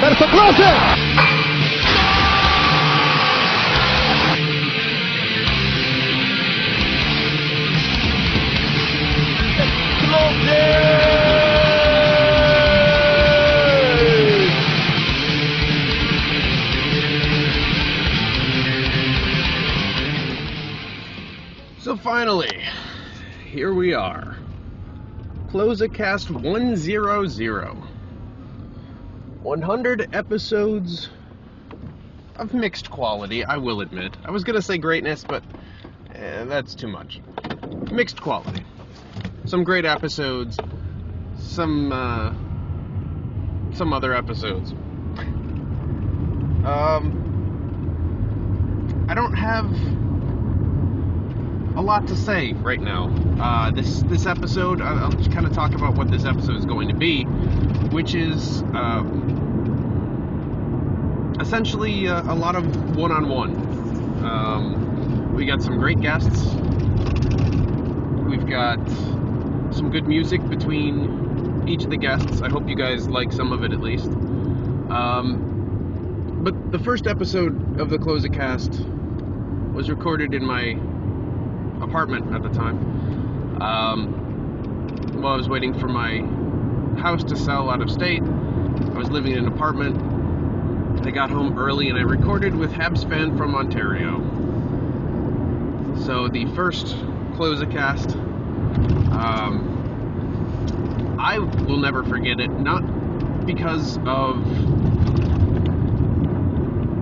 verso Klose! So finally, here we are. Klosecast 100. 100 episodes of mixed quality, I will admit. I was gonna say greatness, but that's too much. Mixed quality. Some great episodes, some other episodes. I don't have a lot to say right now. This episode, I'll just kind of talk about what this episode is going to be, which is essentially a lot of one-on-one. We got some great guests. We've got some good music between each of the guests. I hope you guys like some of it at least. But the first episode of the Klosecast was recorded in my apartment at the time. While I was waiting for my house to sell out of state, I was living in an apartment. I got home early and I recorded with Habs fan from Ontario. So the first Klosecast, I will never forget it, not because of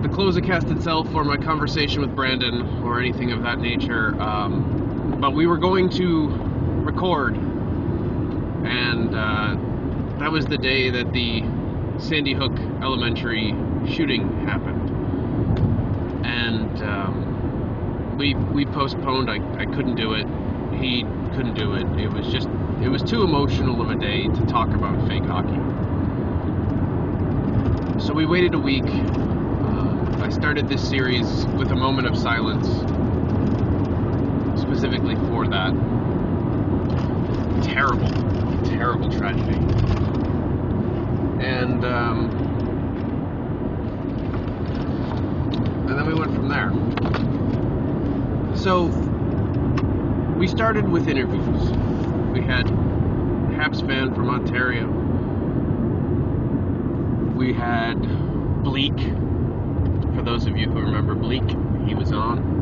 the Klosecast itself or my conversation with Brandon or anything of that nature, but we were going to record, and that was the day that the Sandy Hook Elementary shooting happened, and we postponed. I couldn't do it. He couldn't do it. It was too emotional of a day to talk about fake hockey. So we waited a week. I started this series with a moment of silence, specifically for that terrible tragedy. And then we went from there. So we started with interviews. We had Habs fan from Ontario. We had Bleak. For those of you who remember Bleak, he was on.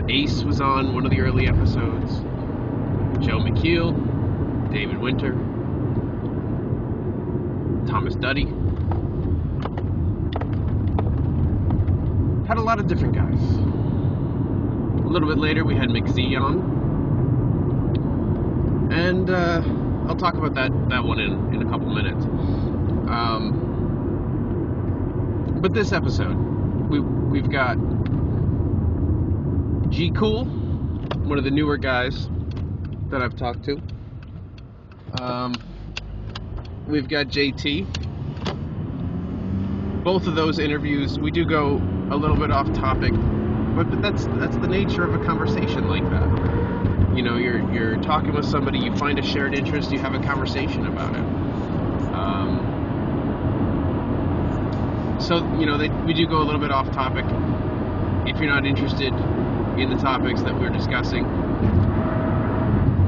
Ace was on one of the early episodes. Joe McKeel, David Winter, Thomas Duddy. Had a lot of different guys. A little bit later, we had McZ on. And I'll talk about that one in a couple minutes. But this episode, we've got G Cool, one of the newer guys that I've talked to. We've got JT. Both of those interviews, we do go a little bit off topic, but that's the nature of a conversation like that. You know, you're talking with somebody, you find a shared interest, you have a conversation about it. So, you know, we do go a little bit off topic. If you're not interested in the topics that we're discussing,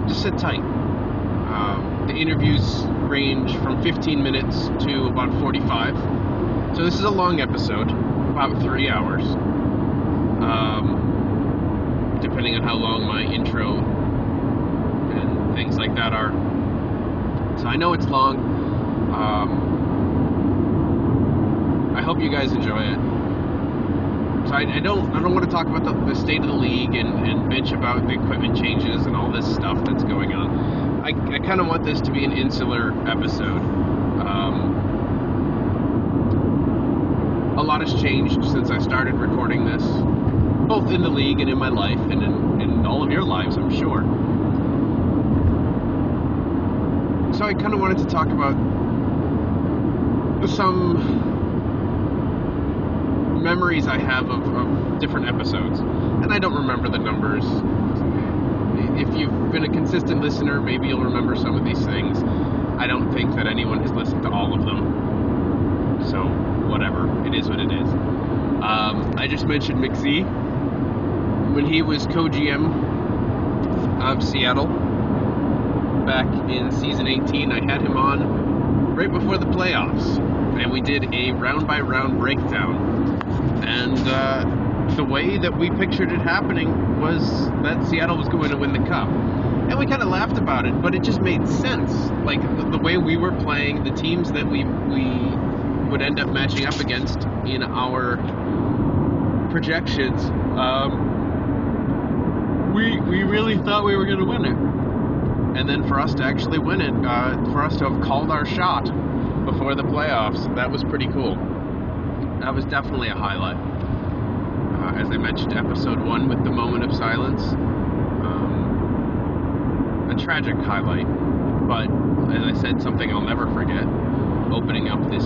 just sit tight. The interviews range from 15 minutes to about 45. So this is a long episode, about 3 hours, depending on how long my intro and things like that are. So I know it's long. I hope you guys enjoy it. So I don't want to talk about the state of the league and bitch about the equipment changes and all this stuff that's going on. I kind of want this to be an insular episode. A lot has changed since I started recording this, both in the league and in my life and in all of your lives, I'm sure. So I kind of wanted to talk about some memories I have of different episodes, and I don't remember the numbers. If you've been a consistent listener, maybe you'll remember some of these things. I don't think that anyone has listened to all of them. so whatever. It is what it is. I just mentioned McZ. When he was co-GM of Seattle back in season 18, I had him on right before the playoffs, and we did a round-by-round breakdown. And the way that we pictured it happening was that Seattle was going to win the cup. And we kind of laughed about it, but it just made sense. Like, the way we were playing, the teams that we would end up matching up against in our projections, we really thought we were going to win it. And then for us to actually win it, for us to have called our shot before the playoffs, that was pretty cool. That was definitely a highlight. As I mentioned, episode 1 with the moment of silence. A tragic highlight, but as I said, something I'll never forget. Opening up this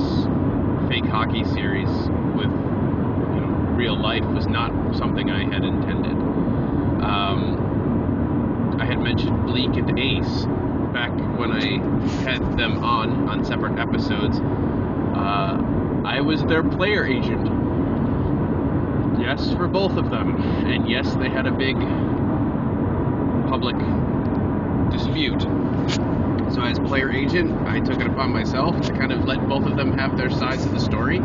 fake hockey series with real life was not something I had intended. I had mentioned Bleak and Ace back when I had them on separate episodes. I was their player agent. Yes, for both of them. And yes, they had a big public dispute. So as player agent, I took it upon myself to kind of let both of them have their sides of the story,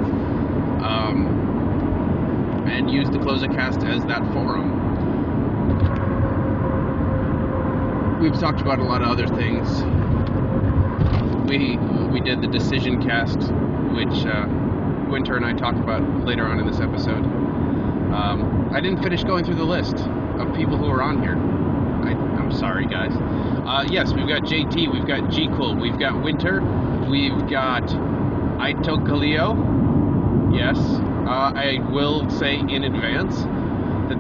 and use the Klosecast as that forum. We've talked about a lot of other things. We did the decision cast, which Winter and I talked about later on in this episode. I didn't finish going through the list of people who are on here. I'm sorry, guys. Yes, we've got JT, we've got G-Cool, we've got Winter, we've got Aito Kaleo. Yes, I will say in advance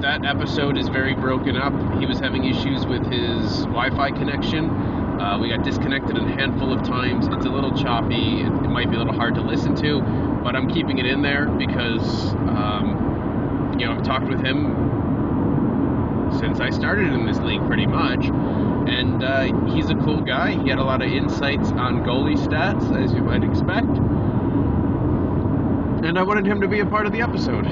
that episode is very broken up. He was having issues with his Wi-Fi connection. We got disconnected a handful of times. It's a little choppy. It might be a little hard to listen to, but I'm keeping it in there because, I've talked with him since I started in this league pretty much, and he's a cool guy. He had a lot of insights on goalie stats, as you might expect, and I wanted him to be a part of the episode.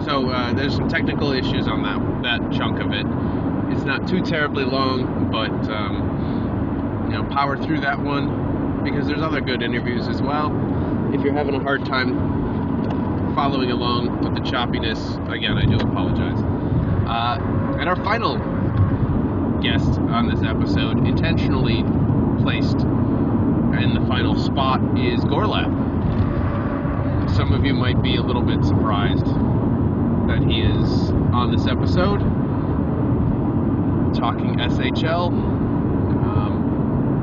So there's some technical issues on that chunk of it. It's not too terribly long, but power through that one, because there's other good interviews as well. If you're having a hard time following along with the choppiness, again, I do apologize. And our final guest on this episode, intentionally placed in the final spot, is Gorlab. Some of you might be a little bit surprised that he is on this episode talking SHL,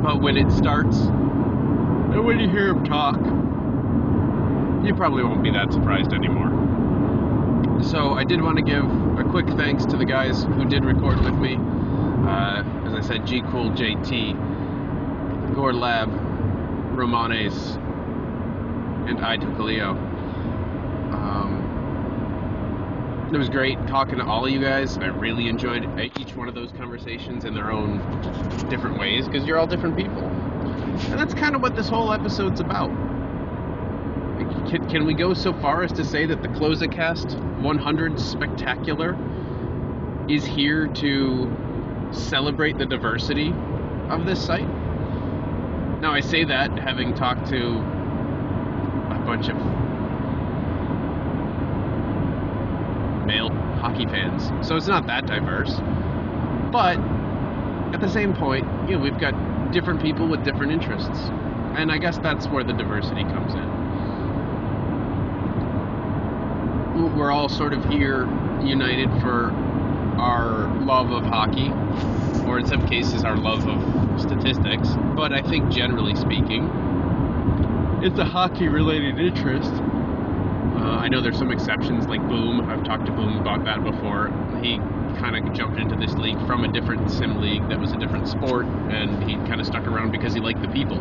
but when it starts, and when you hear him talk, you probably won't be that surprised anymore. So I did want to give a quick thanks to the guys who did record with me. As I said, G-Cool, JT, Gorlab, Romanes, and Aito Kaleo. It was great talking to all of you guys. I really enjoyed each one of those conversations in their own different ways, because you're all different people. And that's kind of what this whole episode's about. Can we go so far as to say that the Klosecast 100 Spectacular is here to celebrate the diversity of this site? Now, I say that having talked to a bunch of male hockey fans, so it's not that diverse. But at the same point, we've got different people with different interests, and I guess that's where the diversity comes in. We're all sort of here united for our love of hockey, or in some cases our love of statistics, but I think generally speaking it's a hockey related interest. I know there's some exceptions like Boom. I've talked to Boom about that before. He kind of jumped into this league from a different sim league that was a different sport, and he kind of stuck around because he liked the people.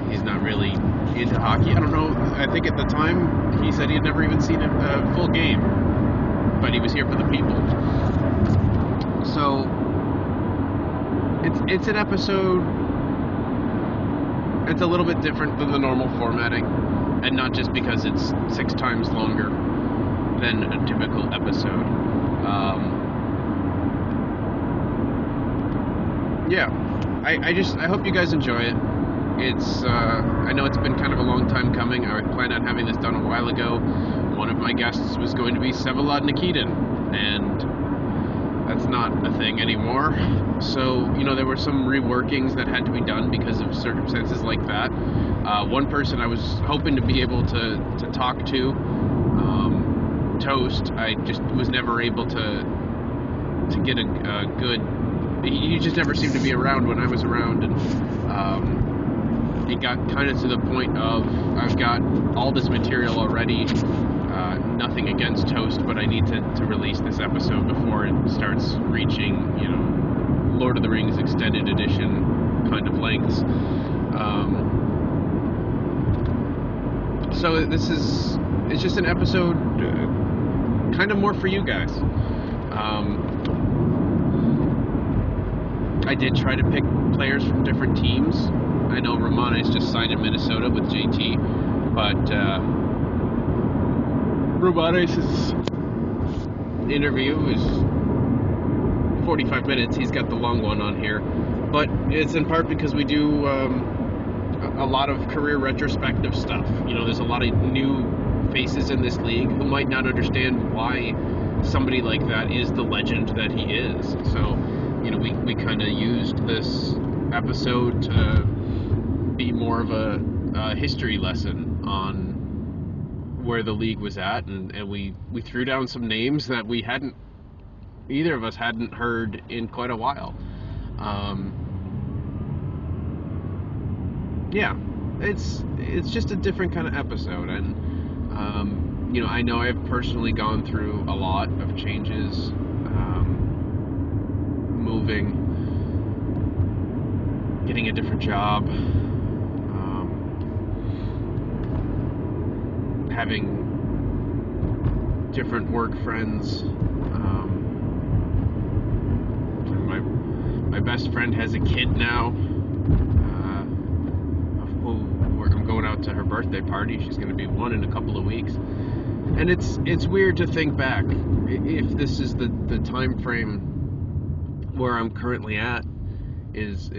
He's not really into hockey. I don't know. I think at the time he said he had never even seen a full game, but he was here for the people. So it's an episode It's a little bit different than the normal formatting, and not just because it's 6 times longer than a typical episode. I hope you guys enjoy it. It's I know it's been kind of a long time coming. I planned on having this done a while ago. One of my guests was going to be Vsevolod Nikitin, and that's not a thing anymore. So, there were some reworkings that had to be done because of circumstances like that. One person I was hoping to be able to talk to, Toast, I just was never able to get a good... He just never seemed to be around when I was around, and it got kind of to the point of, I've got all this material already, nothing against Toast, but I need to release this episode before it starts reaching, Lord of the Rings Extended Edition kind of lengths. So it's just an episode kind of more for you guys. I did try to pick players from different teams. I know Romanes just signed in Minnesota with JT, but Romanes' interview is 45 minutes. He's got the long one on here, but it's in part because we do a lot of career retrospective stuff. There's a lot of new faces in this league who might not understand why somebody like that is the legend that he is. So, we kind of used this episode to be more of a history lesson on where the league was at, and we threw down some names that either of us hadn't heard in quite a while. It's just a different kind of episode, and I know I've personally gone through a lot of changes, moving, getting a different job, having different work friends. My best friend has a kid now. I'm going out to her birthday party. She's going to be 1 in a couple of weeks, and it's weird to think back if this is the time frame where I'm currently at. Is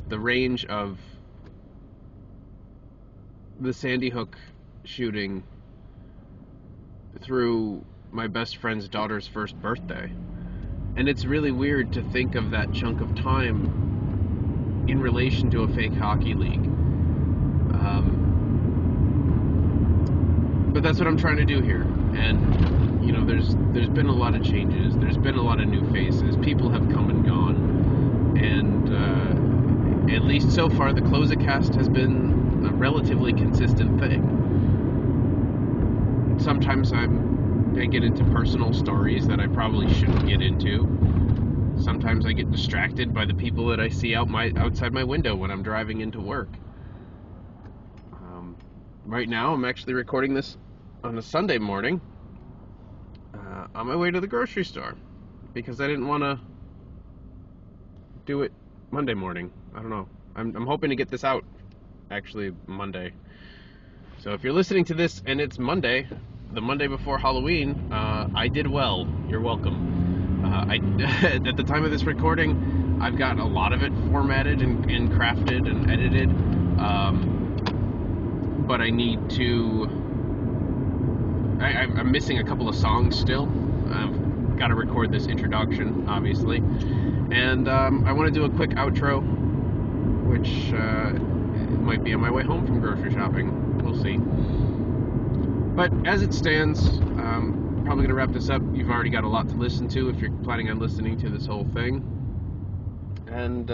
the range of the Sandy Hook shooting through my best friend's daughter's first birthday. And it's really weird to think of that chunk of time in relation to a fake hockey league. But that's what I'm trying to do here. And, there's been a lot of changes. There's been a lot of new faces. People have come and gone. And at least so far, the Klosecast has been a relatively consistent thing. Sometimes I get into personal stories that I probably shouldn't get into. Sometimes I get distracted by the people that I see outside my window when I'm driving into work. Right now, I'm actually recording this on a Sunday morning on my way to the grocery store because I didn't want to do it Monday morning. I don't know. I'm hoping to get this out actually Monday. So if you're listening to this and it's Monday, the Monday before Halloween, I did well. You're welcome. At the time of this recording, I've got a lot of it formatted and crafted and edited, but I need to... I'm missing a couple of songs still. I've got to record this introduction, obviously. And I want to do a quick outro, which might be on my way home from grocery shopping. We'll see. But as it stands, probably going to wrap this up. You've already got a lot to listen to if you're planning on listening to this whole thing. And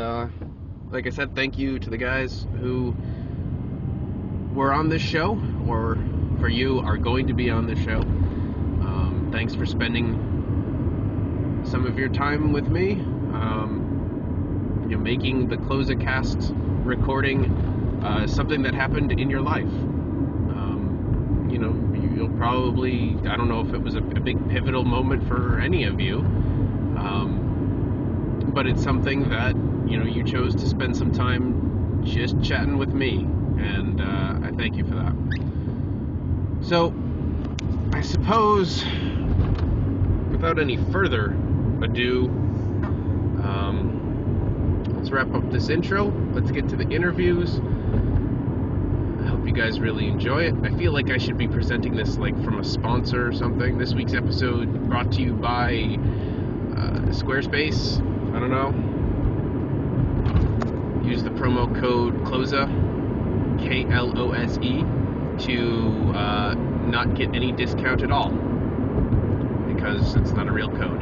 like I said, thank you to the guys who were on this show, or for you, are going to be on this show. Thanks for spending some of your time with me, making the Klosecast recording something that happened in your life. You'll probably, I don't know if it was a big pivotal moment for any of you, but it's something that, you chose to spend some time just chatting with me. and I thank you for that. So, I suppose, without any further ado, let's wrap up this intro. Let's get to the interviews. I hope you guys really enjoy it. I feel like I should be presenting this like from a sponsor or something. This week's episode brought to you by Squarespace. I don't know. Use the promo code KLOSE, KLOSE, to not get any discount at all, because it's not a real code.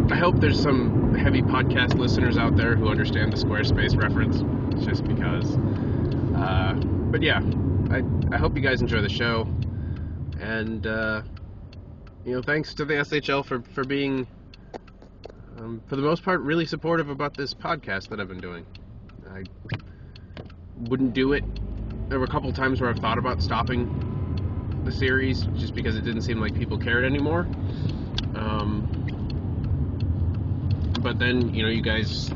I hope there's some heavy podcast listeners out there who understand the Squarespace reference, just because. But yeah, I hope you guys enjoy the show, and thanks to the SHL for being, for the most part, really supportive about this podcast that I've been doing. I wouldn't do it. There were a couple times where I've thought about stopping the series just because it didn't seem like people cared anymore. But then, you guys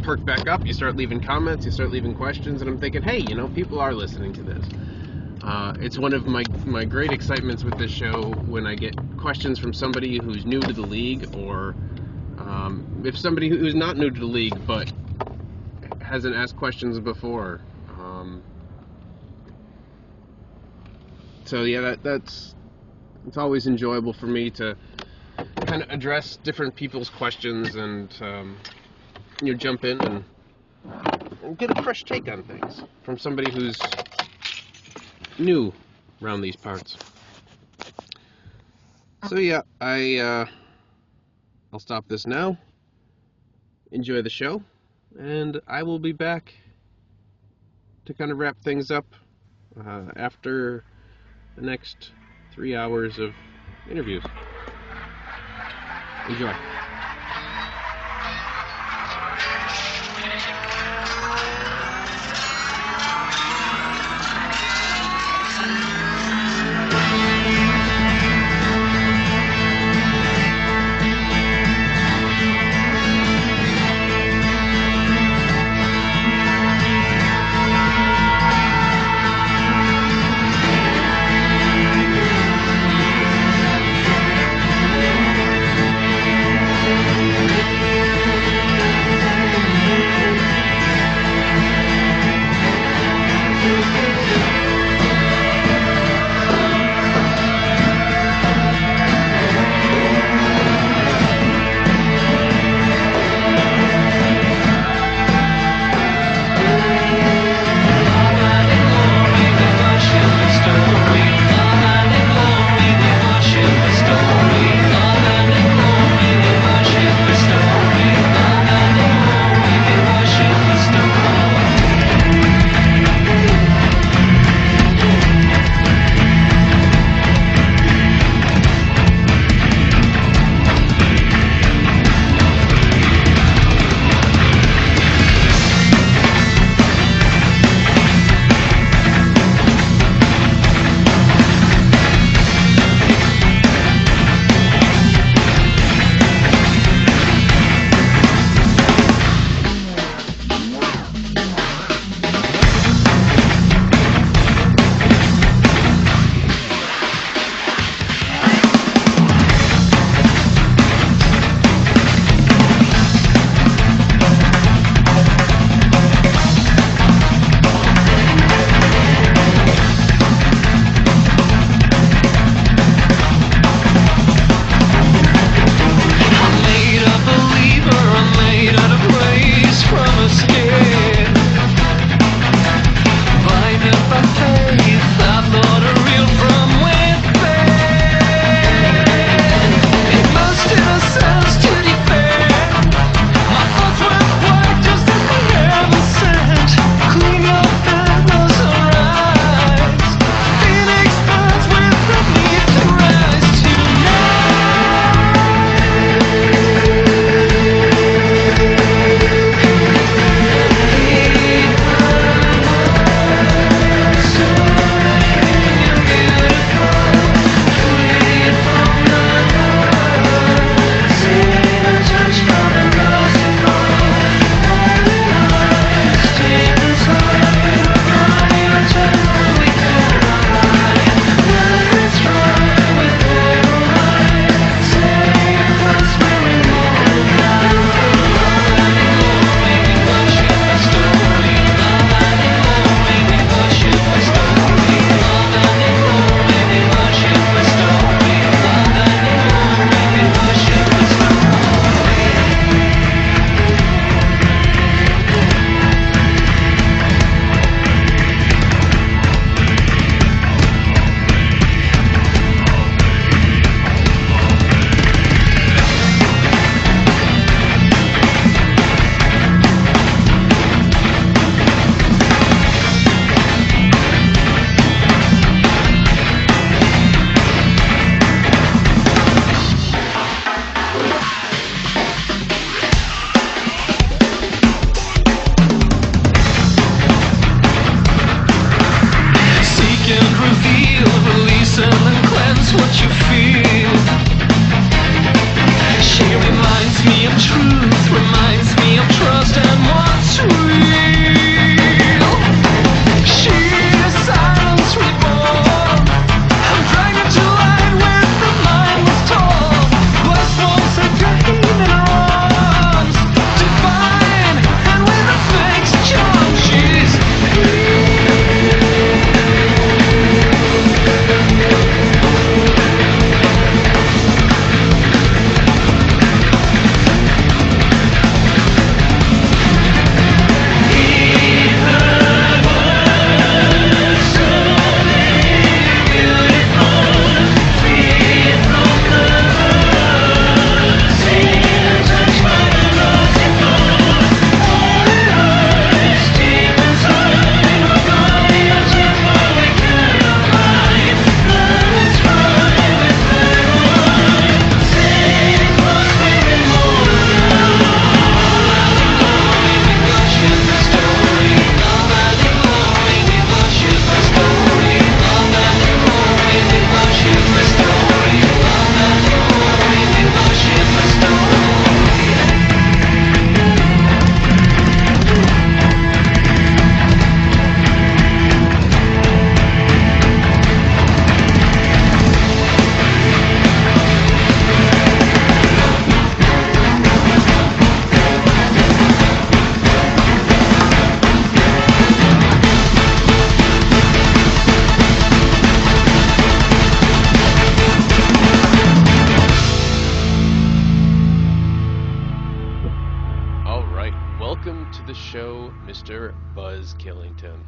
perk back up, you start leaving comments, you start leaving questions, and I'm thinking, hey, people are listening to this. It's one of my great excitements with this show when I get questions from somebody who's new to the league, or if somebody who's not new to the league but hasn't asked questions before. So yeah, it's always enjoyable for me to kind of address different people's questions and jump in and get a fresh take on things from somebody who's new around these parts. So yeah, I'll stop this now. Enjoy the show, and I will be back to kind of wrap things up after the next 3 hours of interviews. Enjoy. Mr. Buzz Killington.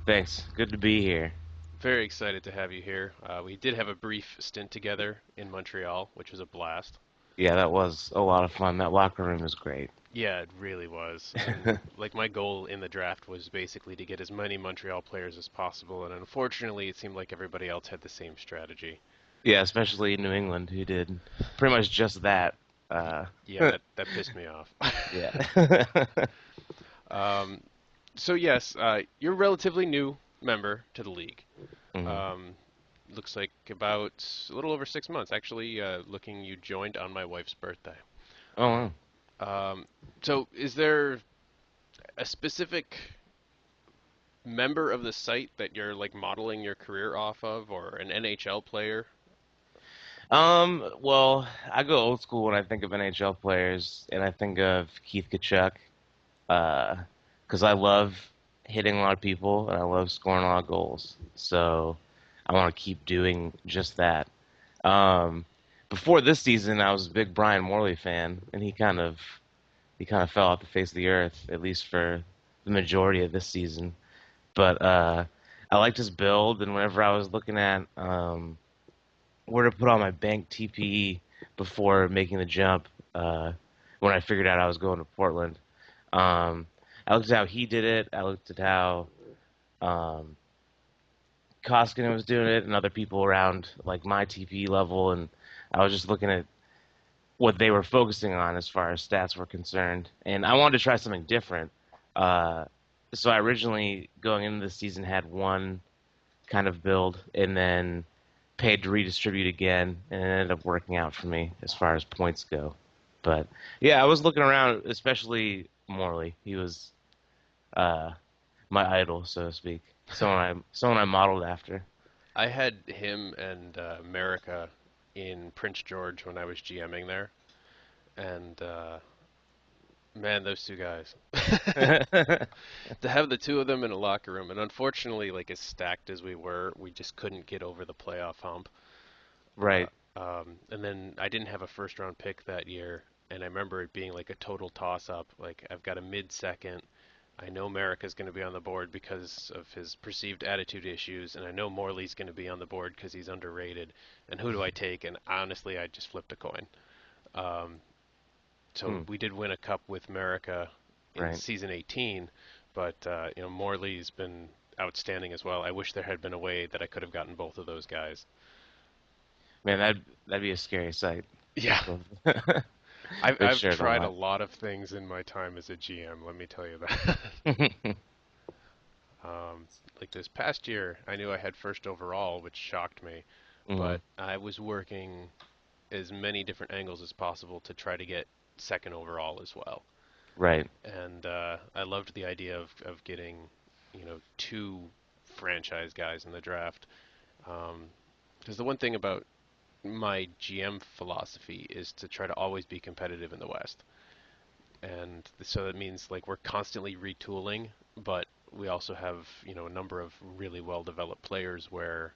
Thanks. Good to be here. Very excited to have you here. We did have a brief stint together in Montreal, which was a blast. Yeah, that was a lot of fun. That locker room is great. Yeah, it really was. And like my goal in the draft was basically to get as many Montreal players as possible, and unfortunately, it seemed like everybody else had the same strategy. Yeah, especially New England, who did pretty much just that. Uh, Yeah, that pissed me off. yeah. um, so yes, you're a relatively new member to the league. hmm Um, looks like about a little over 6 months. Actually, looking you joined on my wife's birthday. Oh, wow. Um, so is there a specific member of the site that you're like modeling your career off of, or an NHL player? Well, I go old school when I think of NHL players, and I think of Keith Kachuk, because I love hitting a lot of people and I love scoring a lot of goals. So I want to keep doing just that. Um, Before this season, I was a big Brian Morley fan, and he kind of fell off the face of the earth, at least for the majority of this season. But I liked his build, and whenever I was looking at where to put on my bank TPE before making the jump, when I figured out I was going to Portland, um, I looked at how he did it. I looked at how um, Koskinen was doing it, and other people around like my TPE level, and I was just looking at what they were focusing on as far as stats were concerned. And I wanted to try something different. Uh, so I originally, going into the season, had one kind of build and then paid to redistribute again, and it ended up working out for me as far as points go. But yeah, I was looking around, especially Morley. He was uh, my idol, so to speak. Someone I modeled after. I had him and America in Prince George when I was GMing there, and man, those two guys. To have the two of them in a locker room, and unfortunately, like as stacked as we were, we just couldn't get over the playoff hump. Right. And then I didn't have a first round pick that year, and I remember it being like a total toss up. Like I've got a mid second. I know Merrick is going to be on the board because of his perceived attitude issues, and I know Morley's going to be on the board because he's underrated. And who do I take? And honestly, I just flipped a coin. Um, so Hmm. we did win a cup with America in Right. season 18, but Morley's been outstanding as well. I wish there had been a way that I could have gotten both of those guys. Man, that'd be a scary sight. Yeah, So, they I've shared a tried a lot. lot of things in my time as a GM. Let me tell you that. Like this past year, I knew I had first overall, which shocked me, hmm but I was working as many different angles as possible to try to get second overall as well. Right. And I loved the idea of getting, two franchise guys in the draft. Because the one thing about my GM philosophy is to try to always be competitive in the West. And so that means like we're constantly retooling, but we also have, a number of really well developed players where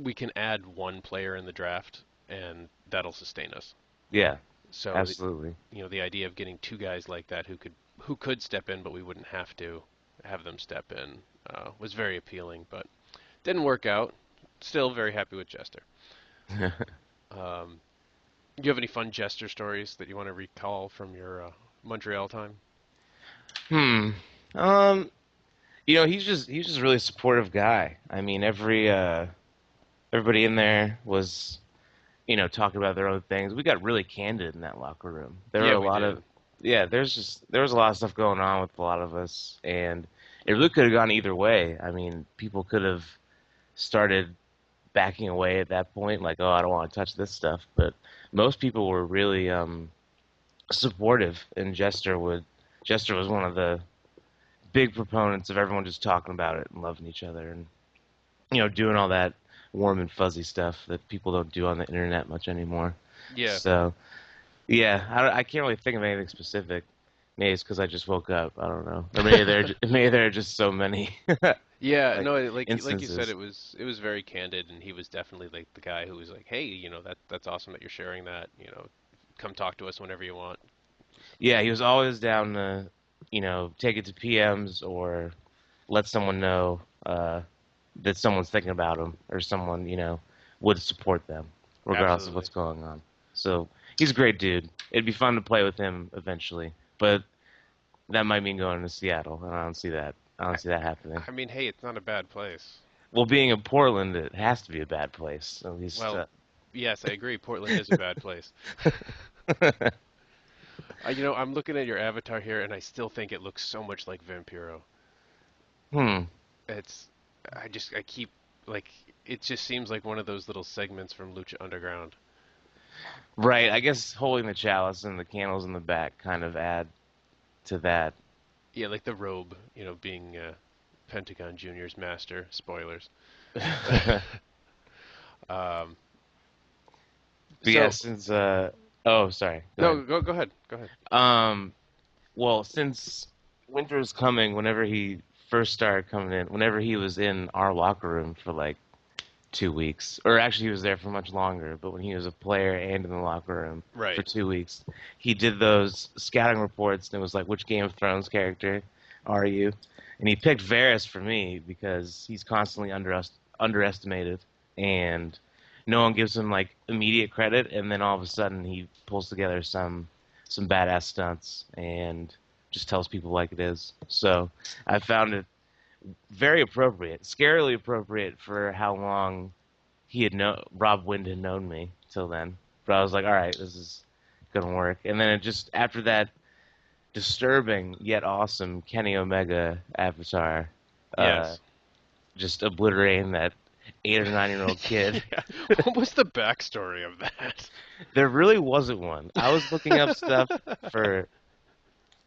we can add one player in the draft and that'll sustain us. Yeah. So Absolutely. the idea of getting two guys like that who could step in, but we wouldn't have to have them step in, was very appealing. But didn't work out. Still very happy with Jester. Um, do you have any fun Jester stories that you want to recall from your Montreal time? Hmm. Um. He's just a really supportive guy. I mean, everybody in there was talking about their own things. We got really candid in that locker room. There were Yeah, a we lot did. of yeah. There was a lot of stuff going on with a lot of us, and it really could have gone either way. I mean, people could have started backing away at that point, like, oh, I don't want to touch this stuff. But most people were really supportive, and Jester was one of the big proponents of everyone just talking about it and loving each other, and doing all that warm and fuzzy stuff that people don't do on the internet much anymore. Yeah. So yeah, I can't really think of anything specific. Maybe it's because I just woke up. I don't know, or maybe there are just so many Yeah, like no, like you said, instances. it was very candid, and he was definitely like the guy who was like, hey, that's awesome that you're sharing that. Come talk to us whenever you want. Yeah, he was always down to take it to PMs or let someone know that someone's thinking about them or someone, would support them regardless of Absolutely. what's going on. So he's a great dude. It'd be fun to play with him eventually, but that might mean going to Seattle, and I don't see that. I don't see that happening. I mean, hey, it's not a bad place. Well, being in Portland, it has to be a bad place. At least, Well, yes, I agree. Portland is a bad place. I'm looking at your avatar here, and I still think it looks so much like Vampiro. hmm. It's, I keep, like, it just seems like one of those little segments from Lucha Underground. Right. I guess holding the chalice and the candles in the back kind of add to that. Yeah, like the robe, being Pentagon Junior's master. Spoilers. But Um, yeah, so, since oh, sorry. Go ahead. no, go ahead, go ahead. Um, well, since winter's coming, whenever he first started coming in, whenever he was in our locker room for like 2 weeks, or actually he was there for much longer, but when he was a player and in the locker room for Right. 2 weeks, he did those scouting reports and it was like, which Game of Thrones character are you? And he picked Varys for me because he's constantly underestimated and no one gives him like immediate credit, and then all of a sudden he pulls together some badass stunts and just tells people like it is. So I found it very appropriate, scarily appropriate for how long Rob Wind had known me till then. But I was like, all right, this is gonna work. And then it just after that disturbing yet awesome Kenny Omega avatar, uh, Yes. just obliterating that 8 or 9 year old kid. Yeah. What was the backstory of that? There really wasn't one. I was looking up stuff for.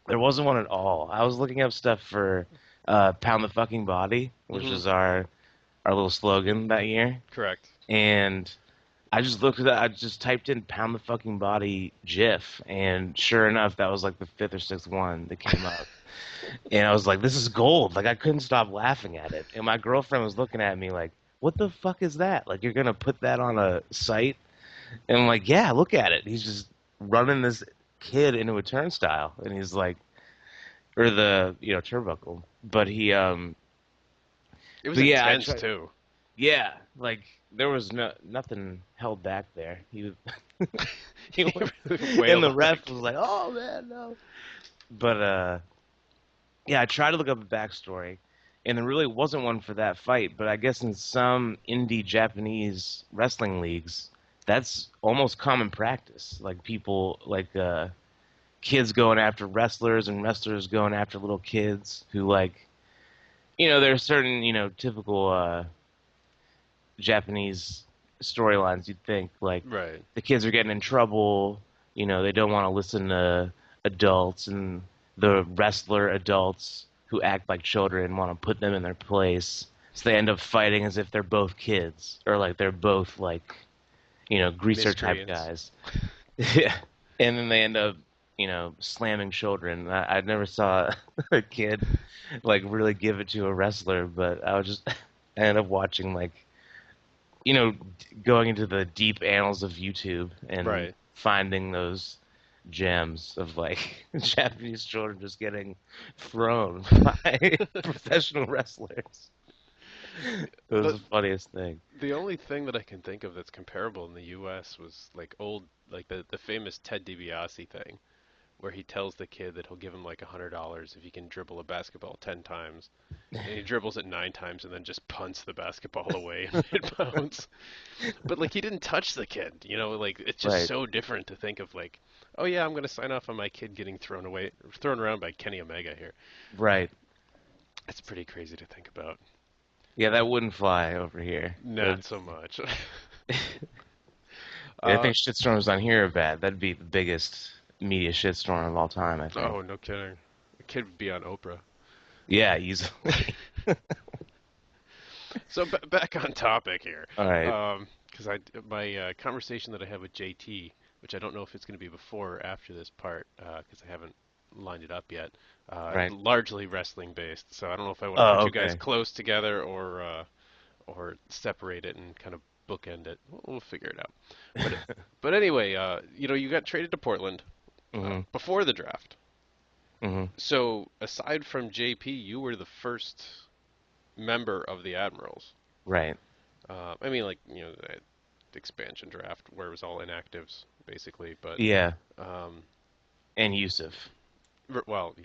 There wasn't one at all. I was looking up stuff for "Pound the Fucking Body," which Hmm. is our little slogan that year, Correct. and I just looked at that. I just typed in "Pound the Fucking Body" GIF, and sure enough, that was like the fifth or sixth one that came up. And I was like, "This is gold!" Like I couldn't stop laughing at it. And my girlfriend was looking at me like, "What the fuck is that? Like you're gonna put that on a site?" And I'm like, "Yeah, look at it. He's just running this kid into a turnstile, and he's like, or the turnbuckle." But It was but yeah, I intense tried. too. Yeah, like there was nothing held back there. He was, he He was, really and wailed the on that ref was kid. like, "Oh man, no." But yeah, I tried to look up a backstory, and there really wasn't one for that fight. But I guess in some indie Japanese wrestling leagues, that's almost common practice. Like people, like kids going after wrestlers, and wrestlers going after little kids who there are certain typical Japanese storylines. You'd think like Right. the kids are getting in trouble. They don't want to listen to adults, and the wrestler adults who act like children want to put them in their place. So they end up fighting as if they're both kids, or like they're both like greaser type Miscreants. guys. Yeah, and then they end up slamming children. I never saw a kid like really give it to a wrestler, but I ended up watching like going into the deep annals of YouTube and Right. finding those gems of like Japanese children just getting thrown by professional wrestlers. It was The the funniest thing. the only thing that I can think of that's comparable in the U.S. was like like the famous Ted DiBiase thing, where he tells the kid that he'll give him like $100 if he can dribble a basketball 10 times, and he dribbles it 9 times and then just punts the basketball away in mid bounce. But like he didn't touch the kid, like it's just Right, so different to think of like, oh yeah, I'm gonna sign off on my kid getting thrown around by Kenny Omega here. right. It's pretty crazy to think about. Yeah, that wouldn't fly over here. Not so much. I uh, think shitstorms on here are bad. That'd be the biggest media shitstorm of all time, I think. oh, no kidding. The kid would be on Oprah. Yeah, easily. So back on topic here, All right, because my conversation that I had with JT, which I don't know if it's going to be before or after this part, because I haven't lined it up yet. right. Largely wrestling based, so I don't know if I want to put Oh, you guys okay. close together or separate it and kind of bookend it. We'll figure it out. But anyway, you got traded to Portland hmm before the draft. Hmm. So aside from JP, you were the first member of the Admirals. Right. I mean, like the expansion draft where it was all inactives basically, but Yeah. um, And Yusuf. well, well,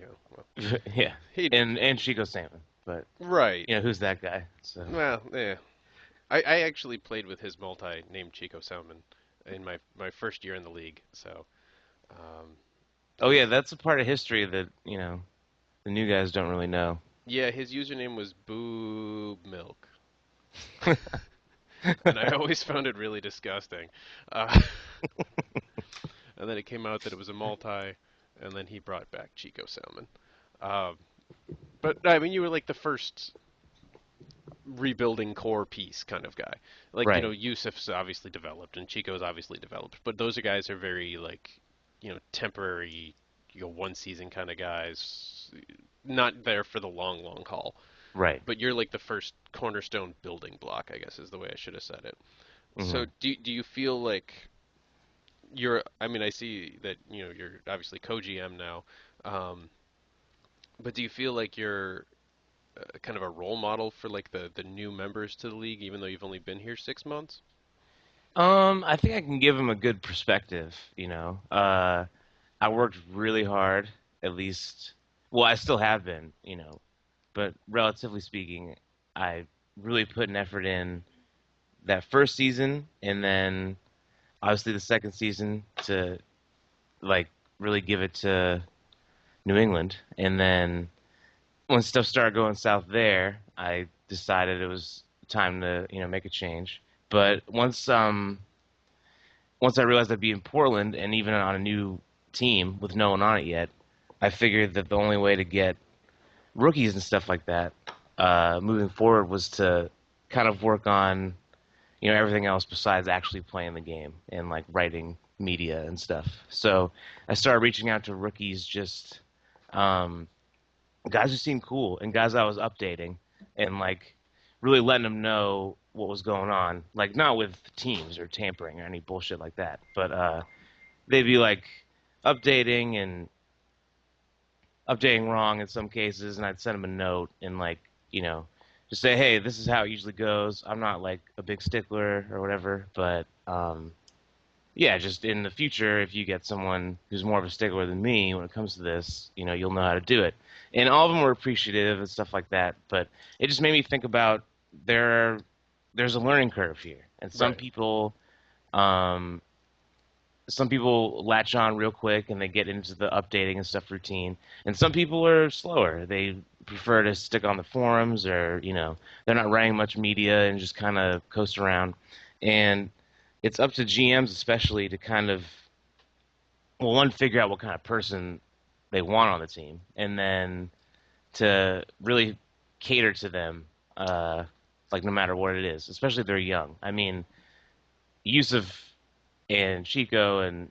Yeah. he And Chico Salmon. But right. who's that guy? So. Well, yeah. I actually played with his multi named Chico Salmon in my first year in the league. So um, Oh yeah, that's a part of history that the new guys don't really know. yeah, his username was Boob Milk, and I always found it really disgusting. Uh, and then it came out that it was a multi, and then he brought back Chico Salmon. Um, but I mean, you were like the first rebuilding core piece kind of guy. Like, Right. Yusuf's obviously developed and Chico's obviously developed, but those are guys are very like, temporary, one season kind of guys, not there for the long, long haul. Right. But you're like the first cornerstone building block, I guess is the way I should have said it. Hmm. So do you feel like I mean, I see that, you're obviously co-GM now. Um, but do you feel like you're kind of a role model for like the new members to the league, even though you've only been here 6 months? I think I can give him a good perspective. I worked really hard, at least. Well, I still have been. But relatively speaking, I really put an effort in that first season, and then obviously the second season to like really give it to New England, and then when stuff started going south there, I decided it was time to make a change. But once I realized I'd be in Portland and even on a new team with no one on it yet, I figured that the only way to get rookies and stuff like that moving forward was to kind of work on everything else besides actually playing the game and like writing media and stuff. So I started reaching out to rookies, just um, guys who seemed cool and guys I was updating and like really letting them know what was going on. Like not with teams or tampering or any bullshit like that, but they'd be like updating and updating wrong in some cases, and I'd send them a note and like just say, hey, this is how it usually goes. I'm not like a big stickler or whatever, but yeah, just in the future, if you get someone who's more of a stickler than me when it comes to this, you'll know how to do it. And all of them were appreciative and stuff like that. But it just made me think about there, there's a learning curve here, and Right. um, some people latch on real quick and they get into the updating and stuff routine, and some people are slower. They prefer to stick on the forums, or they're not writing much media and just kind of coast around. And it's up to GMs especially to kind of, well, one, figure out what kind of person they want on the team, and then to really cater to them, like no matter what it is, especially if they're young. I mean, Yusuf and Chico and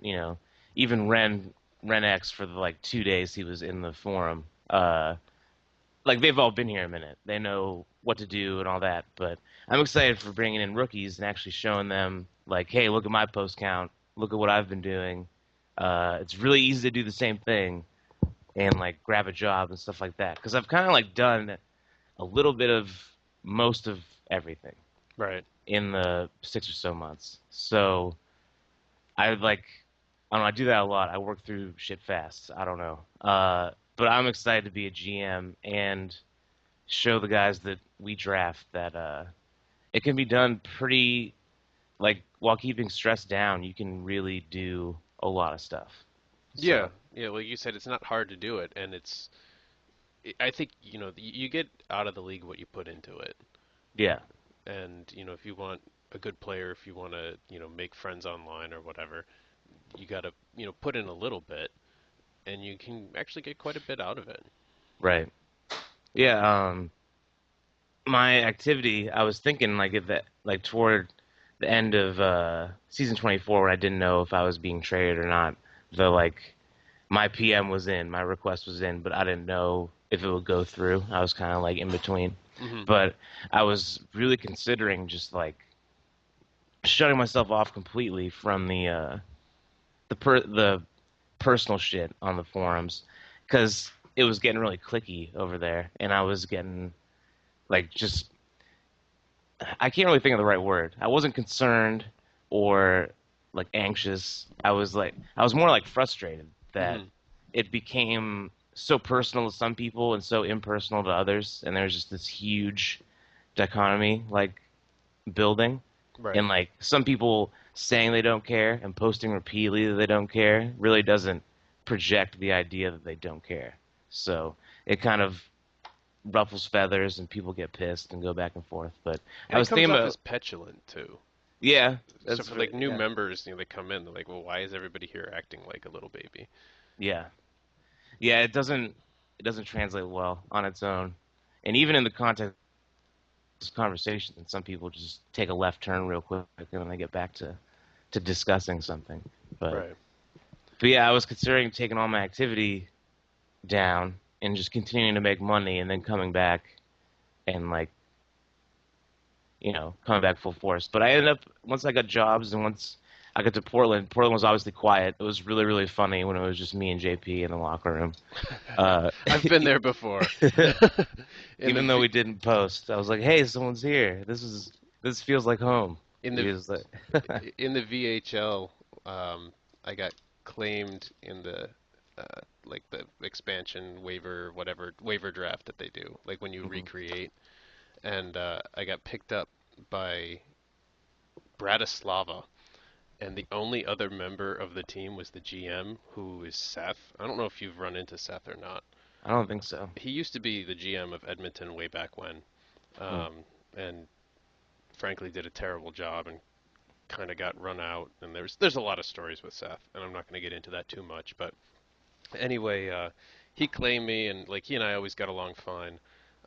even Ren X for the like 2 days he was in the forum. Like they've all been here a minute. They know what to do and all that. But I'm excited for bringing in rookies and actually showing them like, hey, look at my post count. Look at what I've been doing. It's really easy to do the same thing and like grab a job and stuff like that. Because I've kind of like done a little bit of most of everything Right. in the 6 or so months. So I like, I don't know, I do that a lot. I work through shit fast. I don't know. But I'm excited to be a GM and show the guys that we draft that it can be done pretty, like, while keeping stress down. You can really do a lot of stuff. Yeah. So, Yeah. Like you said, it's not hard to do it, and I think you get out of the league what you put into it, yeah, and if you want a good player, if you want to make friends online or whatever, you got to put in a little bit, and you can actually get quite a bit out of it. right. Yeah, my activity, I was thinking like at that, like toward the end of season 24 when I didn't know if I was being traded or not. The like my PM was in, my request was in, but I didn't know if it would go through. I was kind of like in between, Hmm. but I was really considering just like shutting myself off completely from the personal shit on the forums, because it was getting really clicky over there, and I was getting like just I can't really think of the right word. I wasn't concerned or like anxious. I was more like frustrated that Hmm. it became so personal to some people and so impersonal to others, and there's just this huge dichotomy like building, Right. and like some people saying they don't care and posting repeatedly that they don't care really doesn't project the idea that they don't care. So it kind of ruffles feathers and people get pissed and go back and forth. But And I it was comes thinking off about as petulant too. yeah, So that's for like new yeah, members, they come in, they're like, "Well, why is everybody here acting like a little baby?" yeah, yeah. It doesn't translate well on its own, and even in the context of conversation, some people just take a left turn real quick and then they get back to discussing something. But Right. but yeah, I was considering taking all my activity down and just continuing to make money and then coming back and like coming back full force. But I ended up once I got jobs and once I got to Portland. Portland was obviously quiet. It was really really funny when it was just me and JP in the locker room. Uh, I've been there before. in the even though v- we didn't post, I was like, "Hey, someone's here. This feels like home." in He the was like, in the VHL, I got claimed in the like the expansion waiver, whatever waiver draft that they do, like when you Mhm. recreate, and I got picked up by Bratislava, and the only other member of the team was the GM, who is Seth. I don't know if you've run into Seth or not. I don't think so. He used to be the GM of Edmonton way back when, Hmm. and frankly did a terrible job and kind of got run out. And there's a lot of stories with Seth, and I'm not going to get into that too much. But anyway, he claimed me, and like he and I always got along fine.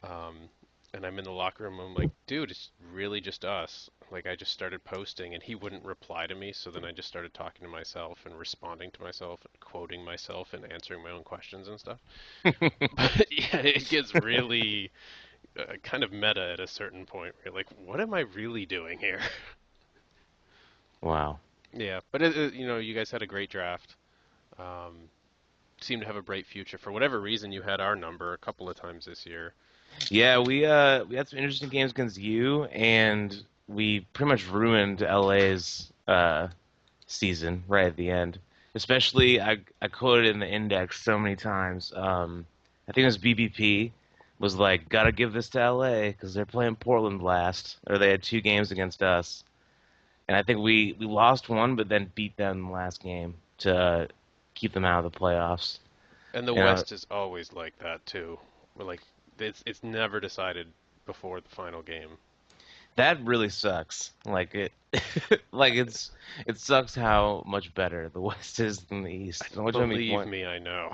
Um, and I'm in the locker room. I'm like, dude, it's really just us. Like I just started posting, and he wouldn't reply to me. So then I just started talking to myself and responding to myself and quoting myself and answering my own questions and stuff. But yeah, it gets really kind of meta at a certain point. Where you're like, what am I really doing here? Wow. Yeah, but you guys had a great draft. Um, seem to have a bright future. For whatever reason, you had our number a couple of times this year. Yeah, we had some interesting games against you, and we pretty much ruined LA's season right at the end. Especially, I quoted in the index so many times. I think it was BBP was like, "Gotta give this to LA because they're playing Portland last, or they had two games against us." And I think we lost one, but then beat them in the last game to keep them out of the playoffs. And the And West is always like that too. We're like it's never decided before the final game. that really sucks. Like it, like it sucks how much better the West is than the East. It only took me Believe one. me, I know.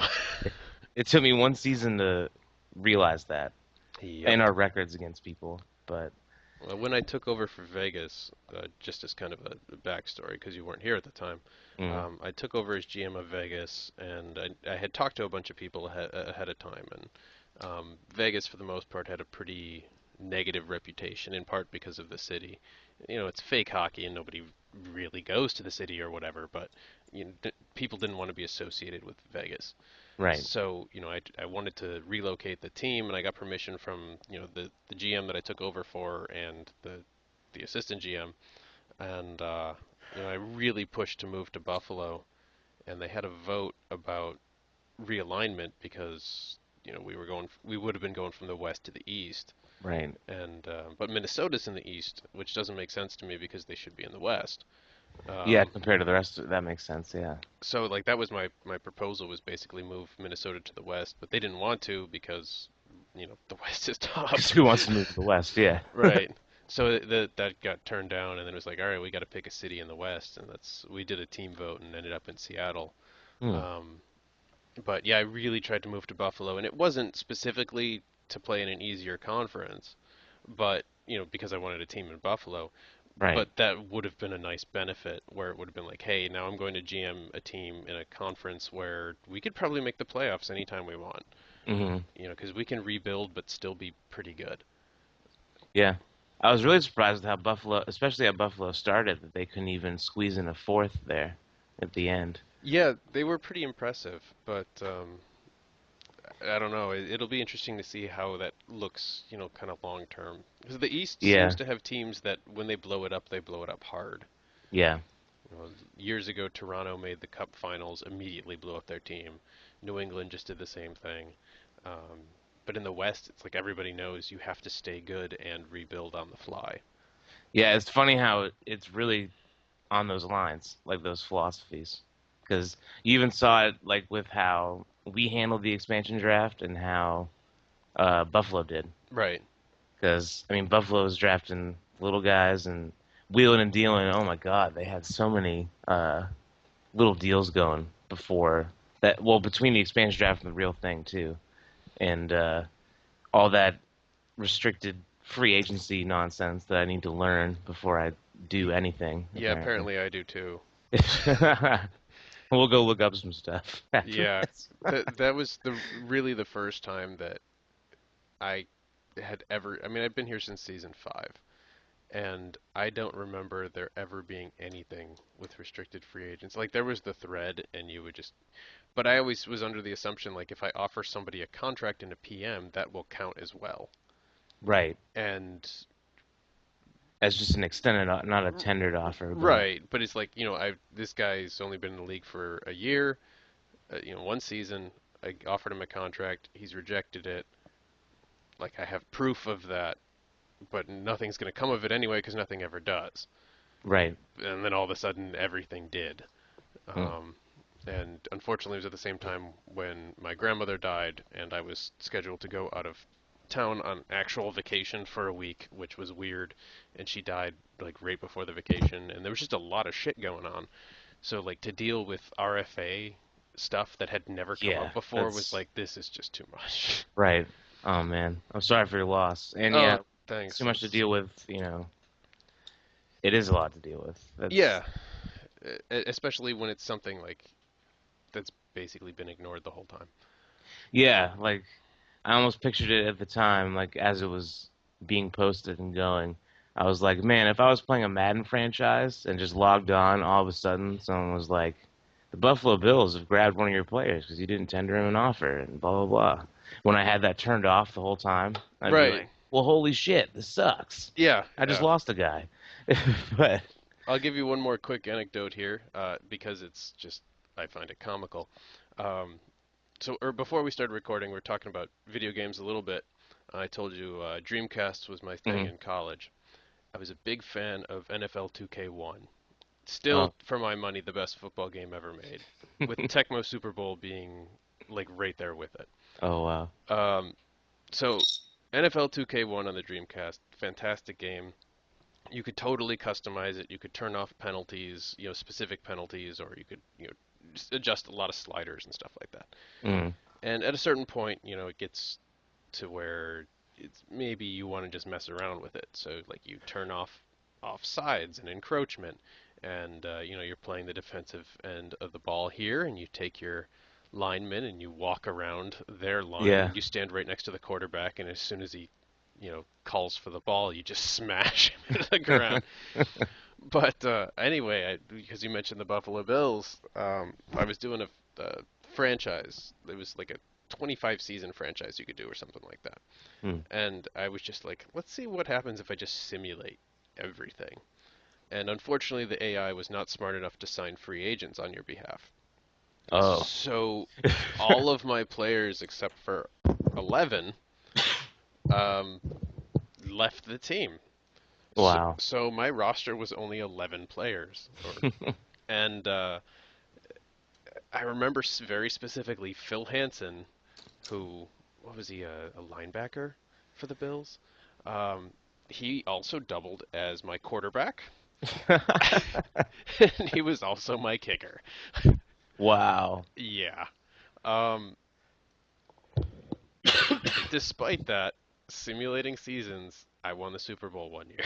It took me one season to realize that Yep. in our records against people. But Well, when I took over for Vegas, just as kind of a backstory, because you weren't here at the time, mm, I took over as GM of Vegas, and I had talked to a bunch of people ahead of time, and Vegas, for the most part, had a pretty negative reputation, in part because of the city. It's fake hockey, and nobody really goes to the city or whatever, but people didn't want to be associated with Vegas. right, So, I wanted to relocate the team, and I got permission from, the GM that I took over for and the assistant GM. And, I really pushed to move to Buffalo, and they had a vote about realignment because, we would have been going from the west to the east. right. And, but Minnesota's in the east, which doesn't make sense to me because they should be in the west. Yeah, Um, compared to the rest, that makes sense. Yeah, so like that was my proposal was basically move Minnesota to the west, but they didn't want to because the west is because tough. who wants to move to the West? Yeah. Right. So that got turned down, and then it was like, all right, we got to pick a city in the west, and we did a team vote and ended up in Seattle. Hmm. Um, but yeah, I really tried to move to Buffalo, and it wasn't specifically to play in an easier conference, but because I wanted a team in Buffalo, Right. but that would have been a nice benefit where it would have been like, hey, now I'm going to GM a team in a conference where we could probably make the playoffs anytime we want. Hmm. Because we can rebuild but still be pretty good. Yeah. I was really surprised how Buffalo, especially how Buffalo started, that they couldn't even squeeze in a fourth there at the end. Yeah, they were pretty impressive, but I don't know. It'll be interesting to see how that looks, kind of long term. Because the East seems Yeah, to have teams that when they blow it up hard. yeah, Years ago, Toronto made the Cup Finals, immediately blew up their team. New England just did the same thing. Um, but in the West, it's like everybody knows you have to stay good and rebuild on the fly. yeah. It's funny how it's really on those lines, like those philosophies, because you even saw it like with how we handled the expansion draft and how Buffalo did. Right. Because I mean, Buffalo was drafting little guys and wheeling and dealing. Oh my God, they had so many little deals going before that. Well, between the expansion draft and the real thing too, and all that restricted free agency nonsense that I need to learn before I do anything. Yeah, Apparently, apparently I do too. we'll go look up some stuff after Yeah, this. that was really the first time that I had ever. I mean, I've been here since season 5, and I don't remember there ever being anything with restricted free agents. Like there was the thread, and you would just. But I always was under the assumption like if I offer somebody a contract in a PM, that will count as well. Right, And as just an extended, not a tendered offer, but right, but it's like I this guy's only been in the league for a year, 1 season. I offered him a contract. He's rejected it. Like I have proof of that, but nothing's going to come of it anyway because nothing ever does. right. And then all of a sudden, everything did. Mm. Um, and unfortunately, it was at the same time when my grandmother died, and I was scheduled to go out of town on actual vacation for a week, which was weird. And she died like right before the vacation, and there was just a lot of shit going on. So like to deal with RFA stuff that had never come Yeah, up before was that's like this is just too much. right. Oh man, I'm sorry for your loss. And Oh, yeah, it's too thanks. much to It's deal with. It is a lot to deal with. That's yeah, especially when it's something like that's basically been ignored the whole time. yeah. Like I almost pictured it at the time, like as it was being posted and going. I was like, man, if I was playing a Madden franchise and just logged on, all of a sudden someone was like, the Buffalo Bills have grabbed one of your players because you didn't tender him an offer and blah blah blah. When I had that turned off the whole time, I'd be Right. like, well, holy shit, this sucks. Yeah, I just yeah. lost a guy. But I'll give you one more quick anecdote here, because it's just I find it comical. Um, or before we started recording, we were talking about video games a little bit. I told you Dreamcast was my thing mhm. in college. I was a big fan of NFL 2K1. Still, Oh, for my money, the best football game ever made, with Tecmo Super Bowl being like right there with it. oh wow. So NFL 2K1 on the Dreamcast, fantastic game. You could totally customize it. You could turn off penalties, specific penalties, or you could, just adjust a lot of sliders and stuff like that. Mm, And at a certain point, it gets to where it's maybe you want to just mess around with it. So like you turn off offsides and encroachment, and you're playing the defensive end of the ball here, and you take your lineman and you walk around their line yeah. and you stand right next to the quarterback, and as soon as he calls for the ball, you just smash him into the ground. But anyway, because you mentioned the Buffalo Bills, I was doing a franchise. It was like a 25 season franchise you could do or something like that. Mm. And I was just like, let's see what happens if I just simulate everything. And unfortunately, the AI was not smart enough to sign free agents on your behalf. Oh. So all of my players, except for 11, um, left the team. So, Wow. so my roster was only 11 players, and I remember very specifically Phil Hansen, who what was he a linebacker for the Bills? Um, he also doubled as my quarterback, and he was also my kicker. Wow. Yeah. Um, despite that, simulating seasons, I won the Super Bowl one year.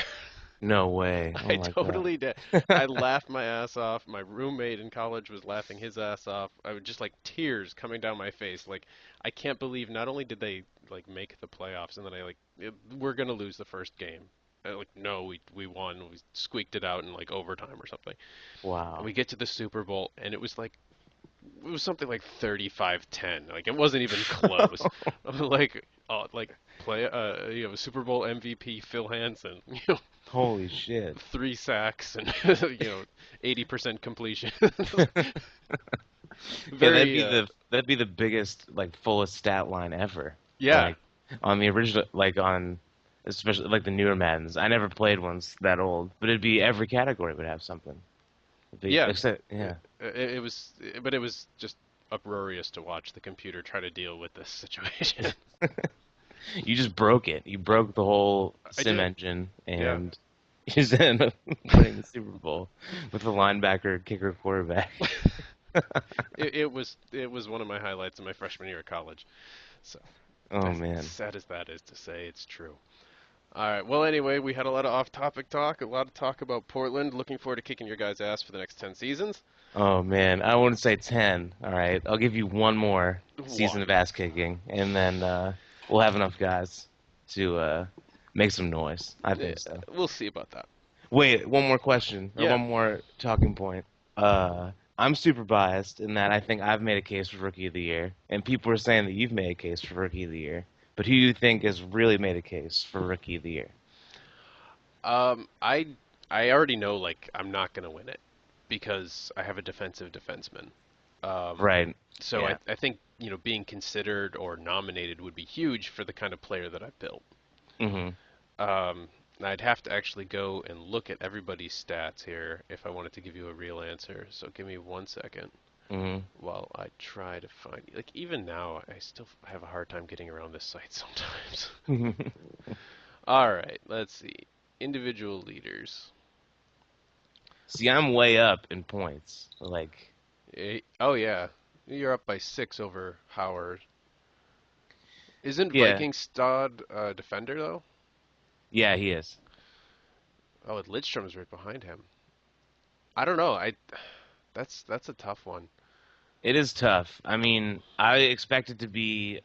No way. Oh I my God. totally did. I laughed my ass off. My roommate in college was laughing his ass off. I was just like tears coming down my face. Like I can't believe not only did they like make the playoffs and then we're gonna lose the first game. Like no, we won. We squeaked it out in like overtime or something. And Wow. we get to the Super Bowl and it was like it was something like 35-10. Like it wasn't even close. Like like play a Super Bowl MVP Phil Hansen, Holy shit. 3 sacks and 80% completion. Yeah, Very that'd be the biggest like fullest stat line ever. yeah. Like on the original, like on especially like the newer Maddens. I never played ones that old, but it'd be every category would have something. Yeah, Except it, yeah, it was, but it was just uproarious to watch the computer try to deal with this situation. you just broke it. You broke the whole I sim did. engine, Yeah. and you just ended up winning the Super Bowl with the linebacker, kicker, quarterback. It was one of my highlights of my freshman year of college. So, Oh as man. sad as that is to say, it's true. All right. Well, anyway, we had a lot of off-topic talk, a lot of talk about Portland. Looking forward to kicking your guys' ass for the next 10 seasons. Oh man, I wouldn't say 10. All right, I'll give you one more season of One. ass kicking, and then we'll have enough guys to make some noise. I Eh, think so. We'll see about that. Wait, one more question or Yeah. one more talking point. I'm super biased in that I think I've made a case for Rookie of the Year, and people are saying that you've made a case for Rookie of the Year. But who do you think has really made a case for Rookie of the Year? I already know like I'm not gonna win it because I have a defensive defenseman. Um, Right. so Yeah. I think being considered or nominated would be huge for the kind of player that I've built. Mhm. Um, I'd have to actually go and look at everybody's stats here if I wanted to give you a real answer. So give me 1 second Mhm. while I try to find. Like even now, I still have a hard time getting around this site sometimes. All right, let's see. Individual leaders. See, I'm way up in points. Like, Oh yeah, you're up by 6 over Howard. Isn't yeah, Vikingstad a defender though? yeah, he is. Oh, and Lidstrom's right behind him. I don't know. I that's a tough one. It is tough. I mean, I expected to be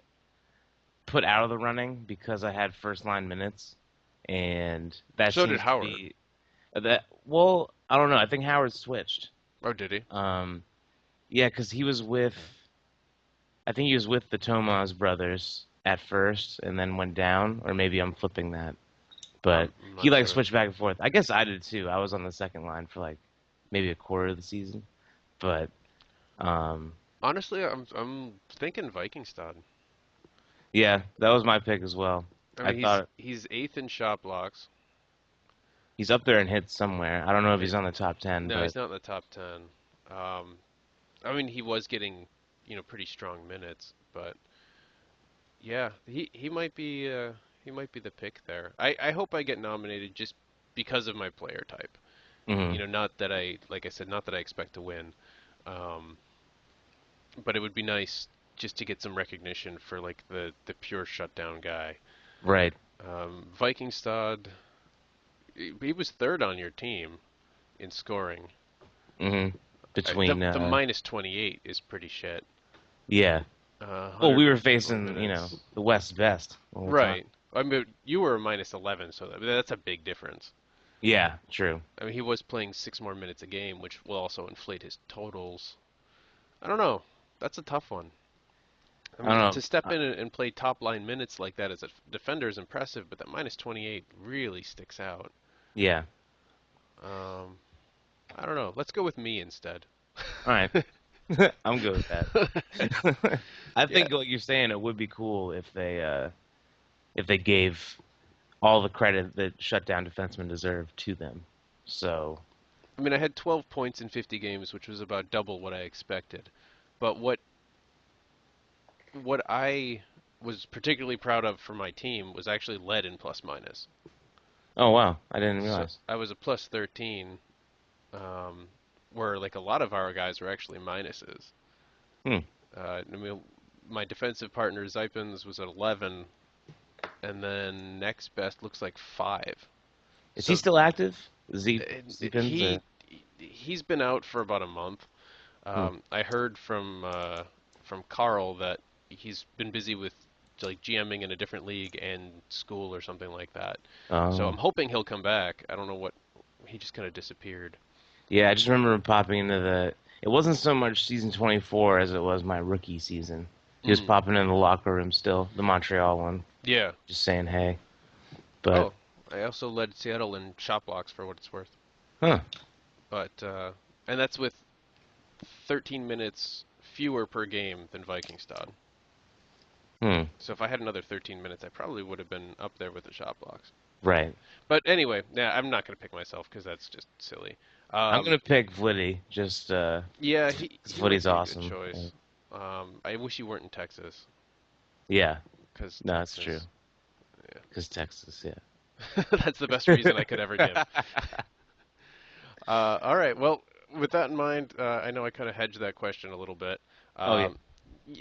put out of the running because I had first line minutes, and that So did seems to Howard. be that. Well, I don't know. I think Howard switched. Oh, did he? Um, yeah, because he was with. I think he was with the Tomas brothers at first, and then went down, or maybe I'm flipping that. But I'm he not like sure. switched back and forth. I guess I did too. I was on the second line for like maybe a quarter of the season, but um, Honestly, I'm thinking Vikingstad. yeah, that was my pick as well. I I mean, he's thought he's eighth in shot blocks. he's up there in hits somewhere. I don't know if Eh, he's on the top 10, No, but he's not in the top 10. Um, I mean, he was getting pretty strong minutes, but yeah, he might be the pick there. I hope I get nominated just because of my player type. mhm, Not that like I said, not that I expect to win. Um, but it would be nice just to get some recognition for like the pure shutdown guy. right. Vikingstad, he was third on your team in scoring. Mhm. The Between the minus 28 is pretty shit. yeah. Well, we were 154 facing, minutes. the West's best all the time. Right. I mean, you were a minus 11, so that's a big difference. Yeah, true. I mean, he was playing 6 more minutes a game, which will also inflate his totals. I don't know. That's a tough one. I I mean, don't to know. step in and play top line minutes like that as a defender is impressive, but that minus 28 really sticks out. Yeah. Um, I don't know. Let's go with me instead. All right. I'm good with that. I Yeah. think what you're saying, it would be cool if they gave all the credit that shutdown defensemen deserve to them. So, I mean, I had 12 points in 50 games, which was about double what I expected. But what I was particularly proud of for my team was actually led in plus minus. oh wow, I didn't So realize. I was a plus 13, um, where like a lot of our guys were actually minuses. Hmm. I mean, my defensive partner Zipens was at 11, and then next best looks like 5. Is he So still active? and Zeepins or he's been out for about a month. hmm. I heard from Carl that he's been busy with like GMing in a different league and school or something like that. So I'm Oh. hoping he'll come back. I don't know what he just kind of disappeared. Yeah, I just remember him popping into the. it wasn't so much season 24 as it was my rookie season. He was Mm. popping in the locker room still, the Montreal one, Yeah. just saying hey. But Oh, I also led Seattle in shot blocks for what it's worth. huh, But and that's with 13 minutes fewer per game than Vikingstad. hmm, So if I had another 13 minutes, I probably would have been up there with the shot blocks. right. But anyway, yeah, I'm not going to pick myself because that's just silly. I'm gonna pick Vlitty, just Yeah, 'cause he might Vlitty's be a good awesome. choice. I wish you weren't in Texas Yeah, because no, that's true. Texas. Because Texas, yeah. Yeah. That's the best reason I could ever give. All right. Well, with that in mind, I know I kind of hedged that question a little bit. Oh yeah,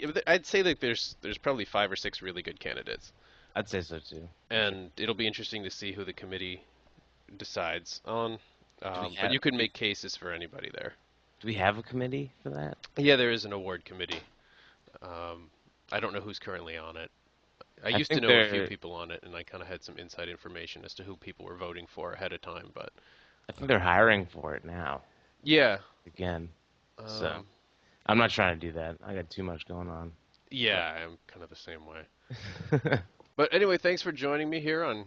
Um, I'd say that there's probably 5 or 6 really good candidates, I'd say so too. and it'll be interesting to see who the committee decides on. Do we But have you could make cases for anybody there. do we have a committee for that? Yeah, there is an award committee. I don't know who's currently on it. I I used to think know a few they're people on it, and I kind of had some inside information as to who people were voting for ahead of time. But I think they're hiring for it now yeah, again. So um, I'm not trying to do that. I got too much going on. yeah, I'm kind of the same way. But anyway, thanks for joining me here on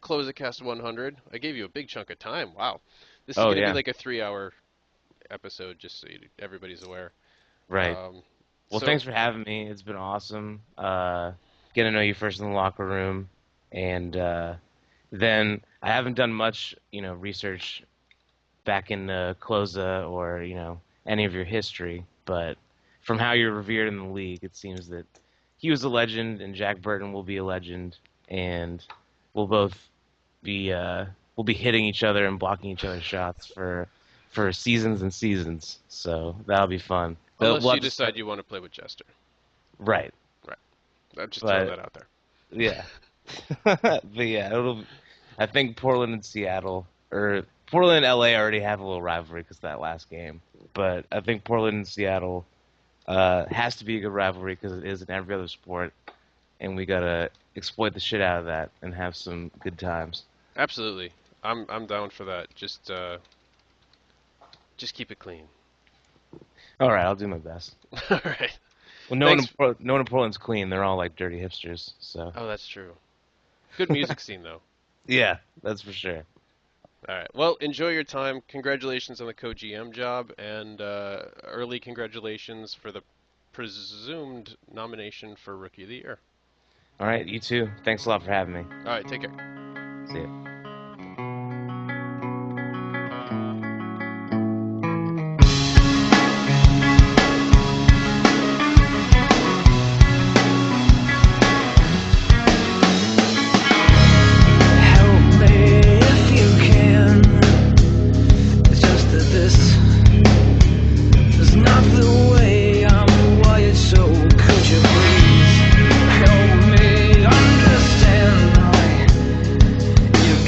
Closecast 100. I gave you a big chunk of time. Wow, this is Oh going to be yeah, like a 3-hour episode, just so everybody's aware. right. Um, Well, so thanks for having me. It's been awesome. Getting to know you first in the locker room, and then I haven't done much, research back in Closa or any of your history, but from how you're revered in the league, it seems that he was a legend, and Jack Burton will be a legend, and we'll both be we'll be hitting each other and blocking each other's shots for seasons and seasons. So that'll be fun. unless We'll you have to start- decide you want to play with Jester, right, I'm just throwing but that out there. yeah, but yeah, I think Portland and Seattle, or Portland and LA already have a little rivalry because of that last game. But I think Portland and Seattle has to be a good rivalry because it is in every other sport, and we gotta exploit the shit out of that and have some good times. Absolutely, I'm down for that. Just keep it clean. All right, I'll do my best. All right. Well, Thanks. no one in Portland's clean. They're all like dirty hipsters. So Oh, that's true. Good music scene though. yeah, that's for sure. All right. Well, enjoy your time. Congratulations on the co-GM job, and early congratulations for the presumed nomination for Rookie of the Year. All right, you too. Thanks a lot for having me. All right. Take care. See ya. Help me if you can. It's just that this is not the way I'm wired, so could you please help me understand why you've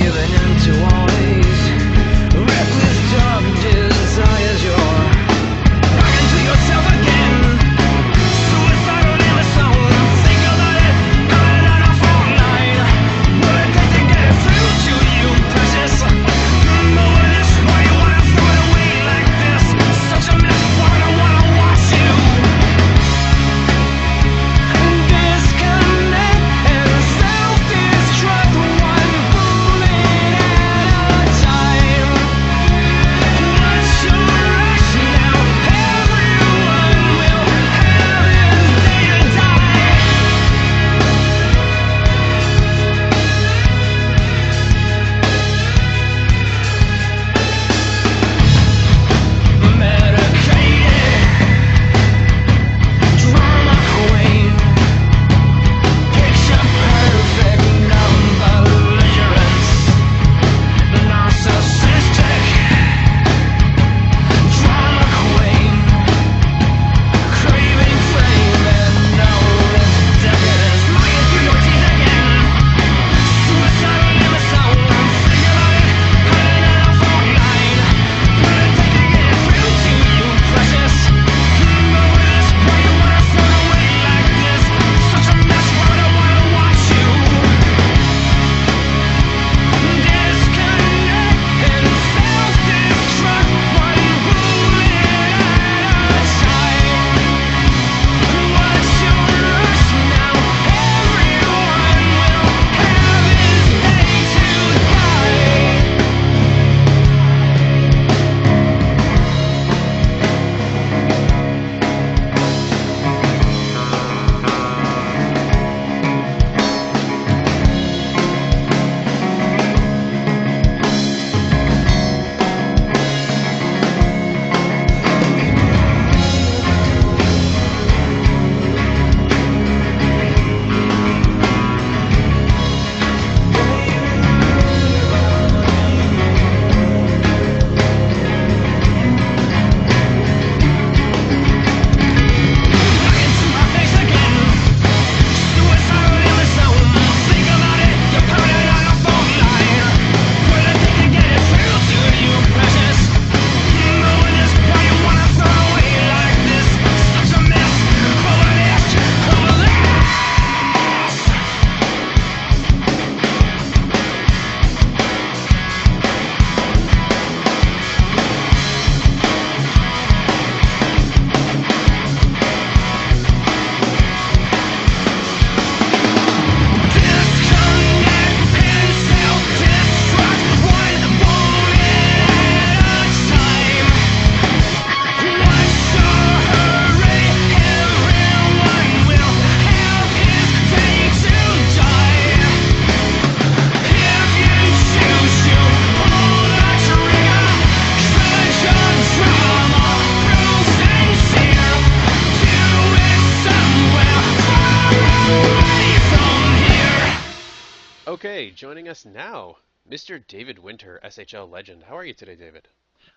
joining us now, Mr. David Winter, SHL legend. How are you today, David?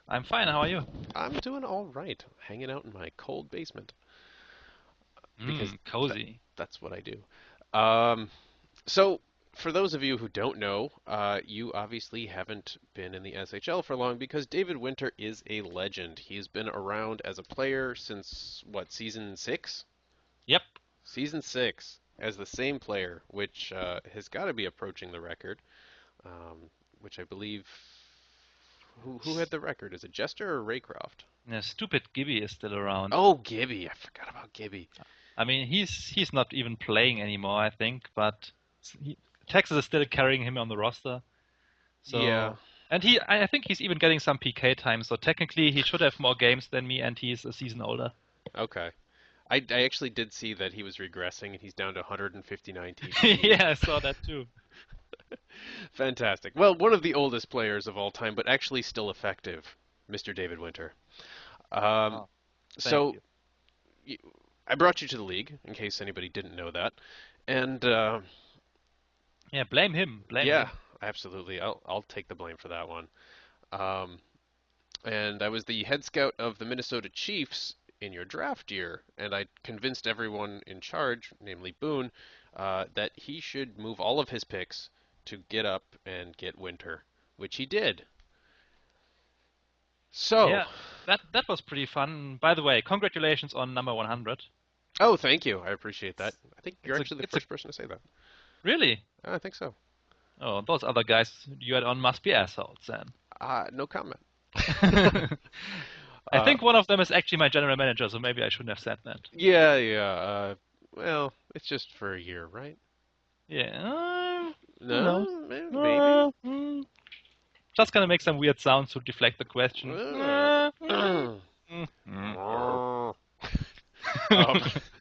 I'm fine. How are you? I'm doing all right. Hanging out in my cold basement because Cozy. that's what I do. Um, so, for those of you who don't know, you obviously haven't been in the SHL for long because David Winter is a legend. He's been around as a player since, what, season 6? Yep. Season 6 as the same player, which has got to be approaching the record, which I believe. Who had the record? Is it Jester or Raycroft? Yeah, stupid Gibby is still around. Oh, Gibby. I forgot about Gibby. I mean, he's not even playing anymore, I think, but Texas is still carrying him on the roster. So, Yeah. and I think he's even getting some PK time. So technically, he should have more games than me, and he's a season older. Okay. I actually did see that he was regressing, and he's down to 159 TP. Yeah, I saw that too. Fantastic. Well, one of the oldest players of all time, but actually still effective, Mr. David Winter. Oh, So thank I brought you to the league, in case anybody didn't know that. And yeah, blame him. Blame yeah, him. absolutely. I'll take the blame for that one. And I was the head scout of the Minnesota Chiefs in your draft year, and I convinced everyone in charge, namely Boone, that he should move all of his picks to get up and get Winter, which he did. So, Yeah, that was pretty fun. By the way, congratulations on number 100. oh, thank you. I appreciate that. I think you're It's a- actually the it's a- first person to say that. Really? I think so. Oh, those other guys you had on must be assholes then. No comment. I think one of them is actually my general manager, so maybe I shouldn't have said that. Yeah. Well, it's just for a year, right? Yeah. No, maybe. Just gonna make some weird sounds to deflect the question.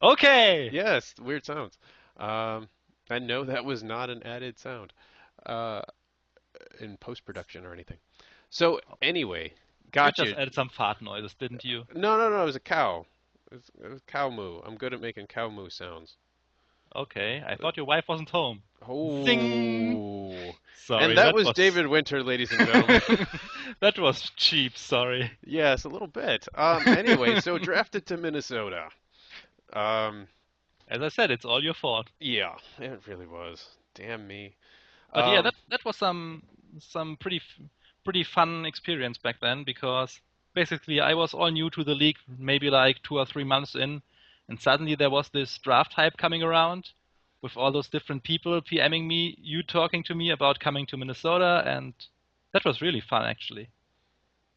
Okay. Yes, weird sounds. I know that was not an added sound in post-production or anything. So anyway, You gotcha. just added some fart noises, didn't you? No, it was a cow. It was cow moo. I'm good at making cow moo sounds. Okay, I thought your wife wasn't home. Oh. Zing! Sorry, And that was David Winter, ladies and gentlemen. That was cheap, sorry. Yes, a little bit. Anyway, so drafted to Minnesota. As I said, it's all your fault. Yeah, it really was. Damn me. But yeah, that was some pretty fun experience back then because basically I was all new to the league, maybe like 2 or 3 months in, and suddenly there was this draft hype coming around with all those different people PMing me, you talking to me about coming to Minnesota, and that was really fun actually.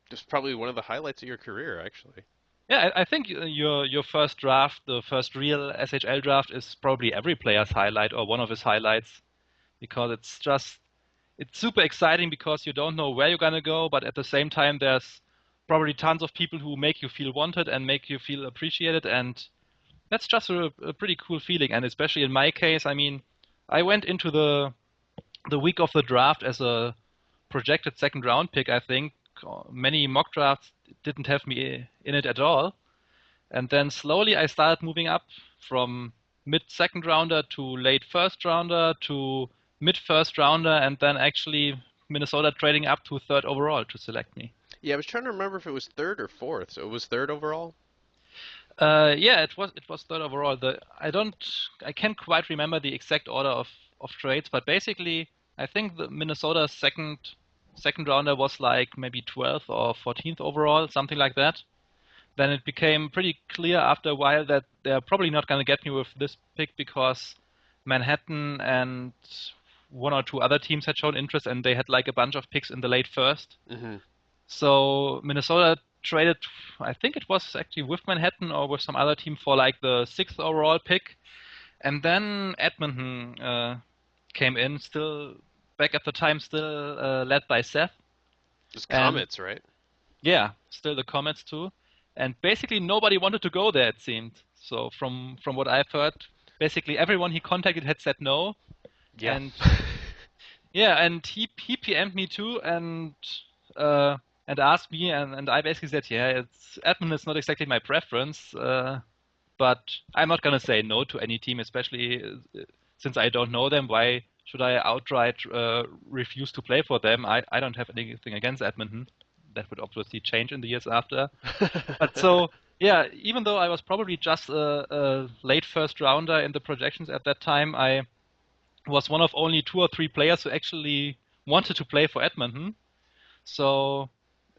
Just probably one of the highlights of your career, actually. Yeah, I think your first draft, the first real SHL draft, is probably every player's highlight or one of his highlights, because it's super exciting because you don't know where you're gonna go, but at the same time there's probably tons of people who make you feel wanted and make you feel appreciated, and that's just a pretty cool feeling. And especially in my case, I mean, I went into the week of the draft as a projected second round pick, I think. Many mock drafts didn't have me in it at all. And then slowly I started moving up from mid second rounder to late first rounder to mid first rounder, and then actually Minnesota trading up to third overall to select me. Yeah, I was trying to remember if it was third or fourth. So it was third overall? Yeah, it was third overall. I can't quite remember the exact order of trades, but basically I think the Minnesota's second rounder was like maybe 12th or 14th overall, something like that. Then it became pretty clear after a while that they're probably not going to get me with this pick because Manhattan and one or two other teams had shown interest, and they had like a bunch of picks in the late first. Mm-hmm. So Minnesota traded, I think it was actually with Manhattan or with some other team for like the 6th overall pick. And then Edmonton came in, still back at the time, still led by Seth. Just Comets, right? Yeah, still the Comets too. And basically nobody wanted to go there, it seemed. So from what I've heard, basically everyone he contacted had said no. Yeah. And and he PM'd me too and asked me, and I basically said, yeah, admin is not exactly my preference, but I'm not gonna say no to any team, especially since I don't know them. Why should I outright refuse to play for them? I don't have anything against Edmonton. That would obviously change in the years after. But so, yeah, even though I was probably just a late first rounder in the projections at that time, I was one of only 2 or 3 players who actually wanted to play for Edmonton. So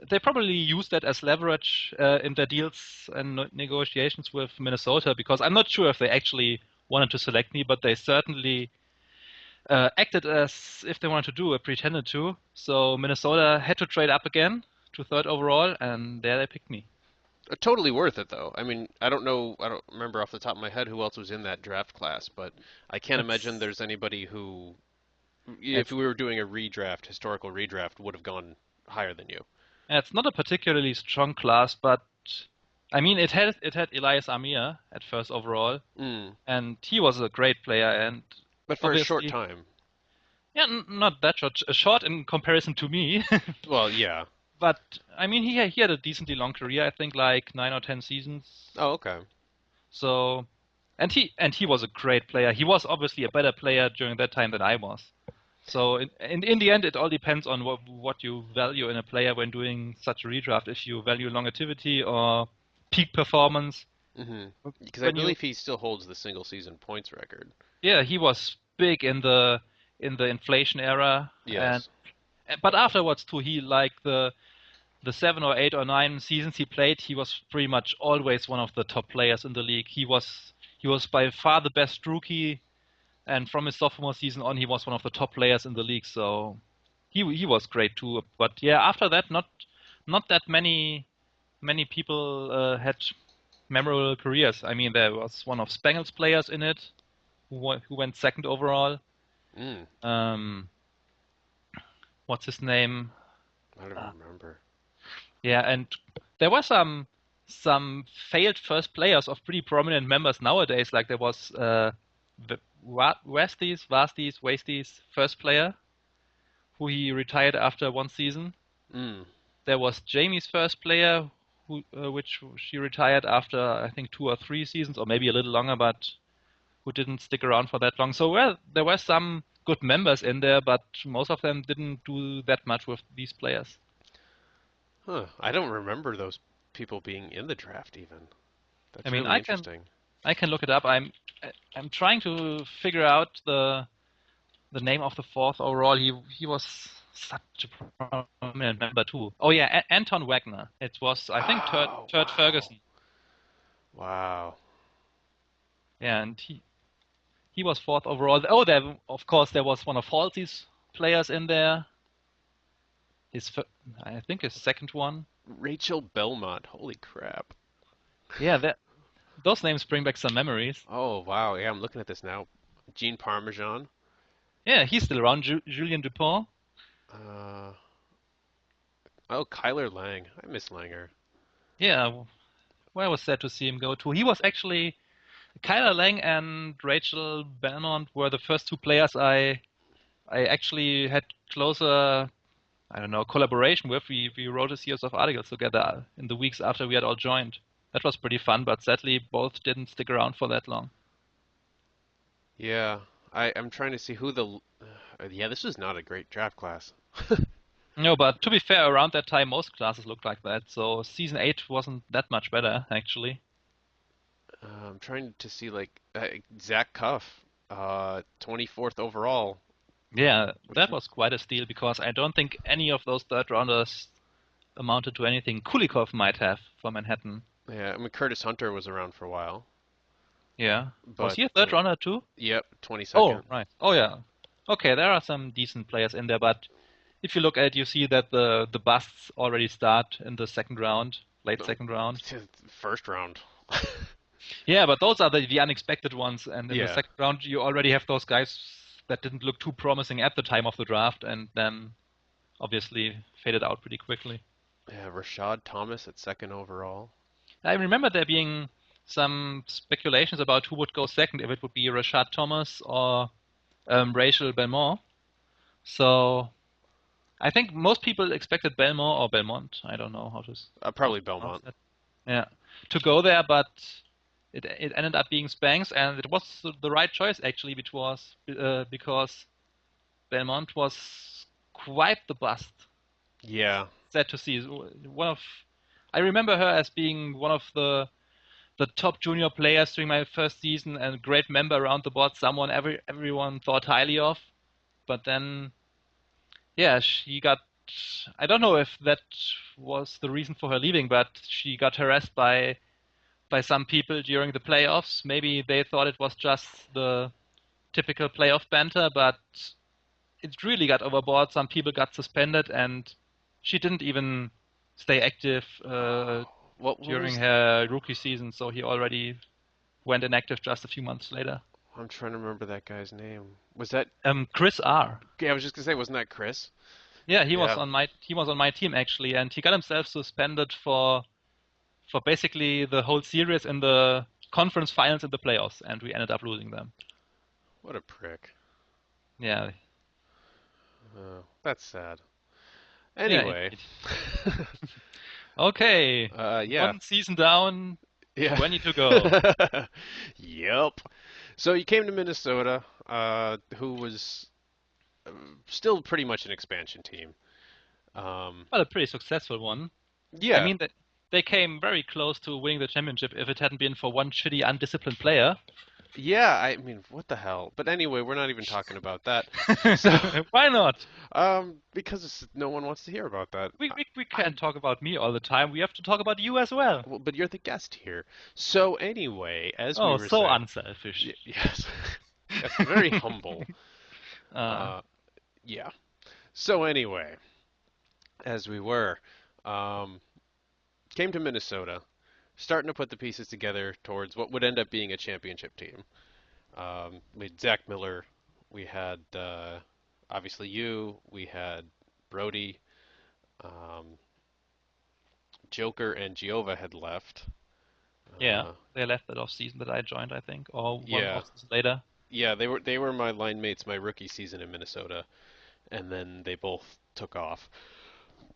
they probably used that as leverage in their deals and negotiations with Minnesota, because I'm not sure if they actually wanted to select me, but they certainly acted as if they wanted to do, pretended to. So Minnesota had to trade up again to 3rd overall, and there they picked me. Totally worth it, though. I mean, I don't remember off the top of my head who else was in that draft class, but I can't imagine It's there's anybody who, if it's we were doing a redraft, historical redraft, would have gone higher than you. it's not a particularly strong class, but I mean it had Elias Amir at 1st overall, Mm. and he was a great player, and But for a short obviously, time. yeah, not that short, short in comparison to me. Well, yeah. But I mean, he had a decently long career. I think like 9 or 10 seasons. Oh, okay. So, and he was a great player. He was obviously a better player during that time than I was. So in the end, it all depends on what you value in a player when doing such a redraft. If you value longevity or peak performance. Hmm. Because I When you believe he still holds the single season points record. Yeah, he was big in the inflation era, and Yes. but afterwards too, he like the 7 or 8 or 9 seasons he played, he was pretty much always one of the top players in the league. He was by far the best rookie, and from his sophomore season on, he was one of the top players in the league. So he was great too. But yeah, after that, not that many people had memorable careers. I mean, there was one of Spangel's players in it who went 2nd overall. Mm. Um, what's his name? I don't Uh, remember. Yeah, and there were some failed first players of pretty prominent members nowadays. Like there was Wasty's first player, who he retired after 1 season. Mm. There was Jamie's first player, which she retired after I think 2 or 3 seasons, or maybe a little longer, but who didn't stick around for that long. So well, there were some good members in there, but most of them didn't do that much with these players. Huh. I don't remember those people being in the draft even. I That's mean, really interesting. I can look it up. I'm trying to figure out the name of the 4th overall. He was such a prominent member too. Oh yeah, Anton Wagner. It was I think Oh, third wow. Ferguson. Wow. Yeah, and he was 4th overall. Oh, there of course there was one of Halsey's players in there. I think his 2nd one. Rachel Belmont. Holy crap. Yeah, those names bring back some memories. Oh, wow. Yeah, I'm looking at this now. Gene Parmesan. Yeah, he's still around. Julien Dupont. Uh, oh, Kyler Lang. I miss Langer. Yeah, where was sad to see him go to? He was actually Kyler Lang and Rachel Belmont were the first 2 players I actually had closer, I don't know, collaboration with. We wrote a series of articles together in the weeks after we had all joined. That was pretty fun, but sadly both didn't stick around for that long. Yeah, I'm trying to see who the. Yeah, this was not a great draft class. No, but to be fair, around that time most classes looked like that. So season 8 wasn't that much better actually. I'm trying to see like Zach Cuff, 24th overall. Yeah, Which that was quite a steal because I don't think any of those third rounders amounted to anything. Kulikov might have for Manhattan. yeah, I mean Curtis Hunter was around for a while, Yeah. Was but he a third runner too? yep, 22nd. Oh, right. Oh, yeah. Okay, there are some decent players in there, but if you look at it, you see that the busts already start in the 2nd round, late 2nd round. First round. Yeah, but those are the unexpected ones, and in the Yeah. 2nd round, you already have those guys that didn't look too promising at the time of the draft, and then obviously faded out pretty quickly. Yeah, Rashad Thomas at 2nd overall. I remember there being some speculations about who would go 2nd, if it would be Rashad Thomas or Rachel Belmont. So I think most people expected Belmont or Belmont. I don't know how to Probably pronounce Belmont. that. Yeah, to go there, but it ended up being Spanks, and it was the right choice actually, which was because Belmont was quite the bust. Yeah. Sad to see. I remember her as being one of the top junior players during my first season and a great member around the board. Someone everyone thought highly of. But then, yeah, she got. I don't know if that was the reason for her leaving, but she got harassed by some people during the playoffs. Maybe they thought it was just the typical playoff banter, but it really got overboard. Some people got suspended, and she didn't even stay active What during was? her rookie season, so he already went inactive just a few months later. I'm trying to remember that guy's name. Was that? Chris R. Yeah, I was just gonna say, wasn't that Chris? Yeah, Yeah. he was on my team actually, and he got himself suspended for basically the whole series in the conference finals and the playoffs, and we ended up losing them. What a prick. Yeah, That's sad. yeah, Anyway. indeed. Okay, Yeah. one season down, Yeah. 20 to go. Yep. So you came to Minnesota, who was still pretty much an expansion team. Well, a pretty successful one. I Yeah. mean, they came very close to winning the championship if it hadn't been for one shitty, undisciplined player. Yeah, I mean, what the hell? But anyway, we're not even talking about that. So, Why not? because no one wants to hear about that. We can't talk about me all the time. We have to talk about you as well. Well, but you're the guest here. So anyway, as we Oh, were so saying, unselfish. yes, yes, very humble. Yeah. So anyway, as we were, um, came to Minnesota, starting to put the pieces together towards what would end up being a championship team. We had Zach Miller, we had obviously you, we had Brody, um, Joker, and Giova had left. Yeah, they left that off season that I joined, I think, or one Yeah, off season later. yeah, they were my line mates my rookie season in Minnesota, and then they both took off.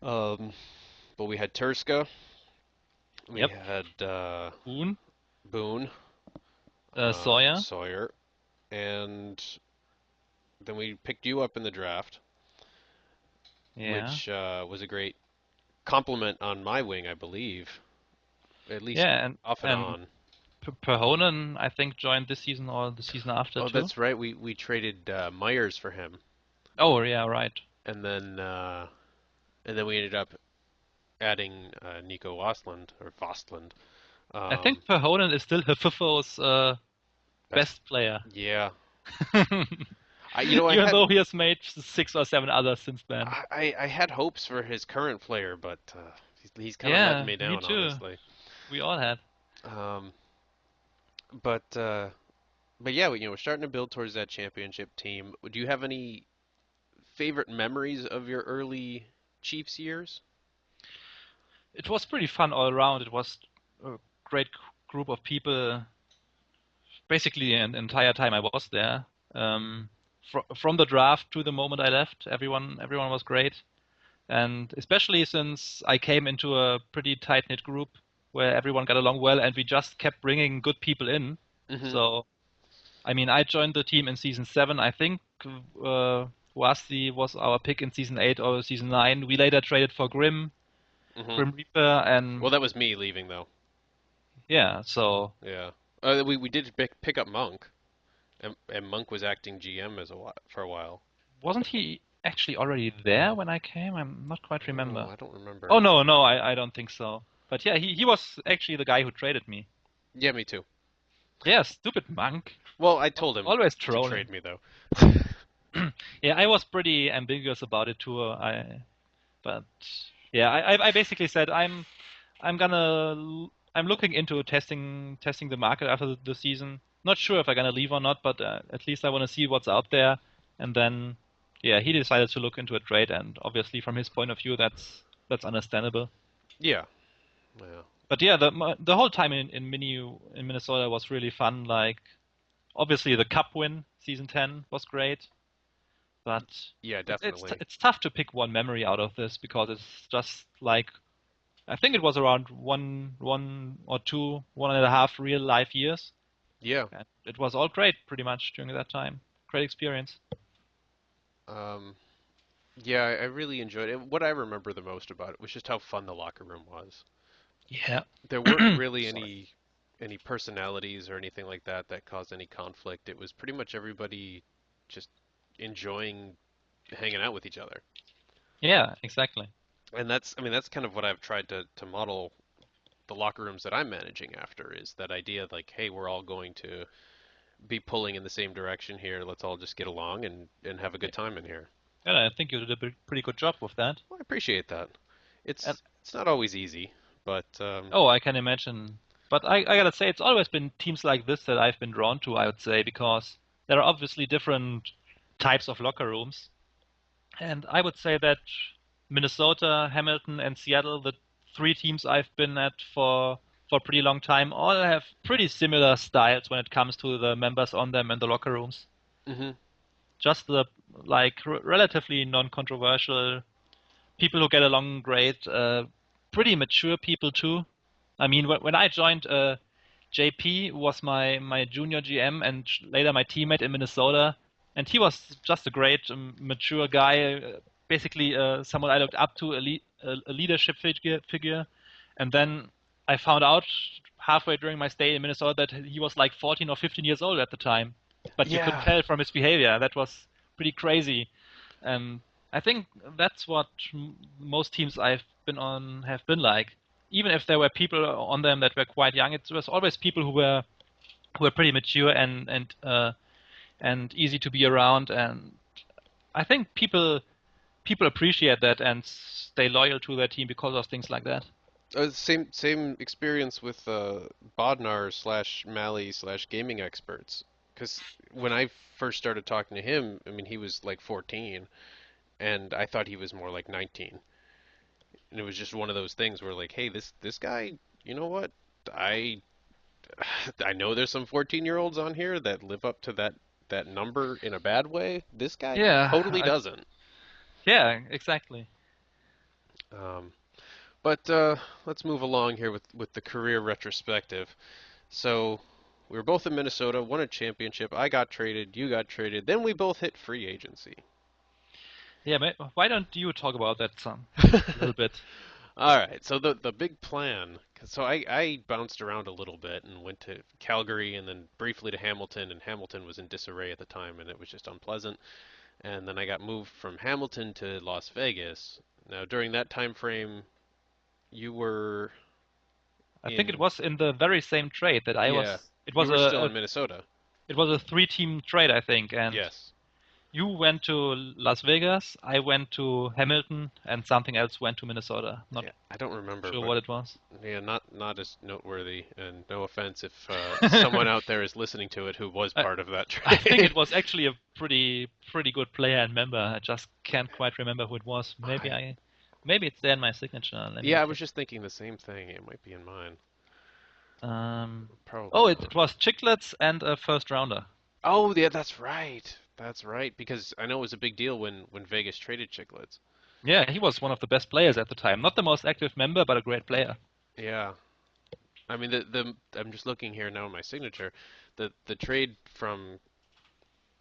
Um, but we had Turska, we Yep. had Boone, Boone, Sawyer. Sawyer, and then we picked you up in the draft, Yeah. which was a great compliment on my wing, I believe, at least Yeah, off and and on. Perhonen, I think, joined this season or the season after Oh, too. that's right. We traded Myers for him, Oh, yeah, right. and then we ended up adding Nico Vosland or Vosland. I think Perhonen is still Hififo's best player. Yeah. I Even had though he has made 6 or 7 others since then. I had hopes for his current player, but he's kind of Yeah, letting me down, me too. honestly. We all had. Um, but yeah, we're starting to build towards that championship team. Do you have any favorite memories of your early Chiefs years? It was pretty fun all around. It was a great group of people. Basically, an entire time I was there. From the draft to the moment I left, everyone was great, and especially since I came into a pretty tight knit group where everyone got along well, and we just kept bringing good people in. Hmm. So, I mean, I joined the team in season 7. I think Wasti was our pick in season 8 or season 9. We later traded for Grim Reaper, and Well, that was me leaving though. yeah, so Yeah. We did pick up Monk, and Monk was acting GM for a while. wasn't he actually already there when I came? I'm not quite remember. Oh, I don't remember. Oh no, I don't think so. But yeah, he was actually the guy who traded me. Yeah, me too. Yeah, stupid monk. Well, I told him Always to trolling. trade me though. Yeah, I was pretty ambiguous about it too. But yeah, I basically said I'm looking into testing the market after the season. Not sure if I'm gonna leave or not, but at least I want to see what's out there. And then, yeah, he decided to look into a trade, and obviously from his point of view, that's understandable. Yeah. Yeah. But yeah, the whole time in Minnesota was really fun. Like, obviously the Cup win, season 10, was great. But Yeah, definitely. it's tough to pick one memory out of this because it's just like I think it was around one or two, 1.5 real life years. Yeah. And it was all great pretty much during that time. Great experience. Um, yeah, I really enjoyed it. What I remember the most about it was just how fun the locker room was. Yeah. There weren't really Sorry. any personalities or anything like that that caused any conflict. It was pretty much everybody just enjoying hanging out with each other. Yeah, exactly. And that's, I mean, that's kind of what I've tried to model the locker rooms that I'm managing after is that idea of like, hey, we're all going to be pulling in the same direction here. Let's all just get along and have a Yeah, good time in here. and I think you did a pretty good job with that. Well, I appreciate that. And It's not always easy, but oh, I can imagine. But I gotta say, it's always been teams like this that I've been drawn to, I would say, because there are obviously different types of locker rooms. And I would say that Minnesota, Hamilton, and Seattle, the three teams I've been at for a pretty long time, all have pretty similar styles when it comes to the members on them and the locker rooms. hmm Just the like relatively non-controversial people who get along great, pretty mature people too. I mean, when I joined, JP was my junior GM and later my teammate in Minnesota, and he was just a great mature guy, basically someone I looked up to, a leadership figure. And then I found out halfway during my stay in Minnesota that he was like 14 or 15 years old at the time, but you couldn't yeah. tell from his behavior. That was pretty crazy. And I think that's what most teams I've been on have been like. Even if there were people on them that were quite young, it was always people who were pretty mature and easy to be around. And I think people appreciate that and stay loyal to their team because of things like that. Same experience with Bodnar slash Mally slash gaming experts. Because when I first started talking to him, I mean, he was like 14, and I thought he was more like 19. And it was just one of those things where like, hey, this guy, you know what? I I know there's some 14-year-olds on here that live up to that number in a bad way. This guy Yeah, totally doesn't. yeah, exactly. Um, but let's move along here with the career retrospective. So we were both in Minnesota, won a championship. I got traded, you got traded. Then we both hit free agency. Yeah, why don't you talk about that some a little bit? All right, so the big plan. So I bounced around a little bit and went to Calgary and then briefly to Hamilton, and Hamilton was in disarray at the time, and it was just unpleasant. And then I got moved from Hamilton to Las Vegas. Now during that time frame, you were I think it in, was in the very same trade that I yeah, was. It you was were still a in Minnesota. it was a three-team trade, I think, and Yes. you went to Las Vegas, I went to Hamilton, and something else went to Minnesota. Not Yeah, I don't remember, sure but what it was. yeah, not as noteworthy. And no offense if someone out there is listening to it who was I, part of that I think trade. it was actually a pretty good player and member. I just can't quite remember who it was. I, Maybe it's there in my signature. Let yeah, me I check. was just thinking the same thing. It might be in mine. Um, Probably oh, it, not. it was Chiclets and a first rounder. Oh, yeah, that's right. That's right. Because I know it was a big deal when Vegas traded Chicklets. Yeah, he was one of the best players at the time. Not the most active member, but a great player. Yeah. I mean the I'm just looking here now in my signature. The trade from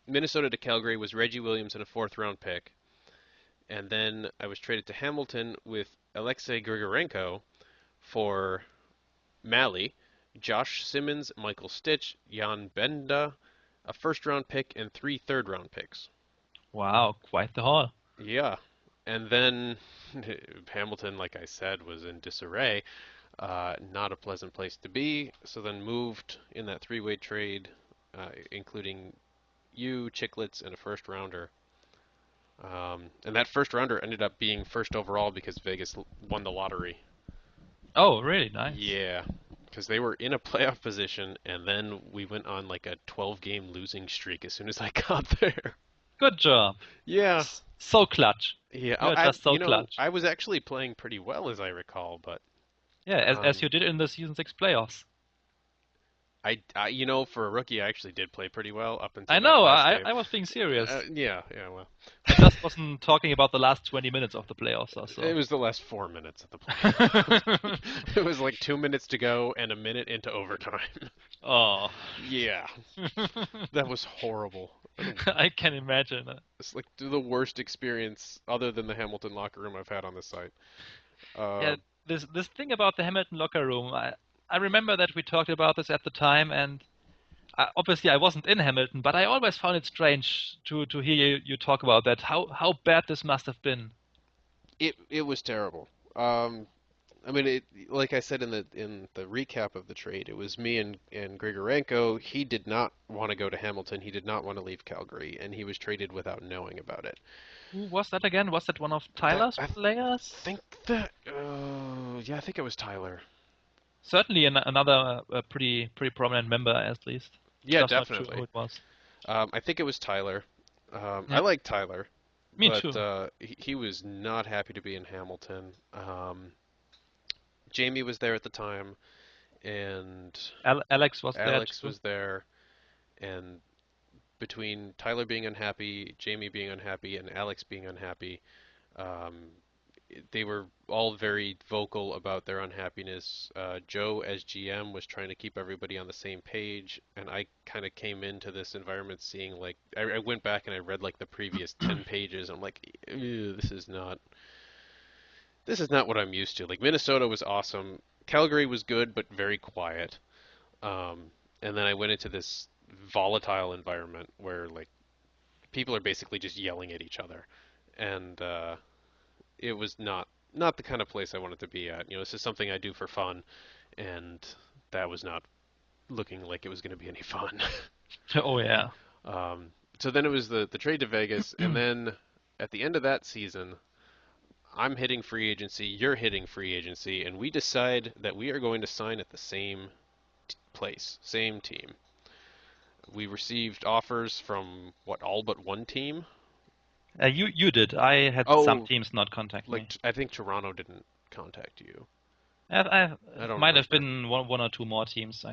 Minnesota to Calgary was Reggie Williams and a fourth round pick. And then I was traded to Hamilton with Alexei Grigorenko for Mally, Josh Simmons, Michael Stitch, Jan Benda, a first round pick, and three third round picks. Wow, quite the haul. Yeah. And then Hamilton, like I said, was in disarray. Not a pleasant place to be. So then moved in that three-way trade, including you, Chicklets, and a first rounder. And that first rounder ended up being first overall because Vegas won the lottery. Oh, really nice. Yeah, because they were in a playoff position, and then we went on like a 12-game losing streak as soon as I got there. Good job. Yeah, So clutch. yeah. You are just so clutch. I was actually playing pretty well as I recall, but Yeah, as um, you did in the season 6 playoffs. for a rookie, I actually did play pretty well up I until that know, last I, game. I was being serious. Yeah, well, I just wasn't talking about the last 20 minutes of the playoffs or it so. was the last 4 minutes of the playoffs. It was like 2 minutes to go and a minute into overtime. Oh. Yeah, that was horrible. I can imagine. It's like the worst experience other than the Hamilton locker room I've had on this site. Yeah, Uh, this thing about the Hamilton locker room, I remember that we talked about this at the time, and obviously I wasn't in Hamilton, but I always found it strange to hear you talk about that. How bad this must have been. it was terrible. Um, I mean, like I said in the recap of the trade, it was me and Grigorenko. He did not want to go to Hamilton. He did not want to leave Calgary, and he was traded without knowing about it. Who was that again? Was that one of That Tyler's I players? think that yeah, I think it was Tyler. Certainly another pretty prominent member at least. Yeah, Just not sure who definitely. it was. I think it was Tyler. I Yeah, like Tyler, me but too. he was not happy to be in Hamilton. Jamie was there at the time, and Alex was there Alex too. was there, and between Tyler being unhappy, Jamie being unhappy, and Alex being unhappy, um, they were all very vocal about their unhappiness. Joe, as GM, was trying to keep everybody on the same page, and I kind of came into this environment seeing like I went back and I read like the previous 10 pages. I'm like, "Ew, this is not what I'm used to. Like Minnesota was awesome, Calgary was good but very quiet, and then I went into this volatile environment where like people are basically just yelling at each other, and it was not the kind of place I wanted to be at. You know, this is something I do for fun, and that was not looking like it was going to be any fun. Oh yeah. So then it was the trade to Vegas, and then at the end of that season, I'm hitting free agency, you're hitting free agency, and we decide that we are going to sign at the same place, same team. We received offers from what all but one team. You did. I had some Oh, teams not contact like me. I think Toronto didn't contact you. I It don't might have remember. been one or two more teams.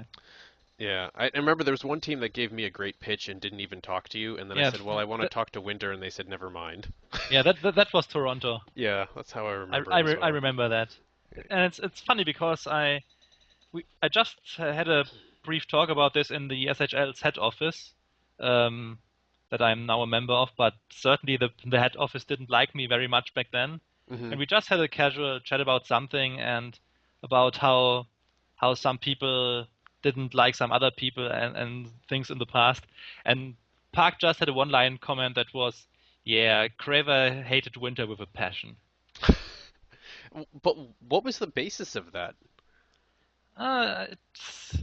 Yeah, I remember there was one team that gave me a great pitch and didn't even talk to you, and then I Yeah, said, "Well, I want to talk to Winter," and they said, "Never mind." yeah. That was Toronto. Yeah, that's how I remember it as I well. remember that, and it's funny because I just had a brief talk about this in the SHL's head office, um, that I'm now a member of, but certainly the head office didn't like me very much back then, Hmm. and we just had a casual chat about something and about how some people didn't like some other people and things in the past, and Park just had a one-line comment that was, "Yeah, Craver hated winter with a passion." But what was the basis of that? It's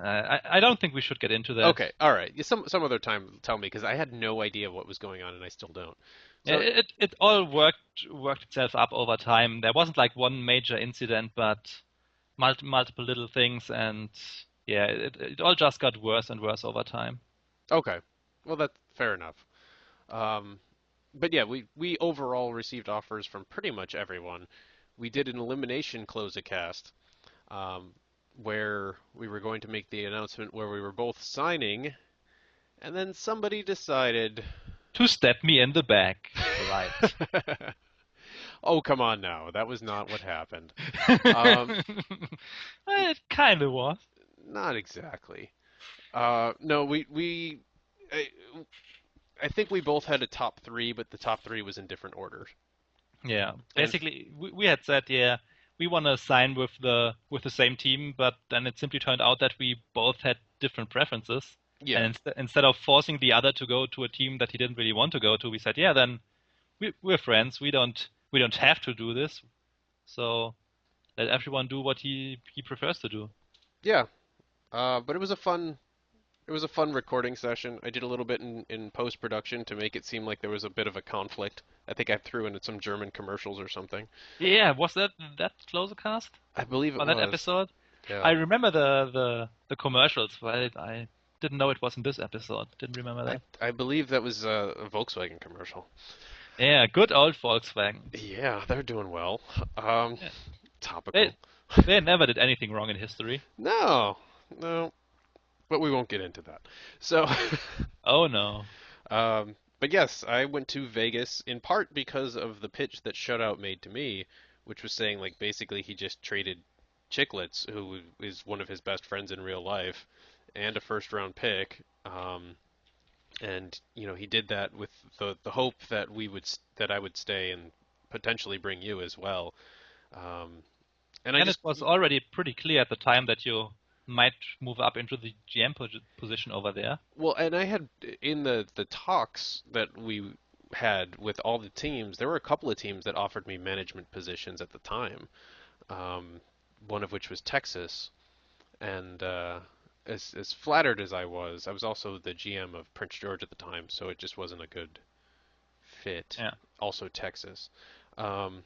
I don't think we should get into that. Okay, all right. Some other time tell me because I had no idea what was going on and I still don't. Yeah, So it all worked itself up over time. There wasn't like one major incident, but multiple little things, and yeah, it all just got worse and worse over time. okay, well that's fair enough. Um, but yeah, we overall received offers from pretty much everyone. We did an elimination Closecast, um, where we were going to make the announcement where we were both signing, and then somebody decided. To stab me in the back, right? Oh, come on now. That was not what happened. Um, It kind of was. not exactly. No, I, I think we both had a top three, but the top three was in different orders. Yeah, And basically, we had said, yeah, we want to sign with the same team, but then it simply turned out that we both had different preferences. yeah, And instead of forcing the other to go to a team that he didn't really want to go to, we said, yeah, then we're friends. We don't have to do this. So let everyone do what he prefers to do. yeah. But it was a fun recording session. I did a little bit in post production to make it seem like there was a bit of a conflict. I think I threw in some German commercials or something. Yeah, was that Closecast I believe it or that was. episode? Yeah. I remember the commercials, but I didn't know it was in this episode. Didn't remember that. I believe that was a Volkswagen commercial. Yeah, good old Volkswagen. Yeah, they're doing well. Um, Yeah. topical. They never did anything wrong in history. No, no, but we won't get into that. So, Oh no. but yes, I went to Vegas in part because of the pitch that Shutout made to me, which was saying like basically he just traded Chicklets, who is one of his best friends in real life, and a first round pick, And he did that with the hope that that I would stay and potentially bring you as well. Um, and I And it just was already pretty clear at the time that you might move up into the GM position over there. Well, and I had in the talks that we had with all the teams, there were a couple of teams that offered me management positions at the time. Um, one of which was Texas, and as flattered as I was also the GM of Prince George at the time, so it just wasn't a good fit. Yeah, Also Texas. Um,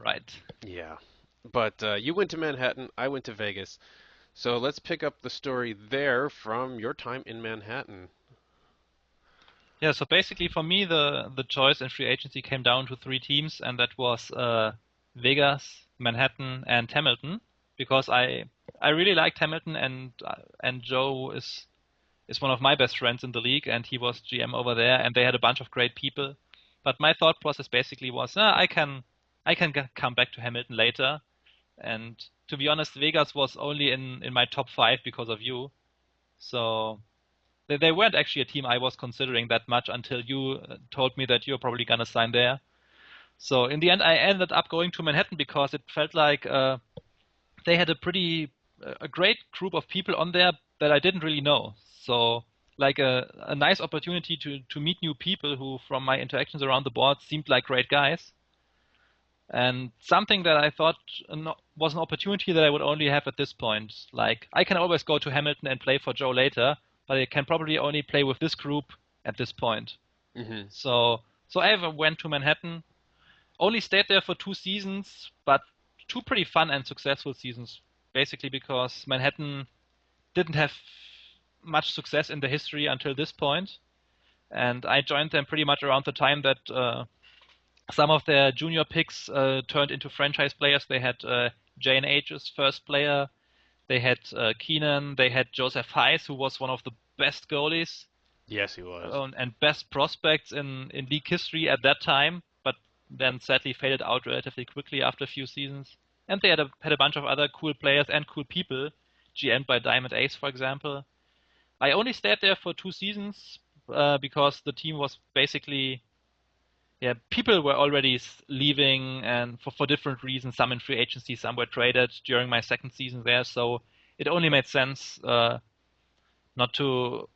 right. yeah. But you went to Manhattan, I went to Vegas. So let's pick up the story there from your time in Manhattan. Yeah, so basically for me, the choice in free agency came down to three teams, and that was Vegas, Manhattan, and Hamilton, because I really liked Hamilton, and Joe is one of my best friends in the league, and he was GM over there, and they had a bunch of great people. But my thought process basically was, I can come back to Hamilton later, and to be honest, Vegas was only in my top five because of you, so. They weren't actually a team I was considering that much until you told me that you're probably gonna sign there. So in the end, I ended up going to Manhattan because it felt like they had a great group of people on there that I didn't really know. So like a nice opportunity to meet new people who, from my interactions around the board, seemed like great guys. And something that I thought was an opportunity that I would only have at this point. Like, I can always go to Hamilton and play for Joe later, but I can probably only play with this group at this point. Hmm. So I went to Manhattan, only stayed there for 2 seasons, but two pretty fun and successful seasons, basically because Manhattan didn't have much success in the history until this point, and I joined them pretty much around the time that some of their junior picks turned into franchise players. They had J&H's first player. They had Keenan. They had Joseph Heiss, who was one of the best goalies Yes, he was. and best prospects in league history at that time, but then sadly faded out relatively quickly after a few seasons. And they had a bunch of other cool players and cool people, GM'd by Diamond Ace, for example. I only stayed there for 2 seasons because the team was basically, yeah, people were already leaving and for different reasons. Some in free agency, some were traded during my second season there. So it only made sense not to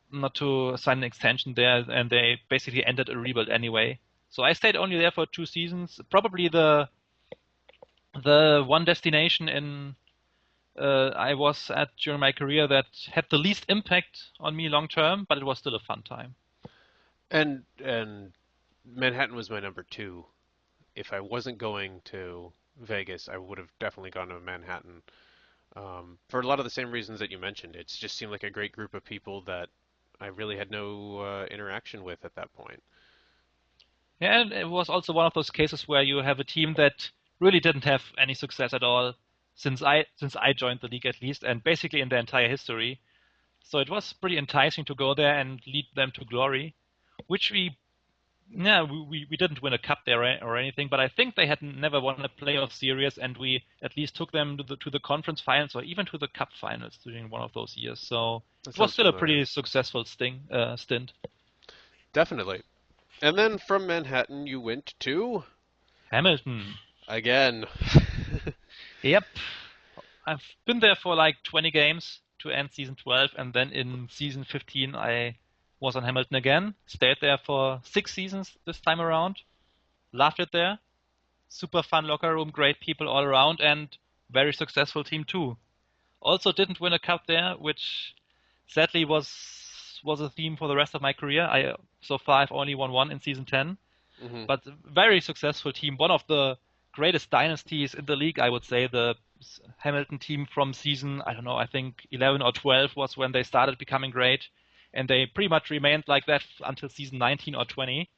sign an extension there, and they basically ended a rebuild anyway. So I stayed only there for 2 seasons. Probably the one destination in I was at during my career that had the least impact on me long term, but it was still a fun time. And Manhattan was my number two. If I wasn't going to Vegas, I would have definitely gone to Manhattan. For a lot of the same reasons that you mentioned. It just seemed like a great group of people that I really had no interaction with at that point. Yeah, and it was also one of those cases where you have a team that really didn't have any success at all since I joined the league at least, and basically in their entire history. So it was pretty enticing to go there and lead them to glory, which we didn't win a cup there or anything, but I think they had never won a playoff series, and we at least took them to the conference finals or even to the cup finals during one of those years. So That it was sounds still a familiar. pretty successful stint. Definitely. And then from Manhattan, you went to Hamilton. again. Yep. I've been there for like 20 games to end season 12, and then in season 15 I was on Hamilton again. Stayed there for 6 seasons this time around. Loved it there. Super fun locker room, great people all around, and very successful team too. Also didn't win a cup there, which sadly was a theme for the rest of my career. I so far I've only won one in season 10, Hmm. but very successful team. One of the greatest dynasties in the league, I would say. The Hamilton team from season, I don't know, I think 11 or 12 was when they started becoming great, and they pretty much remained like that until season 19 or 20.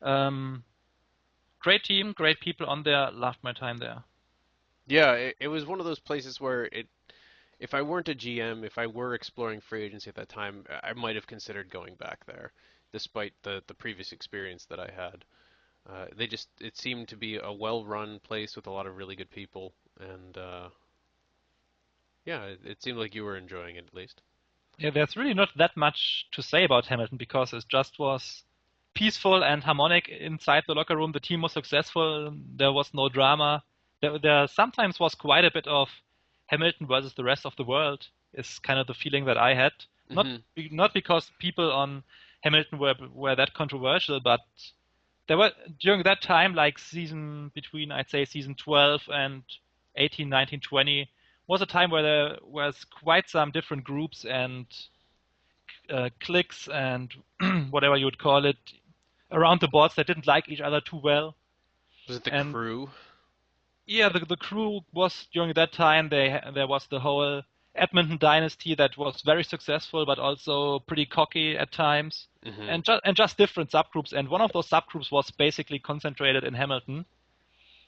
Um, Great team, great people on there. Loved my time there. Yeah, it was one of those places where if I weren't a GM, if I were exploring free agency at that time, I might have considered going back there, despite the previous experience that I had. It seemed to be a well-run place with a lot of really good people, and yeah, it seemed like you were enjoying it at least. Yeah, there's really not that much to say about Hamilton because it just was peaceful and harmonic inside the locker room. The team was successful. There was no drama. There sometimes was quite a bit of Hamilton versus the rest of the world. Is kind of the feeling that I had. Not Hmm. not because people on Hamilton were that controversial, but there were during that time, like season between I'd say season 12 and 18, 19, 20 was a time where there was quite some different groups and cliques and whatever you would call it around the boards that didn't like each other too well. Was it the And crew? yeah, the crew was during that time. There was the whole Edmonton dynasty that was very successful, but also pretty cocky at times, Hmm. and just different subgroups. And one of those subgroups was basically concentrated in Hamilton.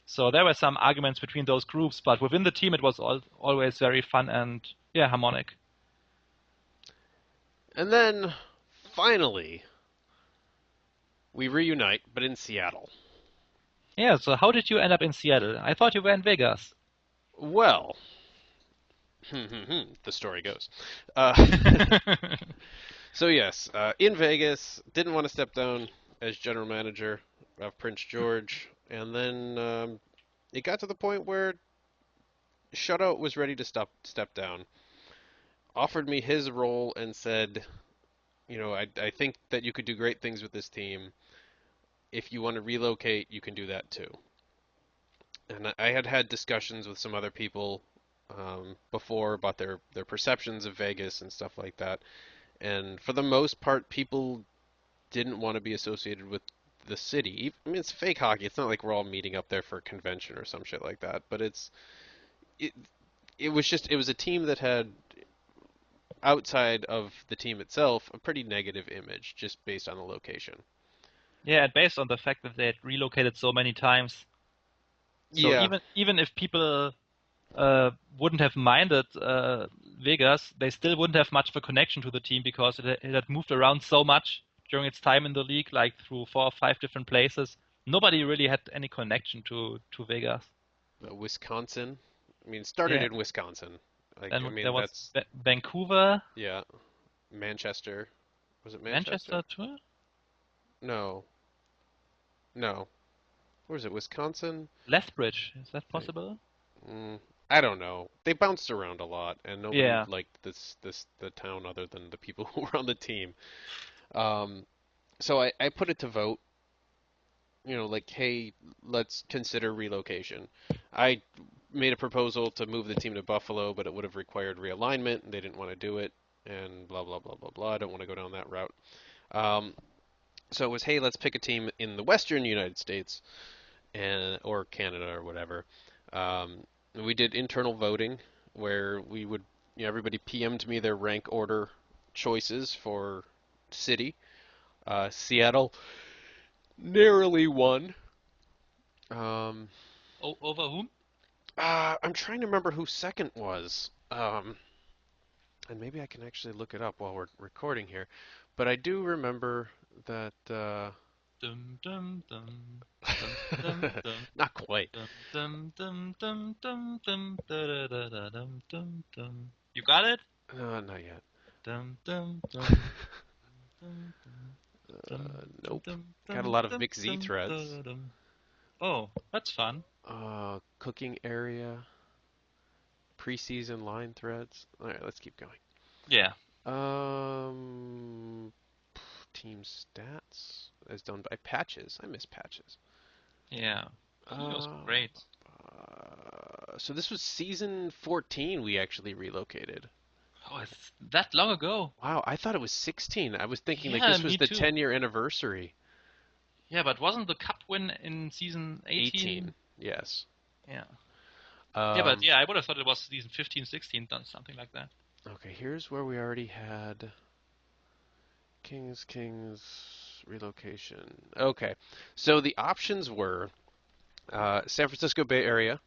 So there were some arguments between those groups, but within the team, it was always very fun and yeah, harmonic. And then, finally, we reunite, but in Seattle. Yeah. So how did you end up in Seattle? I thought you were in Vegas. Well, the story goes. Uh, so yes, in Vegas, didn't want to step down as general manager of Prince George, and then it got to the point where Shutout was ready to step down. Offered me his role and said, I think that you could do great things with this team. If you want to relocate, you can do that too. And I had had discussions with some other people before about their perceptions of Vegas and stuff like that. And for the most part, people didn't want to be associated with the city. I mean, it's fake hockey. It's not like we're all meeting up there for a convention or some shit like that. But it it was a team that had outside of the team itself a pretty negative image just based on the location. Yeah, and based on the fact that they had relocated so many times, so Yeah, even if people wouldn't have minded Vegas, they still wouldn't have much of a connection to the team because it had moved around so much during its time in the league, like through 4 or 5 different places. Nobody really had any connection to Vegas. Wisconsin. I mean, it started Yeah, in Wisconsin. Like, I then there mean, was that's Vancouver, yeah. Manchester. Was it Manchester? Manchester too. No, no. Where is it? Wisconsin? Lethbridge, is that Wait, possible? mm, I don't know. They bounced around a lot, and nobody Yeah. liked the town other than the people who were on the team. Um, so I put it to vote. Like, hey, let's consider relocation. I made a proposal to move the team to Buffalo, but it would have required realignment, and they didn't want to do it, and blah blah blah blah blah. I don't want to go down that route. Um, so it was, hey, let's pick a team in the Western United States and or Canada or whatever. And we did internal voting where we would, everybody PM'd me their rank order choices for city. Seattle narrowly won. Um, Over whom? I'm trying to remember who second was. And maybe I can actually look it up while we're recording here. But I do remember that. Dum dum dum dum dum dum Not quite. dum dum dum dum dum dum da da da dum dum dum. You got it? No, not yet. Dum dum dum dum dum dum Nope. dum Got a dum lot of dum mixed Z dum threads. da dum. Oh, that's fun. Cooking area, preseason line threads. All right, let's keep going. Yeah. Um, team stats as done by Patches. I miss Patches. Yeah. He was Uh, great. so this was season 14 we actually relocated. Oh, it's that long ago. Wow, I thought it was 16. I was thinking like Yeah, this was me the too. 10-year anniversary. Yeah, but wasn't the cup win in season 18? 18, yes. Yeah. Yeah, but Um, yeah, I would have thought it was season 15, 16, done something like that. okay, here's where we already had Kings relocation. Okay, so the options were San Francisco Bay Area,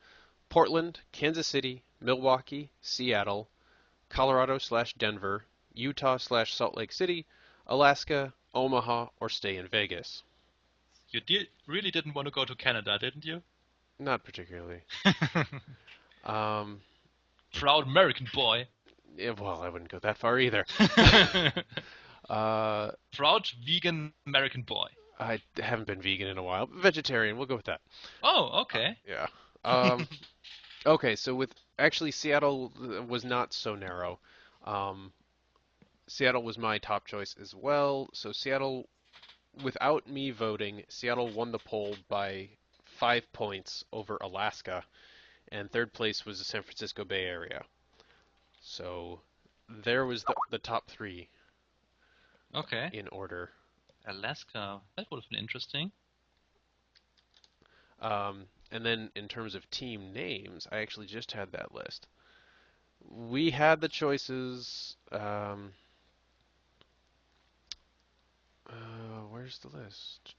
Portland, Kansas City, Milwaukee, Seattle, Colorado/Denver, Utah/Salt Lake City, Alaska, Omaha, or stay in Vegas. You really didn't want to go to Canada, didn't you? Not particularly. Um, Proud American boy. Yeah, well, I wouldn't go that far either. Uh, Proud vegan American boy. I haven't been vegan in a while. Vegetarian, we'll go with that. Oh, okay. Yeah. Um, okay, so with actually Seattle was not so narrow. Um, Seattle was my top choice as well. So Seattle, without me voting, Seattle won the poll by 5 points over Alaska, and third place was the San Francisco Bay Area. So there was the top three Okay. in order. Alaska. That would have been interesting. And then in terms of team names, I actually just had that list. We had the choices. Where's the list?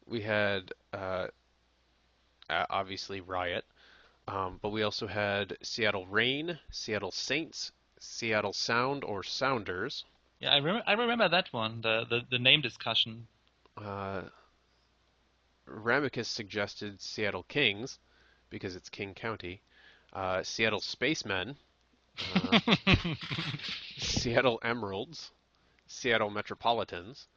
We had obviously Riot, but we also had Seattle Rain, Seattle Saints, Seattle Sound or Sounders. Yeah, I remember that one. The name discussion. Uh, Ramicus suggested Seattle Kings because it's King County. Seattle Spacemen, uh, Seattle Emeralds, Seattle Metropolitans,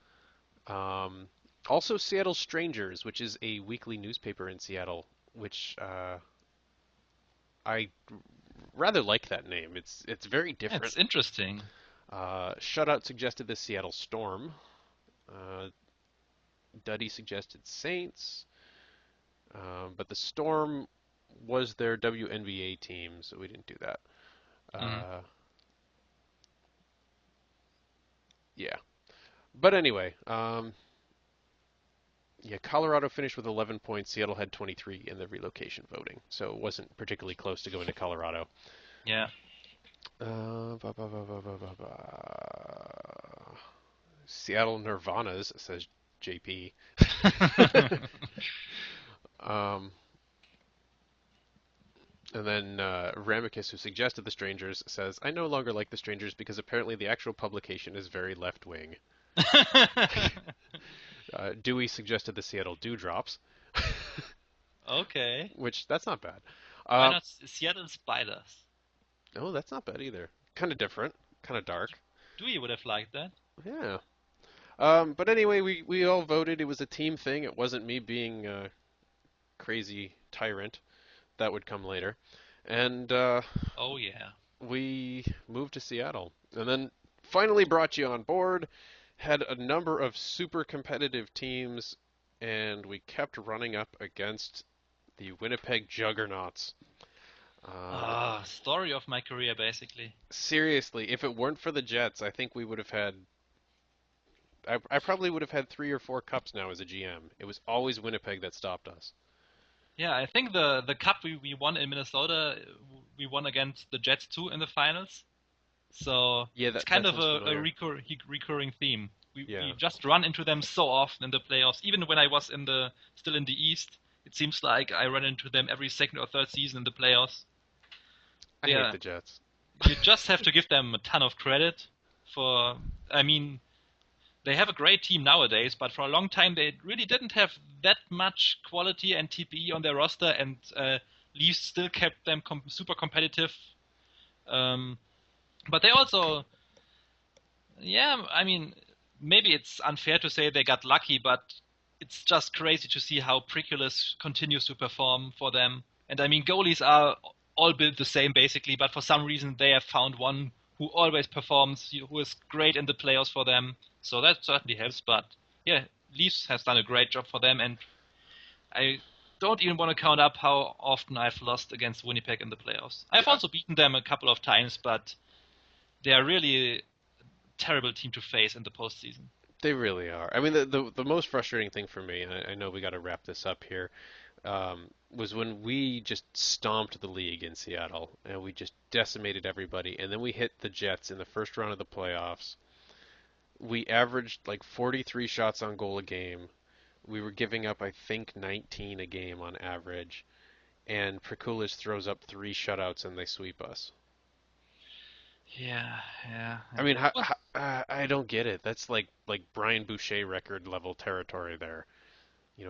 also Seattle Strangers, which is a weekly newspaper in Seattle, which I rather like that name. It's very Yeah, different. it's interesting. Shutout suggested the Seattle Storm. Uh, Duddy suggested Saints, but the Storm was their WNBA team, so we didn't do that. Mhm. Yeah, but anyway, yeah, Colorado finished with 11 points. Seattle had 23 in the relocation voting, so it wasn't particularly close to going to Colorado. Yeah. Ba, ba, ba, ba, ba, ba, ba. Seattle Nirvanas, says JP. Um, and then Ramicus, who suggested the Strangers, says, I no longer like the Strangers because apparently the actual publication is very left wing. Dewey suggested the Seattle Dewdrops, Okay. which that's not bad. Why not Seattle Spiders? No, that's not bad either. Kind of different, kind of dark. Dewey would have liked that. Yeah. But anyway, we all voted. It was a team thing. It wasn't me being a crazy tyrant. That would come later. And Oh yeah. we moved to Seattle. And then finally brought you on board. Had a number of super competitive teams. And we kept running up against the Winnipeg Juggernauts. Story of my career, basically. Seriously, if it weren't for the Jets, I think we would have had. I probably would have had 3 or 4 cups now as a GM. It was always Winnipeg that stopped us. Yeah, I think the cup we won in Minnesota, we won against the Jets too in the finals. So Yeah, it's that kind of sounds a familiar. recurring theme. We Yeah. just run into them so often in the playoffs. Even when I was still in the East, it seems like I run into them every second or third season in the playoffs. I hate Yeah, the Jets. you just have to give them a ton of credit for. I mean, they have a great team nowadays, but for a long time they really didn't have that much quality and TPE on their roster, and Leafs still kept them super competitive. Um, but they also, yeah, I mean, maybe it's unfair to say they got lucky, but it's just crazy to see how Priculas continues to perform for them. And I mean, goalies are all built the same basically, but for some reason they have found one who always performs, who is great in the playoffs for them. So that certainly helps. But yeah, Leafs has done a great job for them, and I don't even want to count up how often I've lost against Winnipeg in the playoffs. I've Yeah. also beaten them a couple of times, but they are really a terrible team to face in the postseason. They really are. I mean, the most frustrating thing for me, and I know we got to wrap this up here, was when we just stomped the league in Seattle and we just decimated everybody, and then we hit the Jets in the first round of the playoffs. We averaged like 43 shots on goal a game. We were giving up, I think, 19 a game on average, and Prikulis throws up 3 shutouts and they sweep us. Yeah, yeah. I mean, Well, I don't get it. That's like Brian Boucher record level territory there.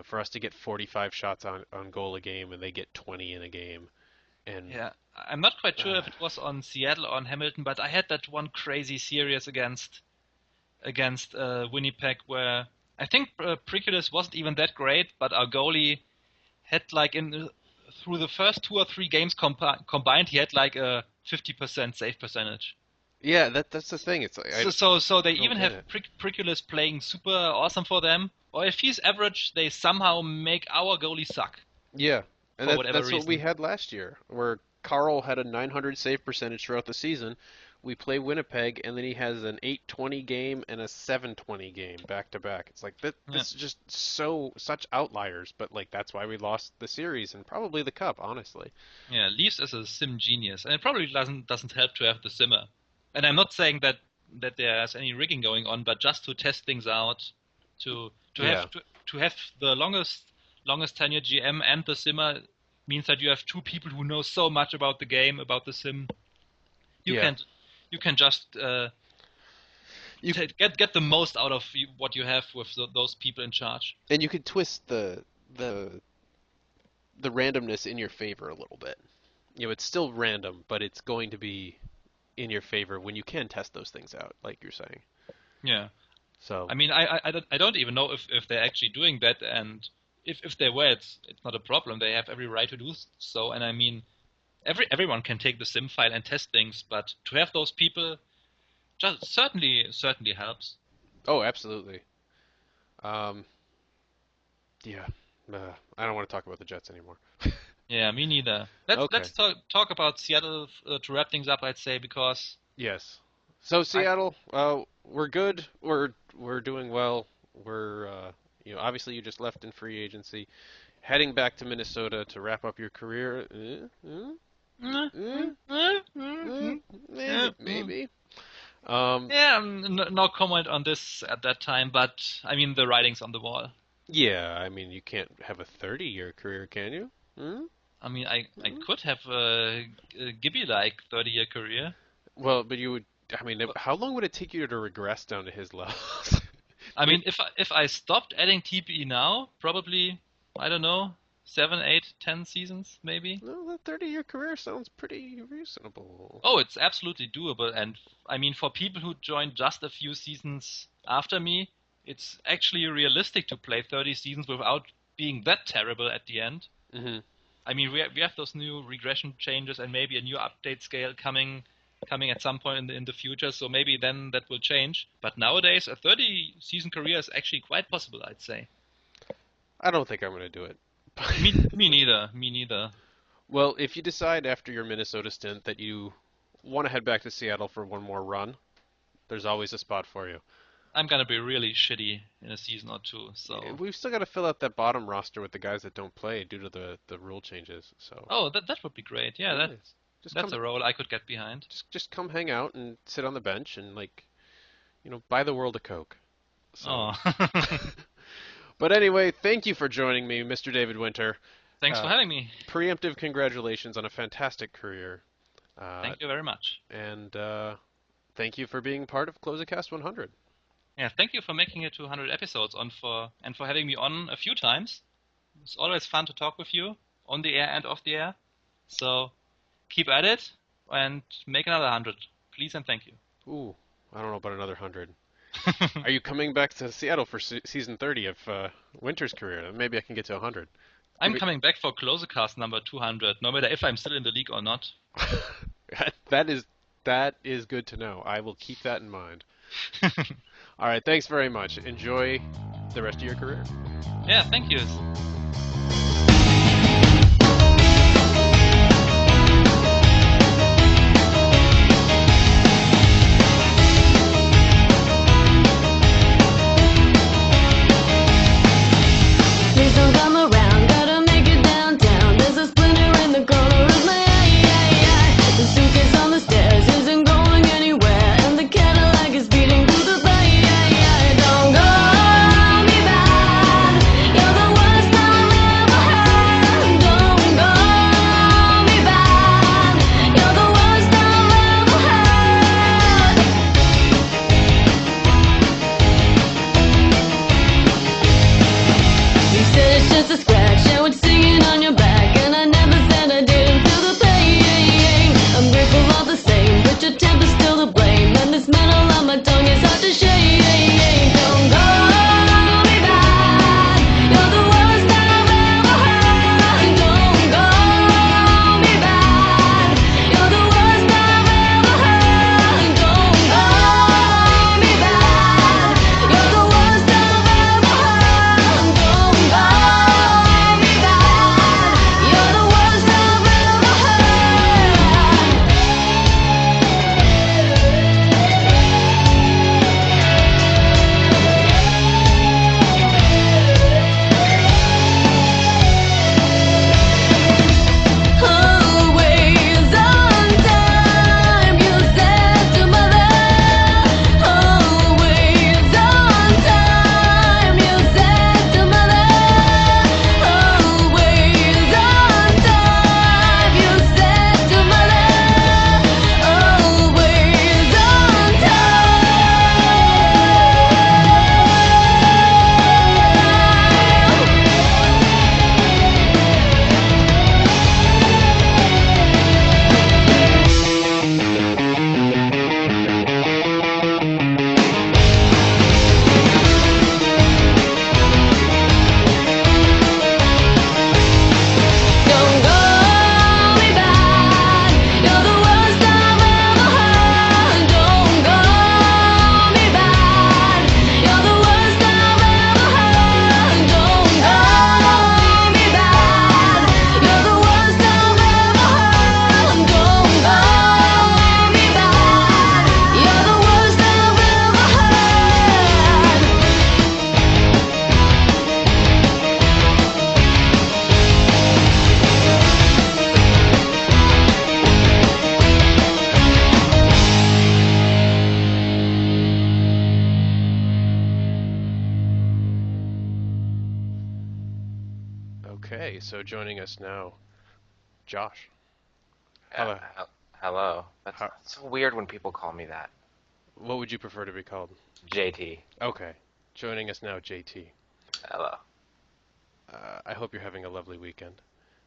For us to get 45 shots on goal a game and they get 20 in a game, and yeah. I'm not quite sure if it was on Seattle or on Hamilton, but I had that one crazy series against Winnipeg where I think Priculis wasn't even that great, but our goalie had like through the first 2 or 3 games combined, he had like a 50% save percentage. Yeah, that's the thing. It's like So they even get have it. Priculis playing super awesome for them, or if he's average, they somehow make our goalie suck. Yeah, and For whatever that's what we reason. had last year, where Carl had a 900 save percentage throughout the season. We play Winnipeg, and then he has an 820 game and a 720 game back to back. It's like that. Yeah. This is just such outliers, but like that's why we lost the series and probably the cup, honestly. Yeah, Leafs is a sim genius, and it probably doesn't help to have the simmer. And I'm not saying that there's any rigging going on, but just to test things out, to Yeah. have the longest tenure GM and the simmer means that you have 2 people who know so much about the game, about the sim. Yeah. You can just get the most out of what you have with those people in charge. And you could twist the randomness in your favor a little bit. You know, it's still random, but it's going to be in your favor when you can test those things out, like you're saying. Yeah. So I mean, I don't even know if they're actually doing that, and if they were, it's not a problem. They have every right to do so, and I mean, everyone can take the sim file and test things, but to have those people just certainly helps. Oh, absolutely. Yeah. I don't want to talk about the Jets anymore. Yeah, me neither. Okay. Let's talk about Seattle to wrap things up, I'd say, because Yes. So Seattle, we're good. We're doing well. We're obviously you just left in free agency, heading back to Minnesota to wrap up your career. Maybe. yeah, no comment on this at that time, but I mean the writing's on the wall. Yeah, I mean you can't have a 30-year career, can you? I mean, I could have a Gibby-like 30-year career. Well, but you would. I mean, how long would it take you to regress down to his levels? I mean, if I stopped adding TPE now, probably, I don't know, 7, 8, 10 seasons, maybe. No, that 30-year career sounds pretty reasonable. Oh, it's absolutely doable, and I mean, for people who joined just a few seasons after me, it's actually realistic to play 30 seasons without being that terrible at the end. Mm-hmm. I mean, we have those new regression changes and maybe a new update scale coming at some point in the future, so maybe then that will change. But nowadays, a 30-season career is actually quite possible, I'd say. I don't think I'm going to do it. Me neither. Me neither. Well, if you decide after your Minnesota stint that you want to head back to Seattle for one more run, there's always a spot for you. I'm gonna be really shitty in a season or 2, so... We've still got to fill out that bottom roster with the guys that don't play due to the rule changes. So Oh, that would be great. Yeah, just that's come, a role I could get behind. just come hang out and sit on the bench and buy the world a Coke. So. Oh. But anyway, thank you for joining me, Mr. David Winter. Thanks for having me. Preemptive congratulations on a fantastic career. Thank you very much. And thank you for being part of Klosecast 100. Yeah, thank you for making it to 100 episodes and for having me on a few times. It's always fun to talk with you on the air and off the air. So keep at it and make another 100, please and thank you. Ooh, I don't know about another 100. Are you coming back to Seattle for season 30 of Winter's career? Maybe I can get to 100. I'm coming back for Klosecast number 200, no matter if I'm still in the league or not. That is good to know. I will keep that in mind. All right, thanks very much. Enjoy the rest of your career. Yeah, thank you. Please don't come around, gotta make it downtown. There's a splinter in the corner of my eye. The suitcase on the stairs isn't going anywhere, and the Cadillac is beating through the bay. Don't call me back, you're the worst part so joining us now, Josh. Hello. Hello. That's How, so weird when people call me that. what would you prefer to be called? JT. Okay. Joining us now, JT. Hello. I hope you're having a lovely weekend.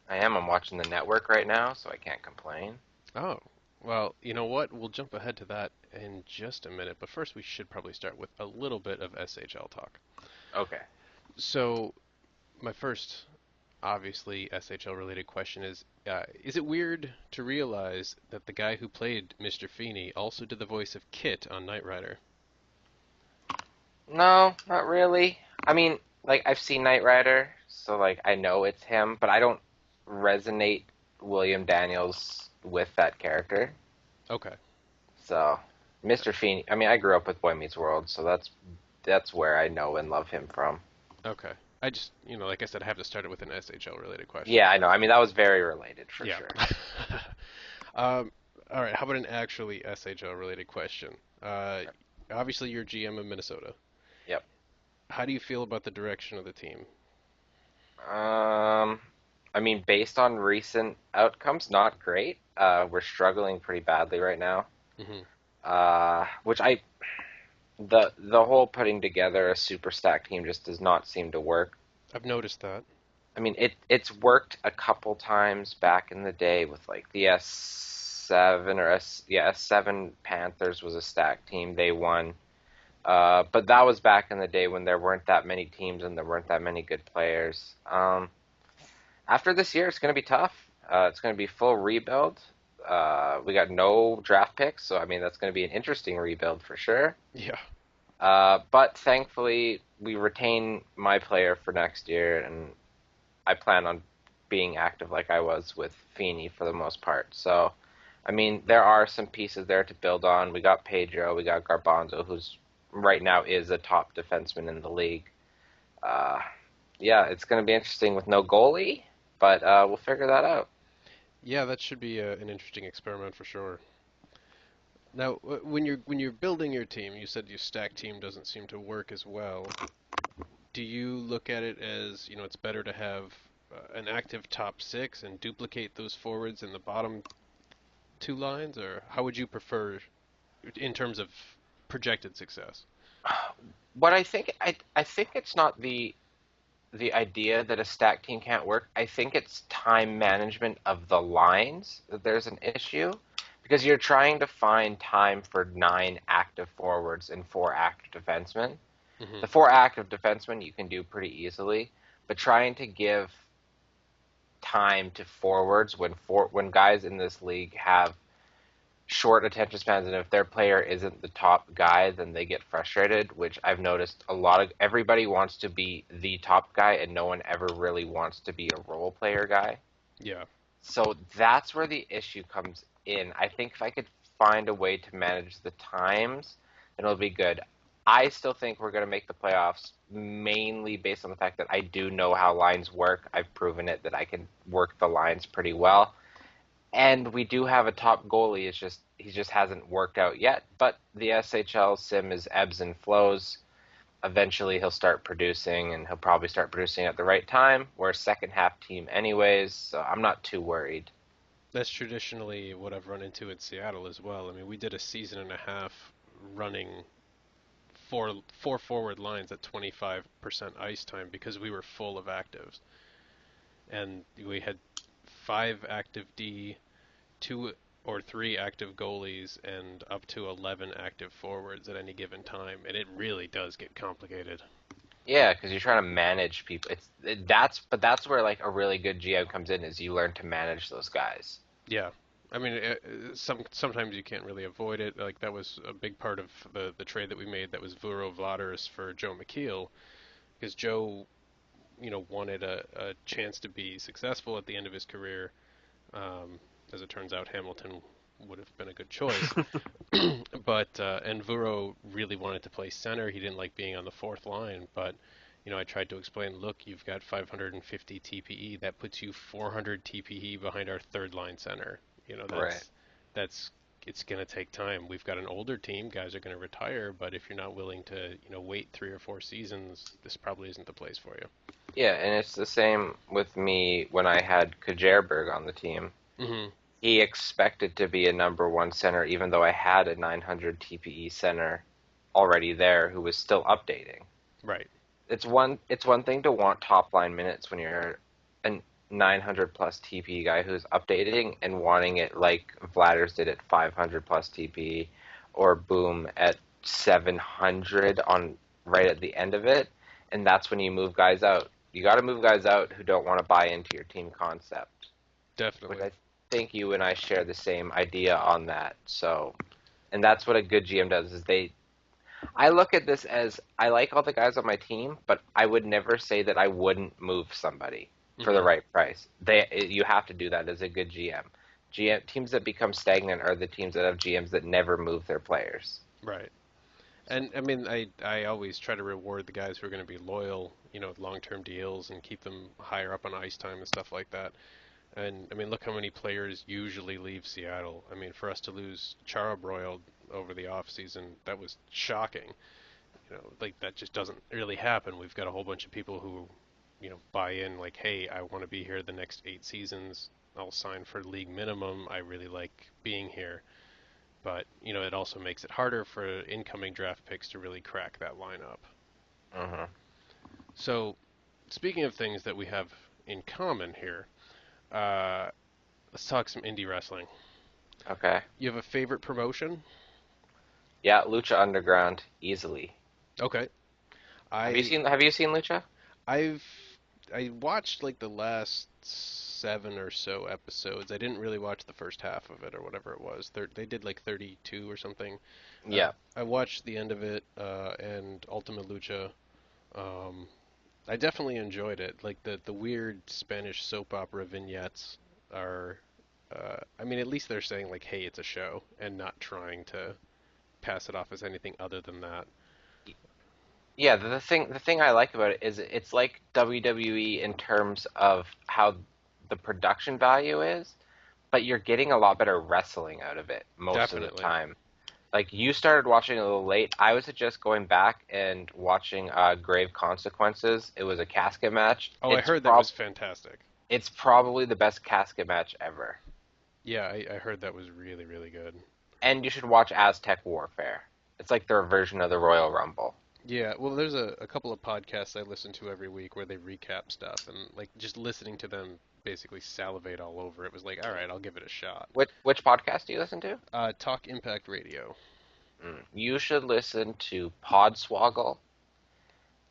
I am. I'm watching the network right now, so I can't complain. Oh, well, you know what? We'll jump ahead to that in just a minute, but first we should probably start with a little bit of SHL talk. Okay. So, my first, obviously, SHL related question is it weird to realize that the guy who played Mr. Feeney also did the voice of Kit on Knight Rider? No, not really. I mean, like, I've seen Knight Rider, so, like, I know it's him, but I don't resonate William Daniels with that character. Okay. So, Mr. Feeney, I mean, I grew up with Boy Meets World, so that's where I know and love him from. Okay. I just, like I said, I have to start it with an SHL related question. Yeah, I know. I mean, that was very related, for Yeah. sure. All right. How about an actually SHL related question? Obviously, you're GM of Minnesota. Yep. How do you feel about the direction of the team? I mean, based on recent outcomes, not great. We're struggling pretty badly right now. Hmm. Which the whole putting together a super stack team just does not seem to work. I've noticed that. I mean, it's worked a couple times back in the day with like the S7 or S7 Panthers was a stack team. They won. But that was back in the day when there weren't that many teams and there weren't that many good players. After this year, it's going to be tough. It's going to be full rebuild. We got no draft picks, so I mean that's going to be an interesting rebuild for sure. Yeah. But thankfully, we retain my player for next year, and I plan on being active like I was with Feeney for the most part. So, I mean, there are some pieces there to build on. We got Pedro, we got Garbanzo, who's right now is a top defenseman in the league. Uh, yeah, it's going to be interesting with no goalie, but we'll figure that out. Yeah, that should be an interesting experiment for sure. Now, when you're building your team, you said your stack team doesn't seem to work as well. Do you look at it as, it's better to have an active top six and duplicate those forwards in the bottom two lines, or how would you prefer in terms of projected success? What I think it's not the idea that a stack team can't work. I think it's time management of the lines that there's an issue because you're trying to find time for 9 active forwards and 4 active defensemen. Hmm. The 4 active defensemen you can do pretty easily, but trying to give time to forwards when guys in this league have short attention spans, and if their player isn't the top guy, then they get frustrated, which I've noticed a lot of everybody wants to be the top guy and no one ever really wants to be a role player guy. Yeah. So that's where the issue comes in. I think if I could find a way to manage the times, then it'll be good. I still think we're going to make the playoffs mainly based on the fact that I do know how lines work. I've proven it that I can work the lines pretty well. And we do have a top goalie. It's just he just hasn't worked out yet. But the SHL sim is ebbs and flows. Eventually, he'll start producing, and he'll probably start producing at the right time. We're a second half team, anyways, so I'm not too worried. That's traditionally what I've run into in Seattle as well. I mean, we did a season and a half running four forward lines at 25% ice time because we were full of actives, and we had 5 active D, 2 or 3 active goalies, and up to 11 active forwards at any given time, and it really does get complicated. Yeah, because you're trying to manage people. That's where like a really good GM comes in is you learn to manage those guys. Yeah. I mean, sometimes you can't really avoid it. Like that was a big part of the trade that we made. That was Vuro Vladaris for Joe McKeel, because Joe, wanted a chance to be successful at the end of his career. As it turns out, Hamilton would have been a good choice. But and Vuro really wanted to play center. He didn't like being on the fourth line, but I tried to explain, look, you've got 550 TPE. That puts you 400 TPE behind our third line center. Right. That's it's going to take time. We've got an older team. Guys are going to retire, but if you're not willing to, wait 3 or 4 seasons, this probably isn't the place for you. Yeah, and it's the same with me when I had Kajerberg on the team. Hmm. He expected to be a number one center, even though I had a 900 TPE center already there who was still updating. Right. It's one thing to want top line minutes when you're a 900 plus TP guy who's updating and wanting it like Vladders did at 500 plus TP or Boom at 700 on right at the end of it, and that's when you move guys out. You got to move guys out who don't want to buy into your team concept, which Definitely. I think you and I share the same idea on that. So, and that's what a good GM does is I look at this as I like all the guys on my team, but I would never say that I wouldn't move somebody for the Hmm. right price. You have to do that as a good GM. GM teams that become stagnant are the teams that have GMs that never move their players. Right. And I mean, I always try to reward the guys who are going to be loyal, with long-term deals and keep them higher up on ice time and stuff like that. And I mean, look how many players usually leave Seattle. I mean, for us to lose Chara Broiled over the off season, that was shocking. Like that just doesn't really happen. We've got a whole bunch of people who, buy in like, hey, I want to be here the next 8 seasons. I'll sign for league minimum. I really like being here. But, it also makes it harder for incoming draft picks to really crack that lineup. Hmm. So, speaking of things that we have in common here, uh, let's talk some indie wrestling. Okay. You have a favorite promotion? Yeah, Lucha Underground easily. Okay. Have you I seen Lucha? I've I watched like the last 7 or so episodes. I didn't really watch the first half of it or whatever it was. They did like 32 or something. Yeah. I watched the end of it and Ultima Lucha. Um, I definitely enjoyed it. Like the weird Spanish soap opera vignettes are. I mean, at least they're saying like, "Hey, it's a show," and not trying to pass it off as anything other than that. Yeah, the thing I like about it is it's like WWE in terms of how the production value is, but you're getting a lot better wrestling out of it most of the Definitely. time. Like you started watching a little late. I was just going back and watching Grave Consequences. It was a casket match. Oh, I heard that was fantastic. It's probably the best casket match ever. Yeah, I heard that was really, really good. And you should watch Aztec Warfare. It's like their version of the Royal Rumble. Yeah, well, there's a couple of podcasts I listen to every week where they recap stuff, and like just listening to them basically salivate all over it was like, all right, I'll give it a shot. Which podcast do you listen to? Talk Impact Radio. You should listen to Podswoggle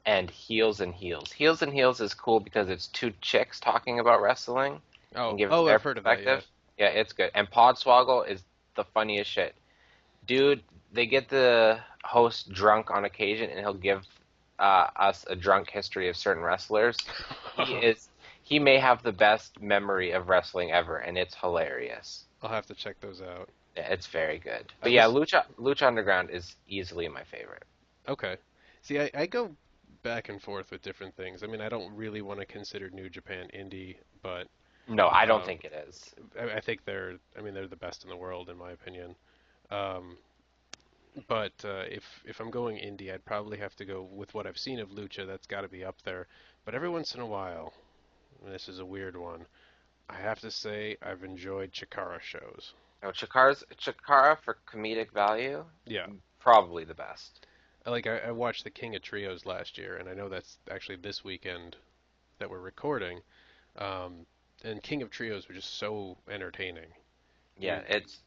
and Heels and Heels. Heels and Heels is cool because it's two chicks talking about wrestling and giving Oh, their I've heard of that. Yeah. perspective. Yeah, it's good. And Podswoggle is the funniest shit. Dude, they get the host drunk on occasion, and he'll give us a drunk history of certain wrestlers. He may have the best memory of wrestling ever, and it's hilarious. I'll have to check those out. Yeah, it's very good. I But yeah, listen- Lucha Underground is easily my favorite. Okay. See, I go back and forth with different things. I mean, I don't really want to consider New Japan indie, but No, I don't Um, think it is. I think they're the best in the world in my opinion. Um, but if I'm going indie, I'd probably have to go with what I've seen of Lucha. That's got to be up there. But every once in a while, and this is a weird one, I have to say I've enjoyed Chikara shows. No, Chikara for comedic value, Yeah, probably the best. I watched the King of Trios last year, and I know that's actually this weekend that we're recording. Um, and King of Trios was just so entertaining. Yeah,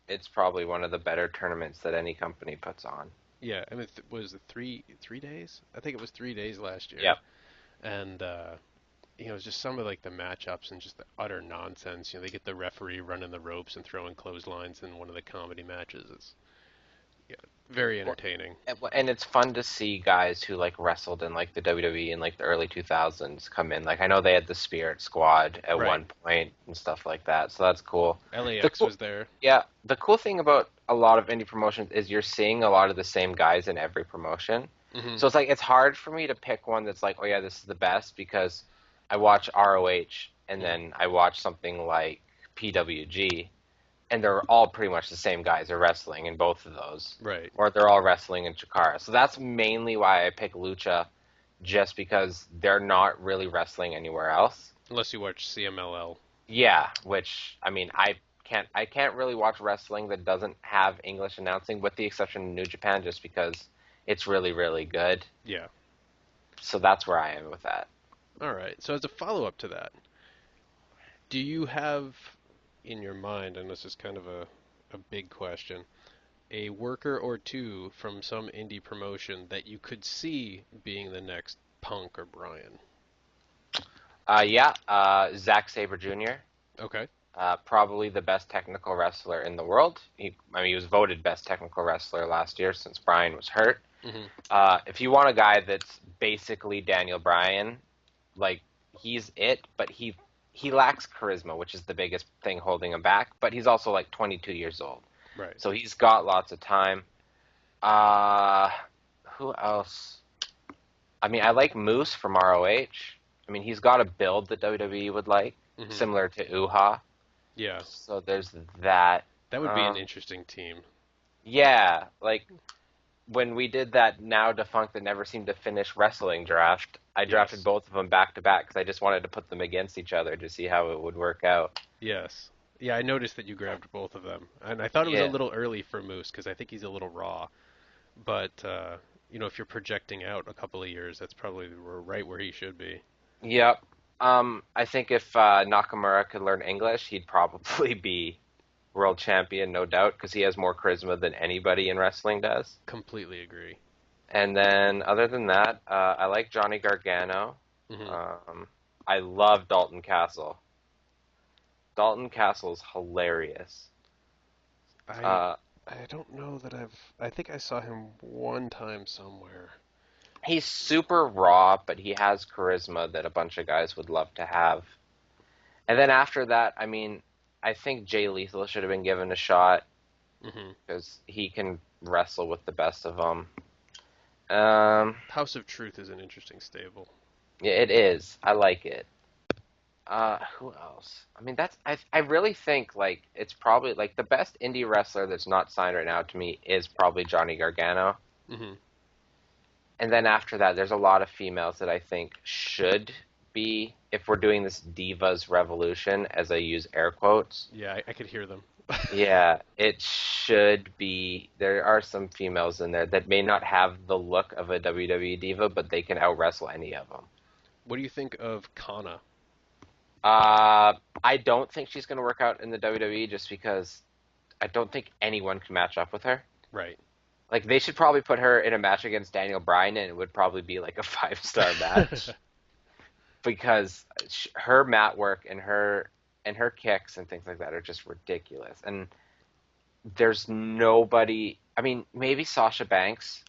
it's probably one of the better tournaments that any company puts on. Yeah, I mean, was it 3 days? I think it was 3 days last year. Yep. And it's just some of like the matchups and just the utter nonsense. They get the referee running the ropes and throwing clotheslines in one of the comedy matches. It's very entertaining. And it's fun to see guys who like wrestled in like the WWE in like the early 2000s come in. Like I know they had the Spirit Squad at Right. one point and stuff like that. So that's cool. LAX cool- was there. Yeah, the cool thing about a lot of indie promotions is you're seeing a lot of the same guys in every promotion. Hmm. So it's hard for me to pick one that's like, oh yeah, this is the best because I watch ROH and then I watch something like PWG, and they're all pretty much the same guys are wrestling in both of those, Right. or they're all wrestling in Chikara. So that's mainly why I pick Lucha just because they're not really wrestling anywhere else. Unless you watch CMLL. Yeah, which I mean, I can't really watch wrestling that doesn't have English announcing, with the exception of New Japan, just because it's really really good. Yeah. So that's where I am with that. All right. So as a follow-up to that, do you have in your mind, and this is kind of a big question, a worker or two from some indie promotion that you could see being the next Punk or Bryan? Yeah, Zack Sabre Jr. Okay. Probably the best technical wrestler in the world. He was voted best technical wrestler last year since Bryan was hurt. Hmm. If you want a guy that's basically Daniel Bryan, like he's it, but he lacks charisma, which is the biggest thing holding him back. But he's also like 22 years old, Right. so he's got lots of time. Uh, who else? I mean, I like Moose from ROH. I mean, he's got a build that WWE would like, Hmm. similar to Uha. Yeah. So there's that. That would be an Um, interesting team. yeah, like when we did that now defunct that never seemed to finish wrestling draft, I drafted Yes. both of them back to back because I just wanted to put them against each other to see how it would work out. Yes. Yeah, I noticed that you grabbed both of them. And I thought it was a Yeah. little early for Moose because I think he's a little raw. But, if you're projecting out a couple of years, that's probably right where he should be. Yep. I think if Nakamura could learn English, he'd probably be world champion, no doubt, because he has more charisma than anybody in wrestling does. Completely agree. And then, other than that, I like Johnny Gargano. Hmm. I love Dalton Castle. Dalton Castle's hilarious. I Uh, I don't know that I think I saw him one time somewhere. he's super raw, but he has charisma that a bunch of guys would love to have. And then after that, I mean, I think Jay Lethal should have been given a shot Hmm. because he can wrestle with the best of them. Um, House of Truth is an interesting stable. yeah, it is. I like it. Who else? I mean, I really think like it's probably like the best indie wrestler that's not signed right now to me is probably Johnny Gargano. Hmm. And then after that, there's a lot of females that I think should be, if we're doing this divas revolution, as I use air quotes. Yeah, I could hear them. Yeah, it should be. There are some females in there that may not have the look of a WWE diva, but they can out wrestle any of them. What do you think of Kana? I don't think she's going to work out in the WWE just because I don't think anyone can match up with her. Right. Like they should probably put her in a match against Daniel Bryan, and it would probably be like a 5-star match because her mat work and her kicks and things like that are just ridiculous. And there's nobody. I mean, maybe Sasha Banks.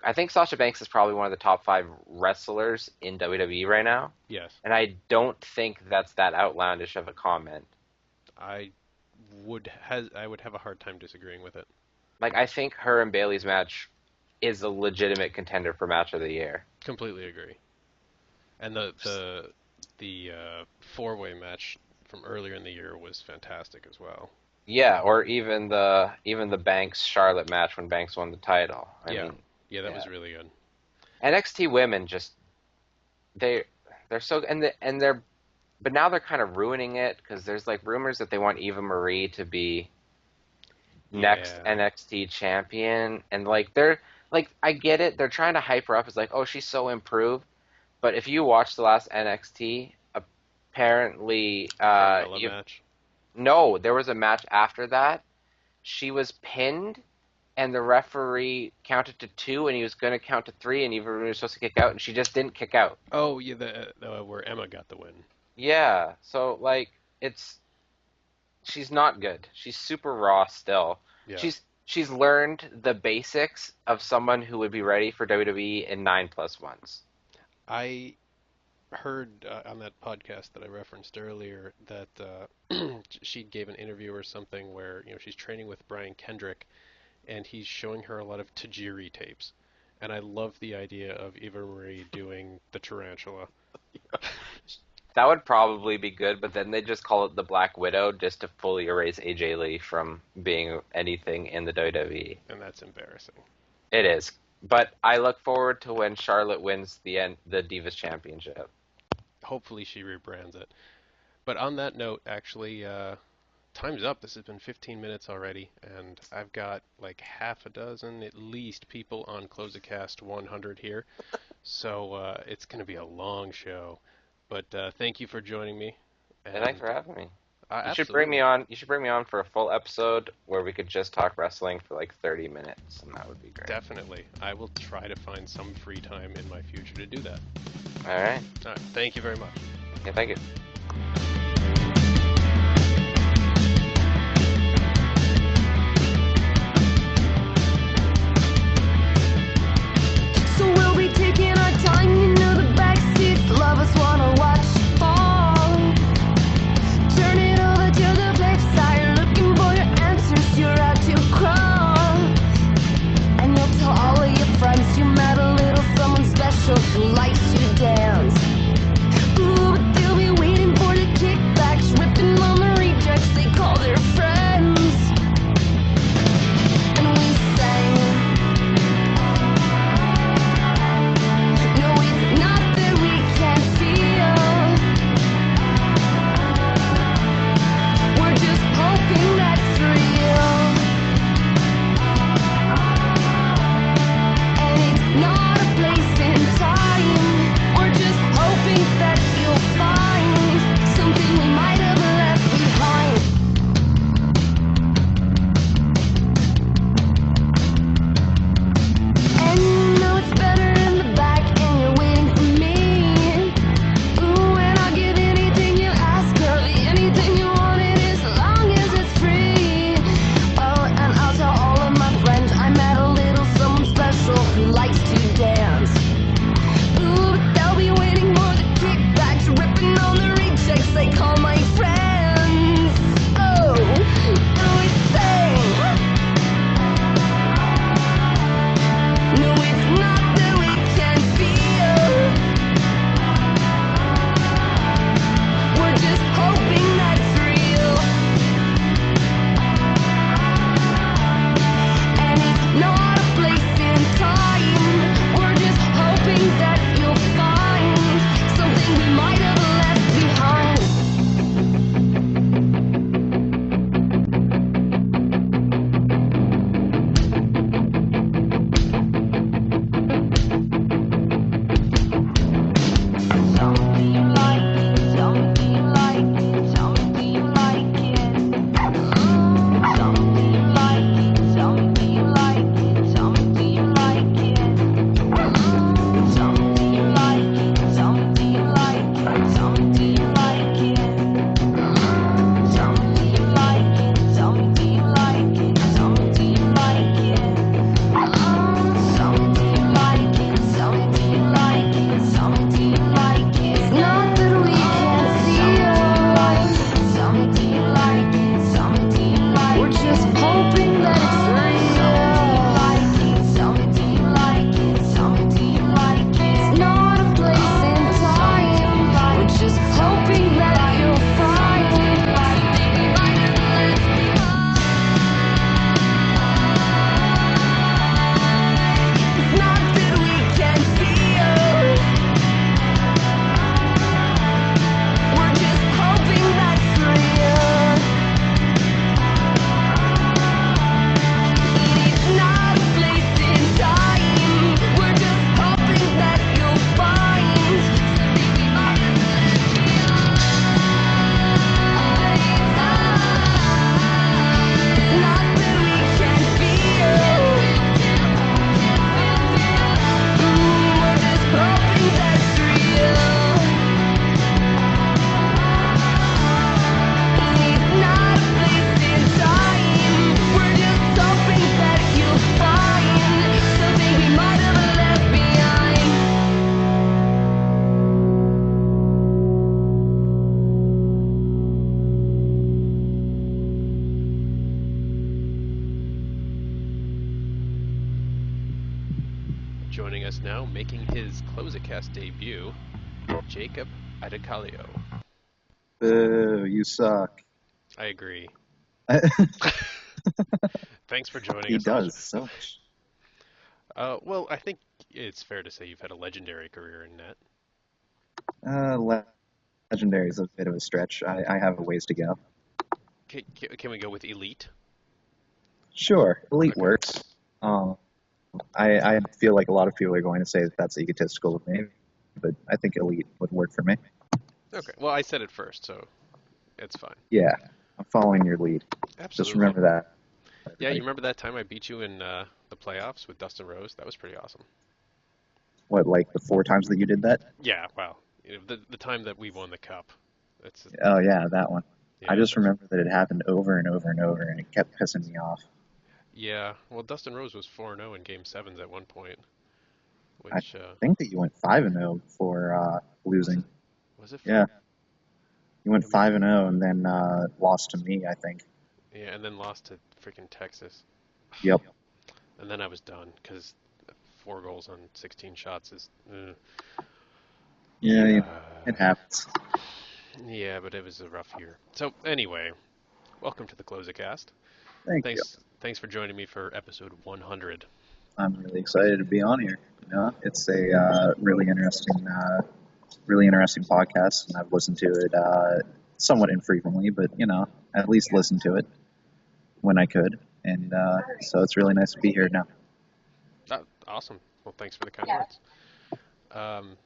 I think Sasha Banks is probably one of the top 5 wrestlers in WWE right now, Yes. and I don't think that's that outlandish of a comment. I I would have a hard time disagreeing with it. Like I think her and Bailey's match is a legitimate contender for match of the year. Completely agree. And the four-way match from earlier in the year was fantastic as well. Yeah, or even the Banks Charlotte match when Banks won the title. I Yeah. mean, Yeah, that yeah. was really good. NXT women just they they're so and they're but now they're kind of ruining it because there's like rumors that they want Eva Marie to be next Yeah. NXT champion, and like they're like I get it, they're trying to hype her up as like, oh, she's so improved, but if you watch the last NXT, apparently Carmella match. no, there was a match after that. She was pinned, and the referee counted to 2, and he was going to count to 3, and Eva Marie was supposed to kick out, and she just didn't kick out. Oh, yeah, the where Emma got the win. Yeah, so like she's not good. She's super raw still. Yeah. She's learned the basics of someone who would be ready for WWE in 9+1s. I heard on that podcast that I referenced earlier that she gave an interview or something where she's training with Brian Kendrick, and he's showing her a lot of Tajiri tapes, and I love the idea of Eva Marie doing the tarantula. That would probably be good, but then they just call it the Black Widow just to fully erase AJ Lee from being anything in the WWE. And that's embarrassing. It is. But I look forward to when Charlotte wins the Divas Championship. Hopefully she rebrands it. But on that note, actually, time's up. This has been 15 minutes already, and I've got like half a dozen at least people on Closecast 100 here. So it's going to be a long show. But thank you for joining me. And thanks And for having me. You should bring me absolutely, on. You should bring me on for a full episode where we could just talk wrestling for like 30 minutes, and that would be great. definitely. I will try to find some free time in my future to do that. All right. All right, thank you very much. Yeah, thank you. So we'll be taking our time, you know the back seats. Lovers wanna watch fall. Turn it over to the flip side, looking for your answers. You're out to crawl, and you'll tell all of your friends you met a little someone special who likes to dance. Ooh, but they'll be waiting for the kickbacks, ripping on the rejects they call their friends. And we sang. No, it's not that we can't feel. We're just hoping that's real. And it's not a place in time. We're just hoping that you'll find something we might have left behind. And you know it's better in the back, and you're waiting for me. Ooh, and I'll give anything you ask, girl, anything you want it as long as it's free. Oh, and I'll tell all of my friends I met a little someone special who likes to dance. Ooh, but they'll be waiting for the kickbacks, ripping on the rejects they call my friends. Oh, and we sing. No, it's not that we can't feel. We're just hoping that's real. And it's not a place in time. We're just hoping that you'll find something we might have left behind. Tell me, do you like it? Tell me, do you like it? Tell me, do you like it? Tell me, do you like it? Tell me, do you like it? Tell me, do you like it? Tell me, do you like it? Tell me, do you like it? Tell me, do you like it? Tell me, do you like it? Tell me, do you like it? Tell me, do you like it? Tell me, do you like it? Tell me, do you like it? Tell me, do you like it? It's not that we can't see you. Tell me, do you like it? Tell me, do you like it? We're just hoping that it's real. Tell me, do you like it? Tell me, do you like it? It's not a place in time. We're just hoping that you'll find something we might have left behind. It's not that we can't feel. We're just hoping that's real. It's not a place in time. We're just hoping that you'll find something we might have left behind. It's not that we can't feel. We're just hoping that's real. It's not a place in time. We're just hoping that you'll find something we might have left behind. Joining us now, making his Closecast debut, Jacob Adicalio. Boo, you suck. I agree. he Thanks for joining us. does so much. Well, I think it's fair to say you've had a legendary career in net. Uh, Legendary is a bit of a stretch. I have a ways to go. Can we go with elite? Sure, elite Okay. works. Um, I feel like a lot of people are going to say that that's egotistical of me, but I think elite would work for me. Okay. Well, I said it first, so it's fine. Yeah, I'm following your lead. Just Absolutely. remember that, Yeah, you everybody. remember that time I beat you in the playoffs with Dustin Rose? That was pretty awesome. What, like the 4 times that you did that? Yeah, wow. The time that we won the cup. That's Oh yeah, that one. I yeah, just remember that it happened over and over and over, and it kept pissing me off. yeah. Well, Dustin Rose was 4-0 in Game Sevens at one point, I which think that you went 5-0 for was it losing. was it Yeah, 4? you went Or maybe 5-0 and then lost to me, I think. yeah, and then lost to freaking Texas, Yep. and then I was done because 4 goals on 16 shots is Yeah, yeah, it happens. yeah. But it was a rough year. So anyway, welcome to the Closecast. Thank you. Thanks for joining me for episode 100. I'm really excited to be on here. It's a really interesting podcast, and I've listened to it somewhat infrequently, but at least listen to it when I could, and so it's really nice to be here now. Awesome. Well, thanks for the kind words. Um,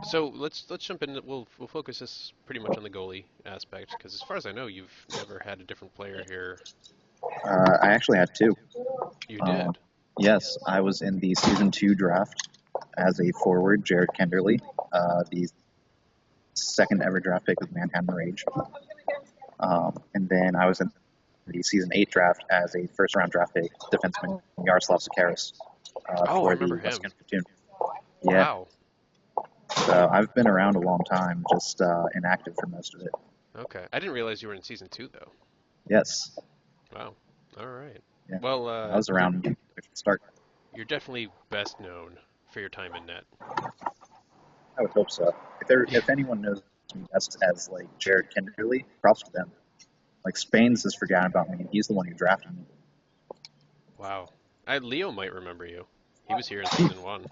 so let's jump in. We'll focus this pretty much on the goalie aspect because as far as I know, you've never had a different player here. I actually had two. You Uh, did. yes, I was in the season 2 draft as a forward, Jared Kenderly, the second ever draft pick of Manhattan Rage. And then I was in the season 8 draft as a first round draft pick, defenseman Yaroslav Sakaris Oh, I for remember the him. Western Platoon. Yeah, Wow. so I've been around a long time, just inactive for most of it. Okay. I didn't realize you were in season 2 though. Yes, Wow. All right. yeah, Well, I was around at the start. you're definitely best known for your time in net. I would hope so. If anyone knows me best as like Jared Kenderly, props to them. Like Spain's has forgotten about me, and he's the one who drafted me. Wow. Leo might remember you. He was here in season 1.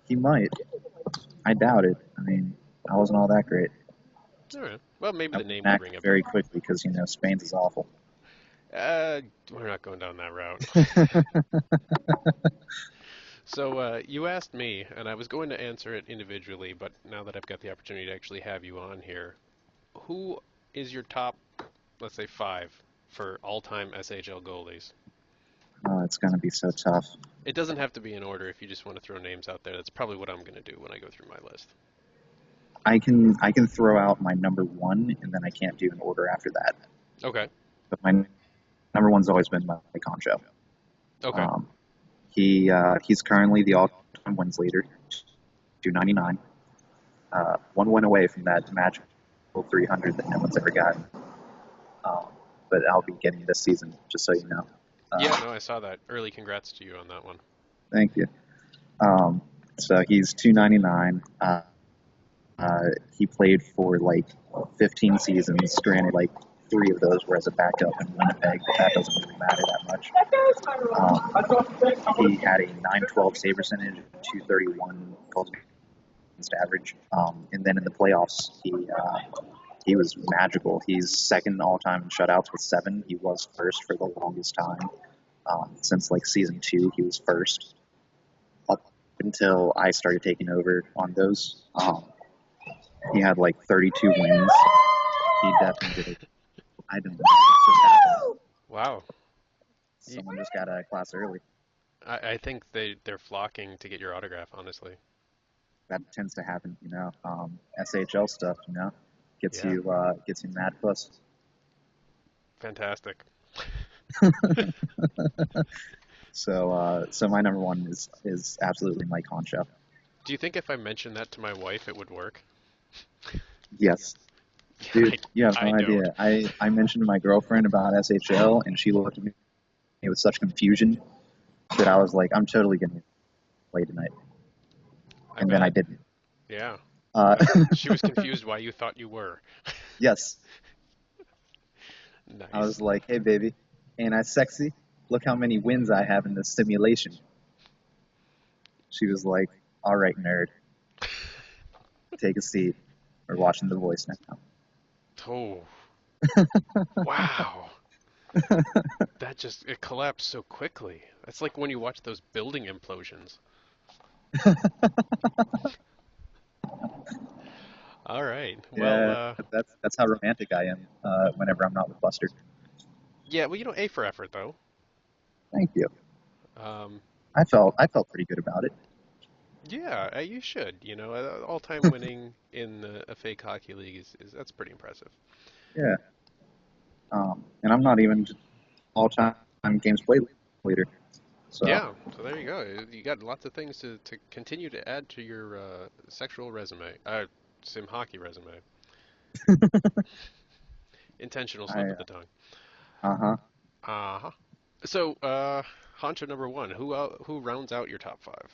He might. I doubt it. I mean, I wasn't all that great. All right. Well, maybe I the went name would back ring a very bell. quickly because Spain's is awful. We're not going down that route. So you asked me, and I was going to answer it individually, but now that I've got the opportunity to actually have you on here, who is your top, let's say, 5 for all-time SHL goalies? Oh, it's gonna be so tough. It doesn't have to be in order if you just want to throw names out there. That's probably what I'm going to do when I go through my list. I can throw out my number one, and then I can't do an order after that. Okay. But my number one's always been my Concho. Okay. He's currently the all-time wins leader, 299. One win away from that magical 300 that no one's ever gotten. But I'll be getting this season, just so you know. Yeah, no, I saw that. Early congrats to you on that one. Thank you. So he's 299. He played for like 15 seasons. Granted, like 3 of those were as a backup in Winnipeg, but that doesn't really matter that much. He had a 912 save percentage, 231 goals against average, and then in the playoffs, he was magical. He's second all time in shutouts with 7. He was first for the longest time. Since like season 2, he was first up until I started taking over on those. He had like 32 wins. He definitely did it. I don't know. It just happened. Wow. Someone just got out of class early. I think they're flocking to get your autograph, honestly. That tends to happen, SHL stuff, gets Yeah. gets you mad plus. Fantastic. So my number one is absolutely Mike Honcho. Do you think if I mentioned that to my wife, it would work? Yes. Dude, you have I no idea. I mentioned to my girlfriend about SHL, and she looked at me with such confusion that I was like, I'm totally going to play tonight. And then I didn't. Yeah. Uh, She was confused why you thought you were. yes. Nice. I was like, hey, baby, ain't I sexy? Look how many wins I have in this simulation. She was like, "All right, nerd, take a seat. We're watching The Voice now." Oh, wow. It collapsed so quickly. That's like when you watch those building implosions. All right. Well, Yeah, that's how romantic I am. Whenever I'm not with Buster. yeah. Well, A for effort though. Thank you. Um, I felt pretty good about it. yeah, you should. All-time winning in a fake hockey league is that's pretty impressive. Yeah. And I'm not even all-time games played leader. So Yeah. So there you go. You got lots of things to continue to add to your sexual resume. Sim hockey resume. Intentional slip I of the tongue. uh-huh. Uh-huh. So, honcho number one, who rounds out your top five?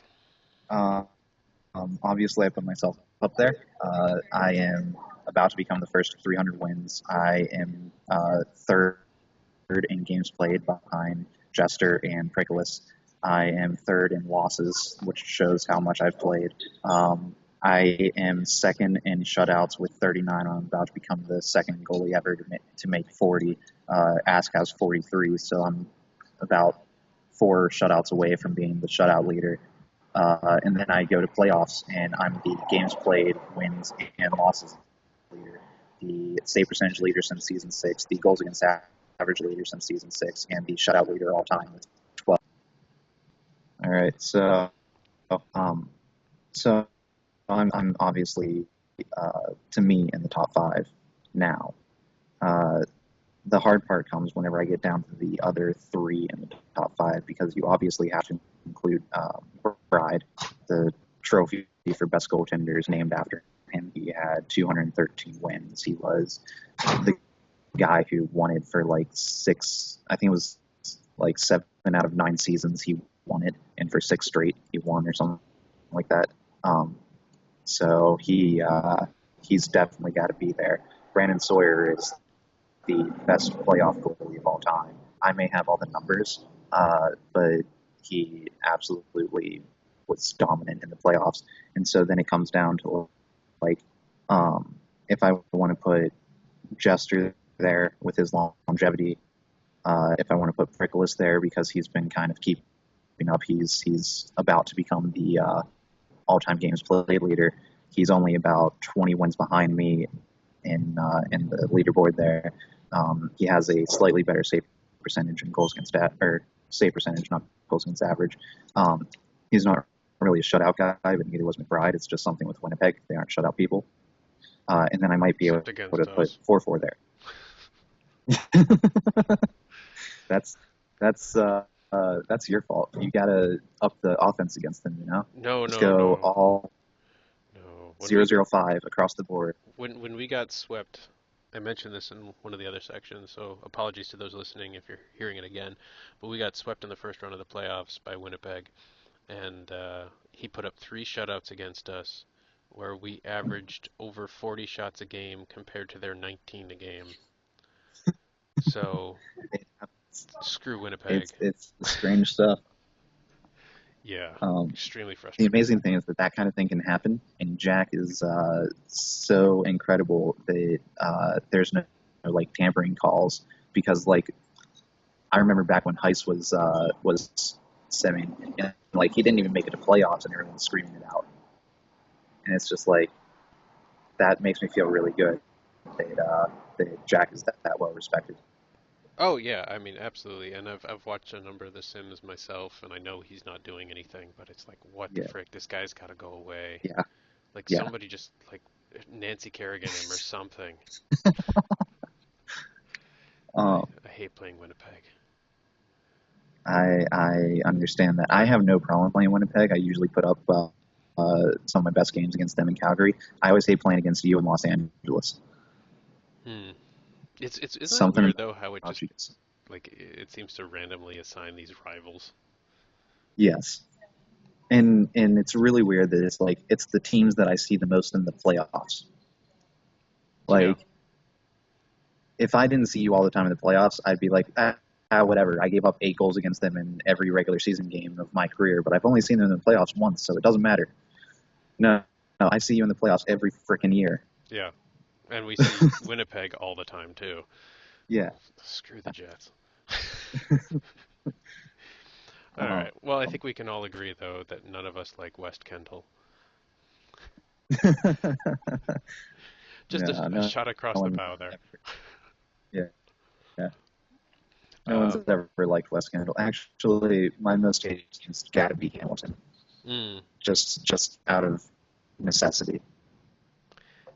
Uh, Obviously, I put myself up there. I am about to become the first 300 wins. I am third in games played behind Jester and Prickles. I am third in losses, which shows how much I've played. I am second in shutouts with 39. I'm about to become the second goalie ever to make 40. Ask has 43, so I'm about 4 shutouts away from being the shutout leader. And then I go to playoffs, and I'm the games played, wins, and losses leader, the save percentage leader since season 6, the goals against average leader since season 6, and the shutout leader all time with 12. All right, um, so I'm obviously to me in the top 5 now. The hard part comes whenever I get down to the other 3 in the top 5, because you obviously have to include Bride, the trophy for best goaltender is named after him. He had 213 wins. He was the guy who won it for like 6, I think it was like 7 out of 9 seasons he won it, and for 6 straight he won or something like that. So he's definitely got to be there. Brandon Sawyer is the best playoff goalie of all time. I may have all the numbers, but he absolutely was dominant in the playoffs. And so then it comes down to like, if I want to put Jester there with his longevity, if I want to put Prickles there because he's been kind of keeping up, he's about to become the all-time games played leader. He's only about 20 wins behind me in the leaderboard there. He has a slightly better save percentage and goals against or save percentage, not goals against average. He's not really a shutout guy, but neither was McBride. It's just something with Winnipeg; they aren't shutout people. And then I might be able Except to against put us. 4-4 there. that's that's your fault. You gotta up the offense against them. No, Let's no, go no, all no. 0-0-5 across the board. When we got swept, I mentioned this in one of the other sections, so apologies to those listening if you're hearing it again. But we got swept in the first round of the playoffs by Winnipeg, and he put up 3 shutouts against us, where we averaged over 40 shots a game compared to their 19 a game. So screw Winnipeg. It's strange stuff. Yeah, Um, extremely the frustrating. amazing thing is that kind of thing can happen, and Jack is so incredible that there's no like tampering calls, because like I remember back when Heist was simming, and like he didn't even make it to playoffs, and everyone was screaming it out, and it's just like that makes me feel really good that Jack is that well respected. Oh yeah, I mean absolutely, and I've watched a number of The Sims myself, and I know he's not doing anything, but it's like, what the Yeah, frick, this guy's got to go away. yeah, Like yeah. somebody just like Nancy Kerrigan him or something. Um, I hate playing Winnipeg. I understand that. I have no problem playing Winnipeg. I usually put up some of my best games against them in Calgary. I always hate playing against you in Los Angeles. Hmm. Isn't it Something weird though how it about just you. like it seems to randomly assign these rivals? Yes, and it's really weird that it's like it's the teams that I see the most in the playoffs. Yeah. Like if I didn't see you all the time in the playoffs, I'd be like, whatever. I gave up 8 goals against them in every regular season game of my career, but I've only seen them in the playoffs once, so it doesn't matter. No, no, I see you in the playoffs every freaking year. Yeah, and we see Winnipeg all the time too. Yeah. Screw the Jets. All Um, right. Well, I think we can all agree though that none of us like West Kendall. Just yeah, a no, shot across no the one, bow there. yeah, yeah. No one's Uh, ever liked West Kendall. Actually, my most hated team's got to be Hamilton, mm. just out of necessity.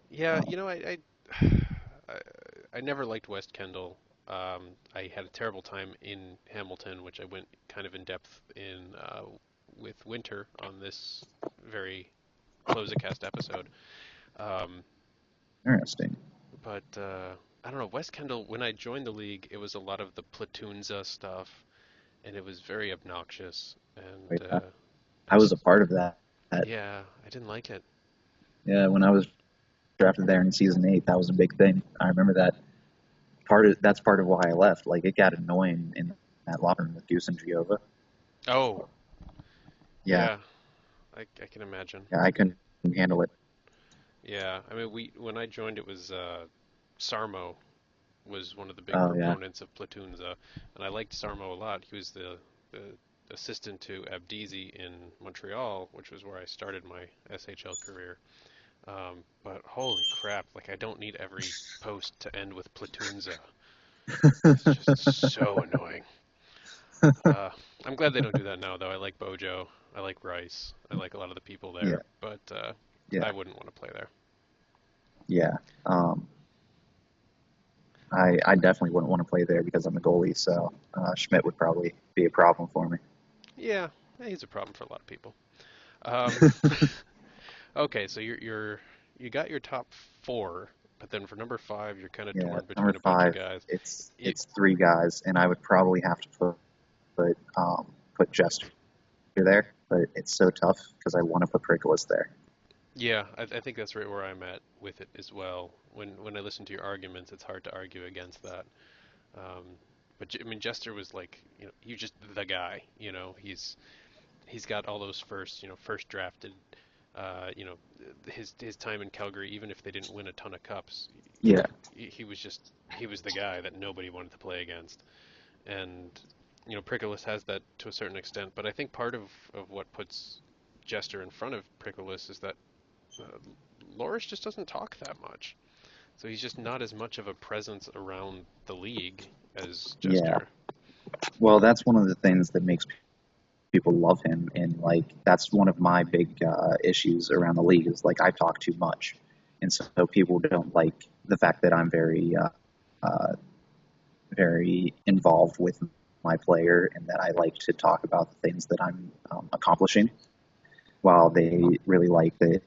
Yeah, Um, I, I never liked West Kendall. I had a terrible time in Hamilton, which I went kind of in depth in with Winter on this very Klosecast episode. Um, Interesting. but I don't know, West Kendall, when I joined the league, it was a lot of the Platoonza stuff, and it was very obnoxious. And I I was just, a part of that. yeah, I didn't like it. Yeah, when I was drafted there in season 8, that was a big thing. I remember that. That's part of why I left. Like, it got annoying in that locker room with Goose and Giova. Oh, Yeah, yeah, I can imagine. yeah, I couldn't handle it. Yeah, I mean, when I joined, it was Sarmo was one of the big Oh yeah, proponents of Platoonza, and I liked Sarmo a lot. He was the assistant to Abdizi in Montreal, which was where I started my SHL career. But holy crap, like I don't need every post to end with Platoonza. It's just so annoying. Uh, I'm glad they don't do that now, though. I like Bojo, I like Rice, I like a lot of the people yeah, there, but I yeah, wouldn't want to play there. yeah. I definitely wouldn't want to play there because I'm a goalie, so Schmidt would probably be a problem for me. Yeah, he's a problem for a lot of people. Um, okay, so you got your top four, but then for number five, you're kind of Yeah, torn number between a bunch of 5, guys. You, it's 3 guys, and I would probably have to put Jester there, but it's so tough because I want to put Pericles there. yeah, I think that's right where I'm at with it as well. When I listen to your arguments, it's hard to argue against that. Um, but I mean, Jester was like, you just the guy. He's got all those first drafted. His time in Calgary, even if they didn't win a ton of cups, Yeah, he was the guy that nobody wanted to play against. And Prickles has that to a certain extent, but I think part of what puts Jester in front of Prickles is that uh, Loris just doesn't talk that much. So he's just not as much of a presence around the league as yeah. Jester. Well, that's one of the things that makes people love him, and like that's one of my big issues around the league is like I talk too much, and so people don't like the fact that I'm uh, very involved with my player, and that I like to talk about the things that I'm accomplishing, while they really like that.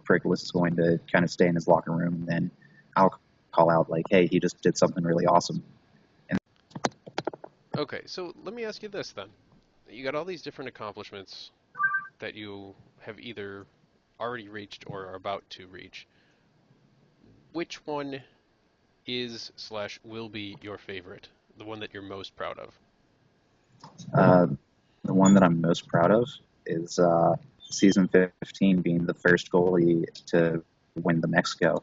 Pericles is going to kind of stay in his locker room, and then I'll call out like, "Hey, he just did something really awesome." And Okay, so let me ask you this then. You got all these different accomplishments that you have either already reached or are about to reach. Which one is slash will be your favorite? The one that you're most proud of? uh, the one that I'm most proud of is season 15 being the first goalie to win the Mexico,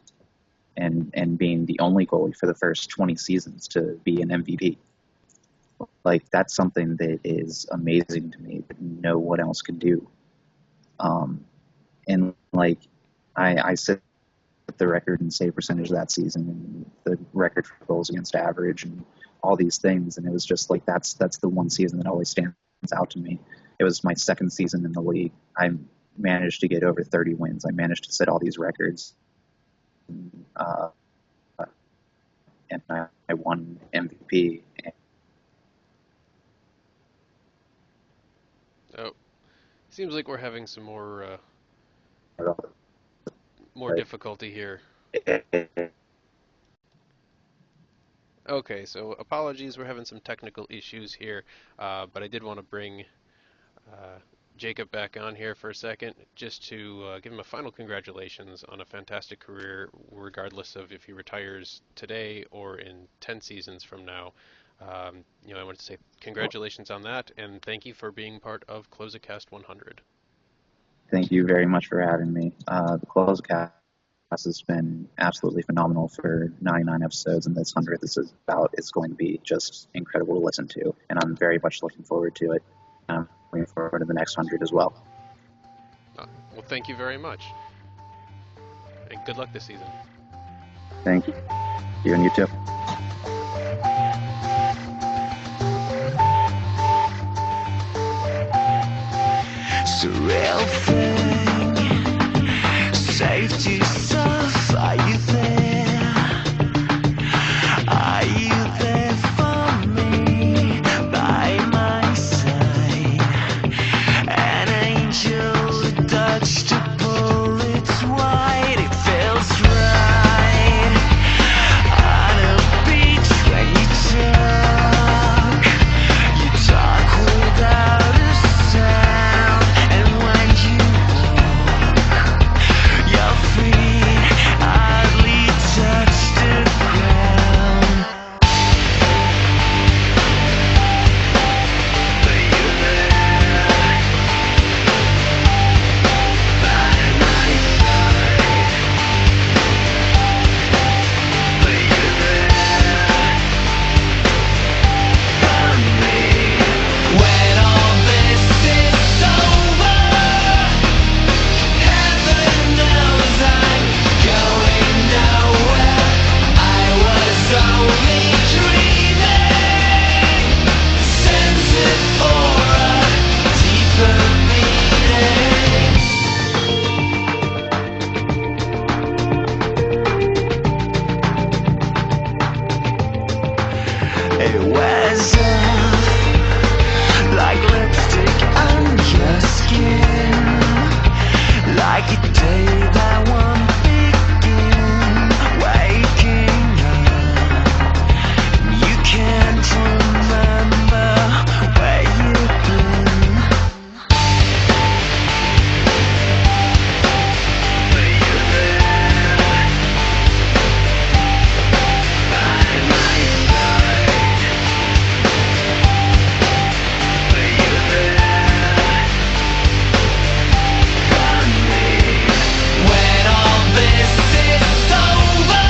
and being the only goalie for the first 20 seasons to be an MVP. Like, that's something that is amazing to me that no one else can do. And like, I set the record in save percentage that season, and the record for goals against average, and all these things. And it was just like that's the one season that always stands out to me. It was my second season in the league. I managed to get over 30 wins. I managed to set all these records, uh, and I won MVP. Oh, seems like we're having some more But difficulty here. Okay, so apologies, we're having some technical issues here, but I did want to bring uh, Jacob back on here for a second just to give him a final congratulations on a fantastic career, regardless of if he retires today or in 10 seasons from now. I want to say congratulations on that, and thank you for being part of Klosecast 100. Thank you very much for having me. The Klosecast has been absolutely phenomenal for 99 episodes, and this 100th is going to be just incredible to listen to, and I'm very much looking forward to it. I'm looking forward to the next 100 as well. Well, thank you very much, and good luck this season. Thank you. You and you too. Surreal thing, safety stuff. Are you there? Are you there for me? By my side, an angel touched a bullet wide. It feels right on a beach when you talk without a sound. And when you walk, your feet hardly touch the ground. But you're there by my side. But you're there for me. When all this is over, heaven knows I'm going nowhere. I was only dreaming, senses for a deeper meaning. It wears off like lipstick on your skin, like a day that won't begin. Waking up, you can't remember where you've been. But you're there by my side. But you're there for me. When all this is over,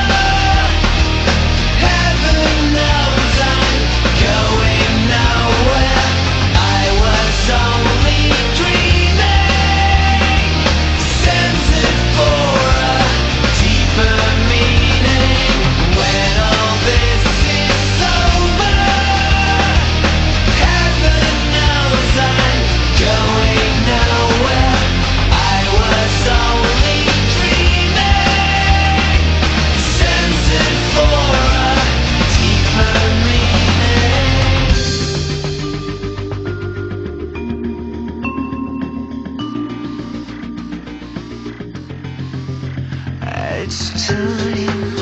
heaven knows I'm going nowhere. I was only dreaming, sensing for a deeper meaning. When all this is over, heaven knows I'm going nowhere. I was only dreaming, sensing for a deeper meaning. It's time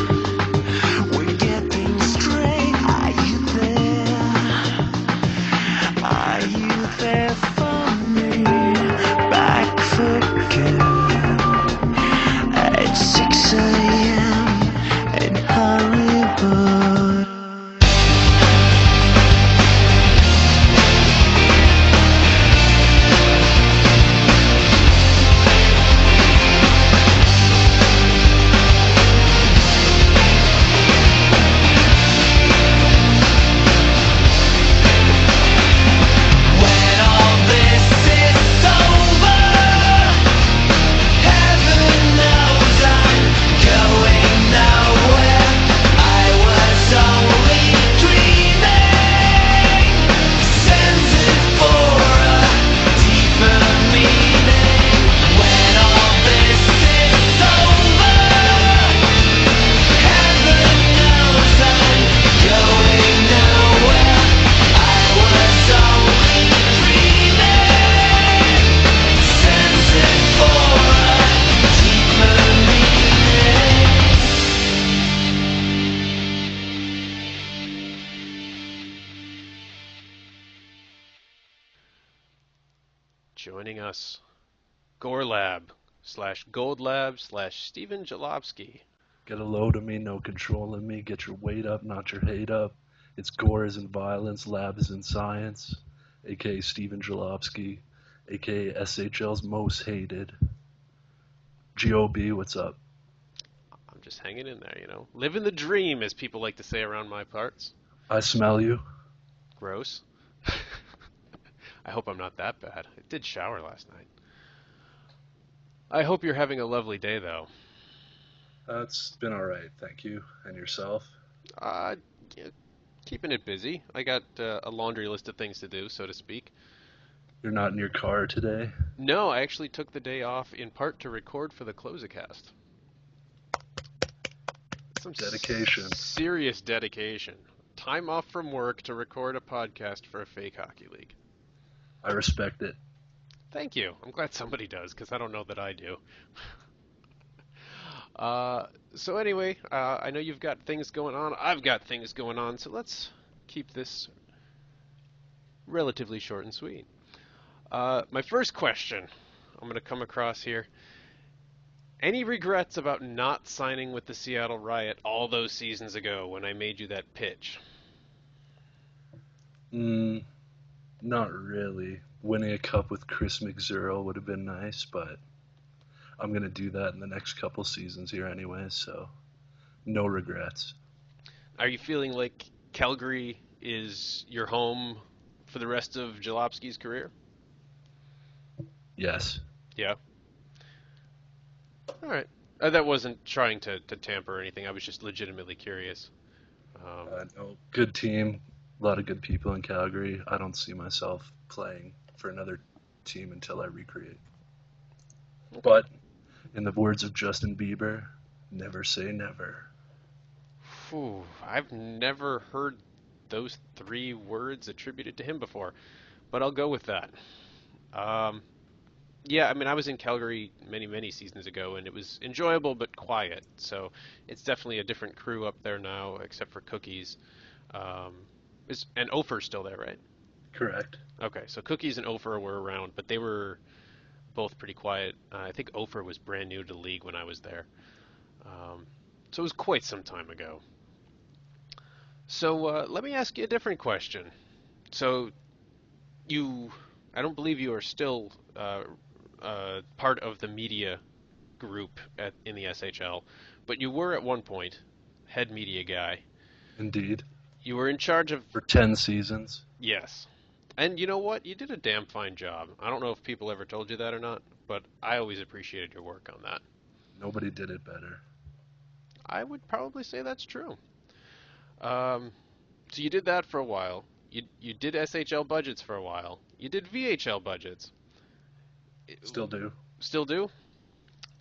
we get things straight. Are you there? Are you there for me? Back for good at 6 a.m. in Hollywood. When all this is over, heaven knows I'm going nowhere. I was only dreaming, sensing for a deeper meaning. When all this is over, heaven knows I'm going nowhere. I was only dreaming, sensing for a deeper meaning. Joining us, GoreLab/GoldLab/Steven Jalopsky. Get a load of me, no control of me. Get your weight up, not your hate up. It's Gore is in Violence, Lab is in Science, aka Steven Jalopsky, aka SHL's most hated. GOB, what's up? I'm just hanging in there, you know. Living the dream, as people like to say around my parts. I smell you. Gross. I hope I'm not that bad. I did shower last night. I hope you're having a lovely day, though. It's been alright, thank you. And yourself? Uh, yeah, keeping it busy. I got a laundry list of things to do, so to speak. You're not in your car today? No, I actually took the day off in part to record for the Klosecast. Some Dedication. Serious dedication. Time off from work to record a podcast for a fake hockey league. I respect it. Thank you. I'm glad somebody does, because I don't know that I do. So anyway, I know you've got things going on. I've got things going on, so let's keep this relatively short and sweet. My first question I'm going to come across here. Any regrets about not signing with the Seattle Riot all those seasons ago when I made you that pitch? Not really. Winning a cup with Chris McZerl would have been nice, but I'm going to do that in the next couple seasons here anyway, so no regrets. Are you feeling like Calgary is your home for the rest of Jalopsky's career? Yes. Yeah. All right. That wasn't trying to tamper or anything. I was just legitimately curious. No, good team, a lot of good people in Calgary. I don't see myself playing for another team until I recreate. But, in the words of Justin Bieber, never say never. Whew, I've never heard those 3 words attributed to him before, but I'll go with that. Yeah, I mean, I was in Calgary many, many seasons ago, and it was enjoyable but quiet. So it's definitely a different crew up there now, except for Cookies. And Ophir's still there, right? Correct. Okay, so Cookies and Ophir were around, but they were both pretty quiet. I think Ophir was brand new to the league when I was there. So it was quite some time ago. So let me ask you a different question. So I don't believe you are still part of the media group in the SHL, but you were at one point head media guy. Indeed. You were in charge of... For 10 seasons. Yes. And you know what? You did a damn fine job. I don't know if people ever told you that or not, but I always appreciated your work on that. Nobody did it better. I would probably say that's true. So you did that for a while. You did SHL budgets for a while. You did VHL budgets. Still do. Still do?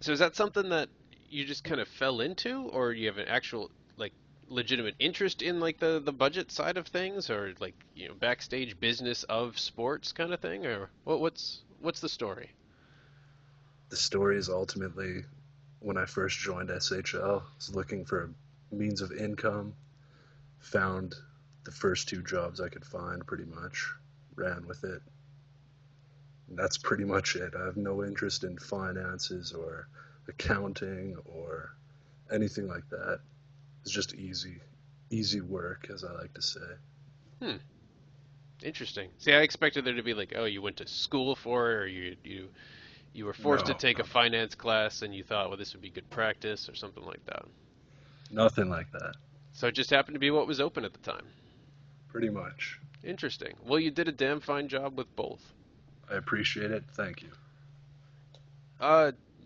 So is that something that you just kind of fell into, or you have an actual legitimate interest in the budget side of things, or backstage business of sports kind of thing, or what's the story? The story is ultimately when I first joined SHL, I was looking for a means of income, found the first 2 jobs I could find pretty much, ran with it. And that's pretty much it. I have no interest in finances or accounting or anything like that. It's just easy work, as I like to say. Interesting. See, I expected there to be you went to school for it, or you were forced to take a finance class, and you thought, well, this would be good practice, or something like that. Nothing like that. So it just happened to be what was open at the time. Pretty much. Interesting. Well, you did a damn fine job with both. I appreciate it. Thank you.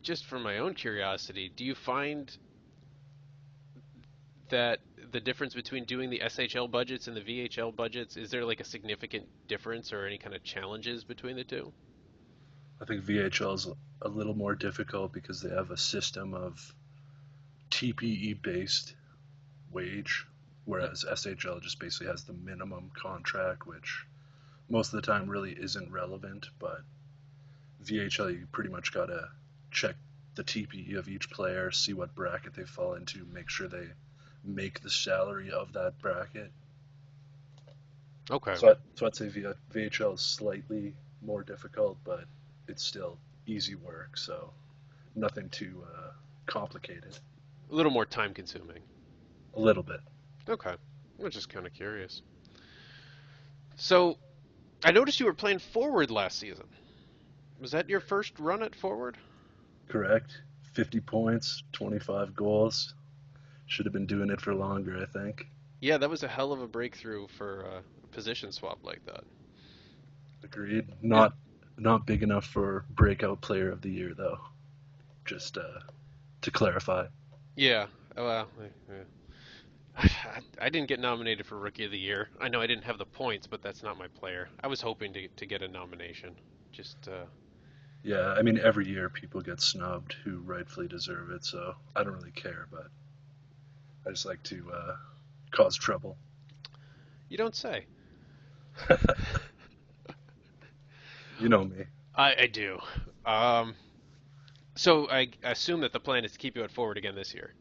Just for my own curiosity, do you find that the difference between doing the SHL budgets and the VHL budgets, is there a significant difference or any kind of challenges between the two? I think VHL is a little more difficult because they have a system of TPE-based wage, whereas SHL just basically has the minimum contract, which most of the time really isn't relevant, but VHL, you pretty much got to check the TPE of each player, see what bracket they fall into, make sure they make the salary of that bracket. Okay. So I'd say VHL is slightly more difficult, but it's still easy work, so nothing too complicated. A little more time consuming. A little bit. Okay. I'm just kind of curious. So, I noticed you were playing forward last season. Was that your first run at forward? Correct. 50 points, 25 goals. Should have been doing it for longer, I think. Yeah, that was a hell of a breakthrough for a position swap like that. Agreed. Is Not big enough for breakout player of the year though. Just to clarify. yeah, well, yeah. I didn't get nominated for Rookie of the Year. I know I didn't have the points, but that's not my player. I was hoping to get a nomination. Just Yeah, I mean every year people get snubbed who rightfully deserve it, so I don't really care, but I just like to cause trouble. you don't say. You know me. I do. Um, so I assume that the plan is to keep you at forward again this year.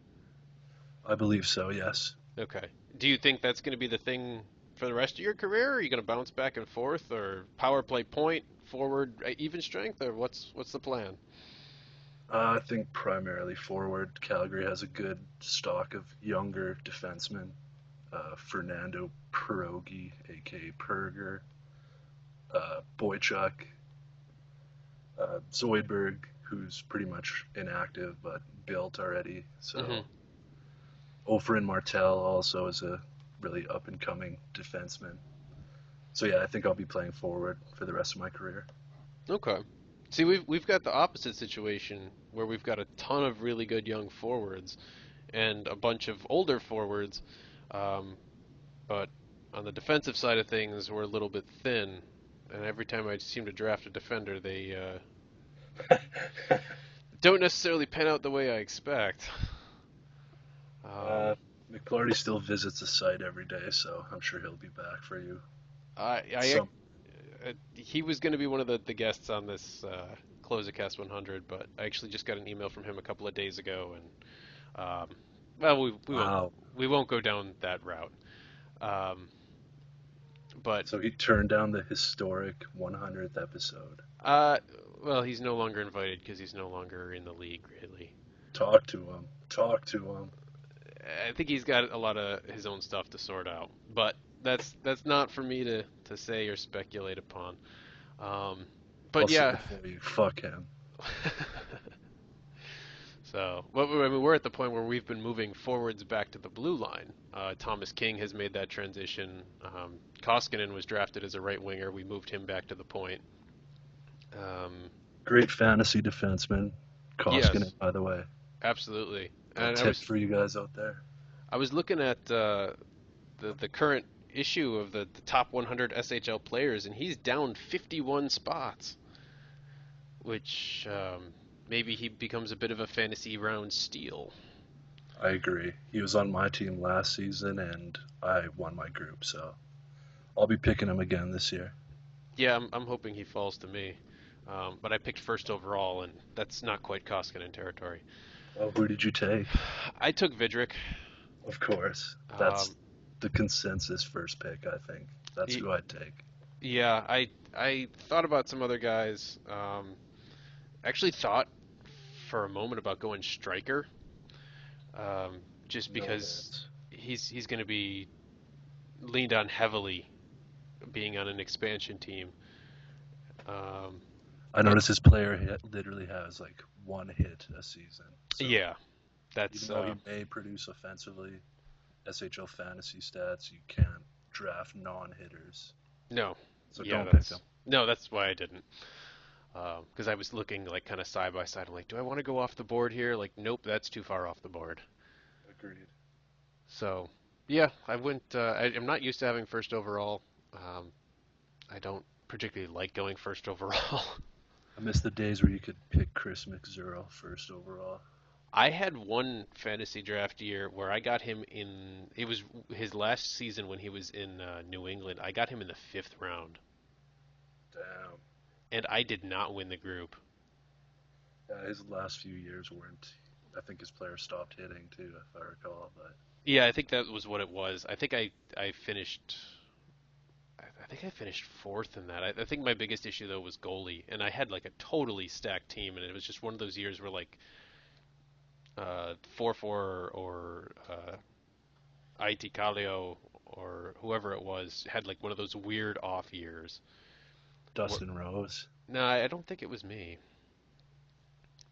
I believe so, yes. Okay. Do you think that's going to be the thing for the rest of your career? Are you going to bounce back and forth, or power play point, forward even strength, or what's the plan? I think primarily forward. Calgary has a good stock of younger defensemen. Fernando Pierogi, aka Perger, Boychuk, Zoidberg, who's pretty much inactive but built already. So Hmm. Ofrin Martel also is a really up and coming defenseman. So yeah, I think I'll be playing forward for the rest of my career. Okay. See, we've got the opposite situation where we've got a ton of really good young forwards and a bunch of older forwards, um, but on the defensive side of things, we're a little bit thin. And every time I seem to draft a defender, they don't necessarily pan out the way I expect. Um, uh, McClarty still visits the site every day, so I'm sure he'll be back for you. I Some he was going to be one of the guests on this Klosecast 100, but I actually just got an email from him a couple of days ago, and well, wow. we won't go down that route. Um, but So he turned down the historic 100th episode. uh, well, he's no longer invited because he's no longer in the league, really. Talk to him. Talk to him. I think he's got a lot of his own stuff to sort out, but that's not for me to say or speculate upon. Um, I'll but say yeah. it for you. Fuck him. So, well, I mean, we're at the point where we've been moving forwards back to the blue line. Thomas King has made that transition. Koskinen was drafted as a right winger. We moved him back to the point. Um, Great fantasy defenseman. Koskinen, yes, by the way. absolutely. A And tip for you guys out there. I was looking at the current issue of the top 100 SHL players, and he's down 51 spots, which maybe he becomes a bit of a fantasy round steal. I agree. He was on my team last season, and I won my group, so I'll be picking him again this year. Yeah, I'm hoping he falls to me. But I picked first overall, and that's not quite Koskinen territory. Oh, who did you take? I took Vidrick. Of course. Um, That's the consensus first pick, I think. That's y- who I'd take. yeah, I thought about some other guys. Actually thought for a moment about going striker, just No because hits. he's going to be leaned on heavily, being on an expansion team. Um, I and noticed his player literally has like one hit a season. So yeah, even that's though he may produce offensively, SHL fantasy stats, you can't draft non-hitters. no, So yeah, don't pick him. that's why I didn't. Because I was looking like kind of side by side. I'm like, do I want to go off the board here? Like, nope, that's too far off the board. Agreed. So, yeah, I went. I'm not used to having first overall. Um, I don't particularly like going first overall. I miss the days where you could pick Chris McZerl first overall. I had one fantasy draft year where I got him in. It was his last season when he was in New England. I got him in the fifth round, Damn. and I did not win the group. Yeah, his last few years weren't. I think his players stopped hitting too, if I recall. But Yeah, I think that was what it was. I think I finished. I think I finished fourth in that. I think my biggest issue though was goalie, and I had like a totally stacked team, and it was just one of those years where like 4-4 or IT Calio or whoever it was had like one of those weird off years. Dustin Rose. No, I don't think it was me.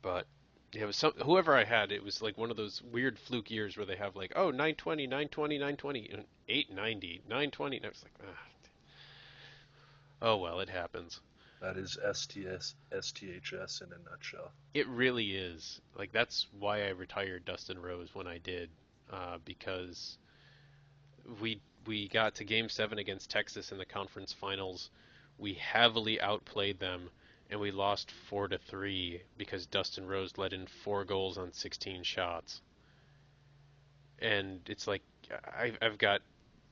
But yeah, it was whoever I had. It was like one of those weird fluke years where they have like, oh, 920, 920, 920, and 890, 920. And I was like, oh well, it happens. That is STHS in a nutshell. It really is. Like that's why I retired Dustin Rose when I did, because we got to Game 7 against Texas in the conference finals. We heavily outplayed them, and we lost 4-3 because Dustin Rose let in 4 goals on 16 shots. And it's like I've got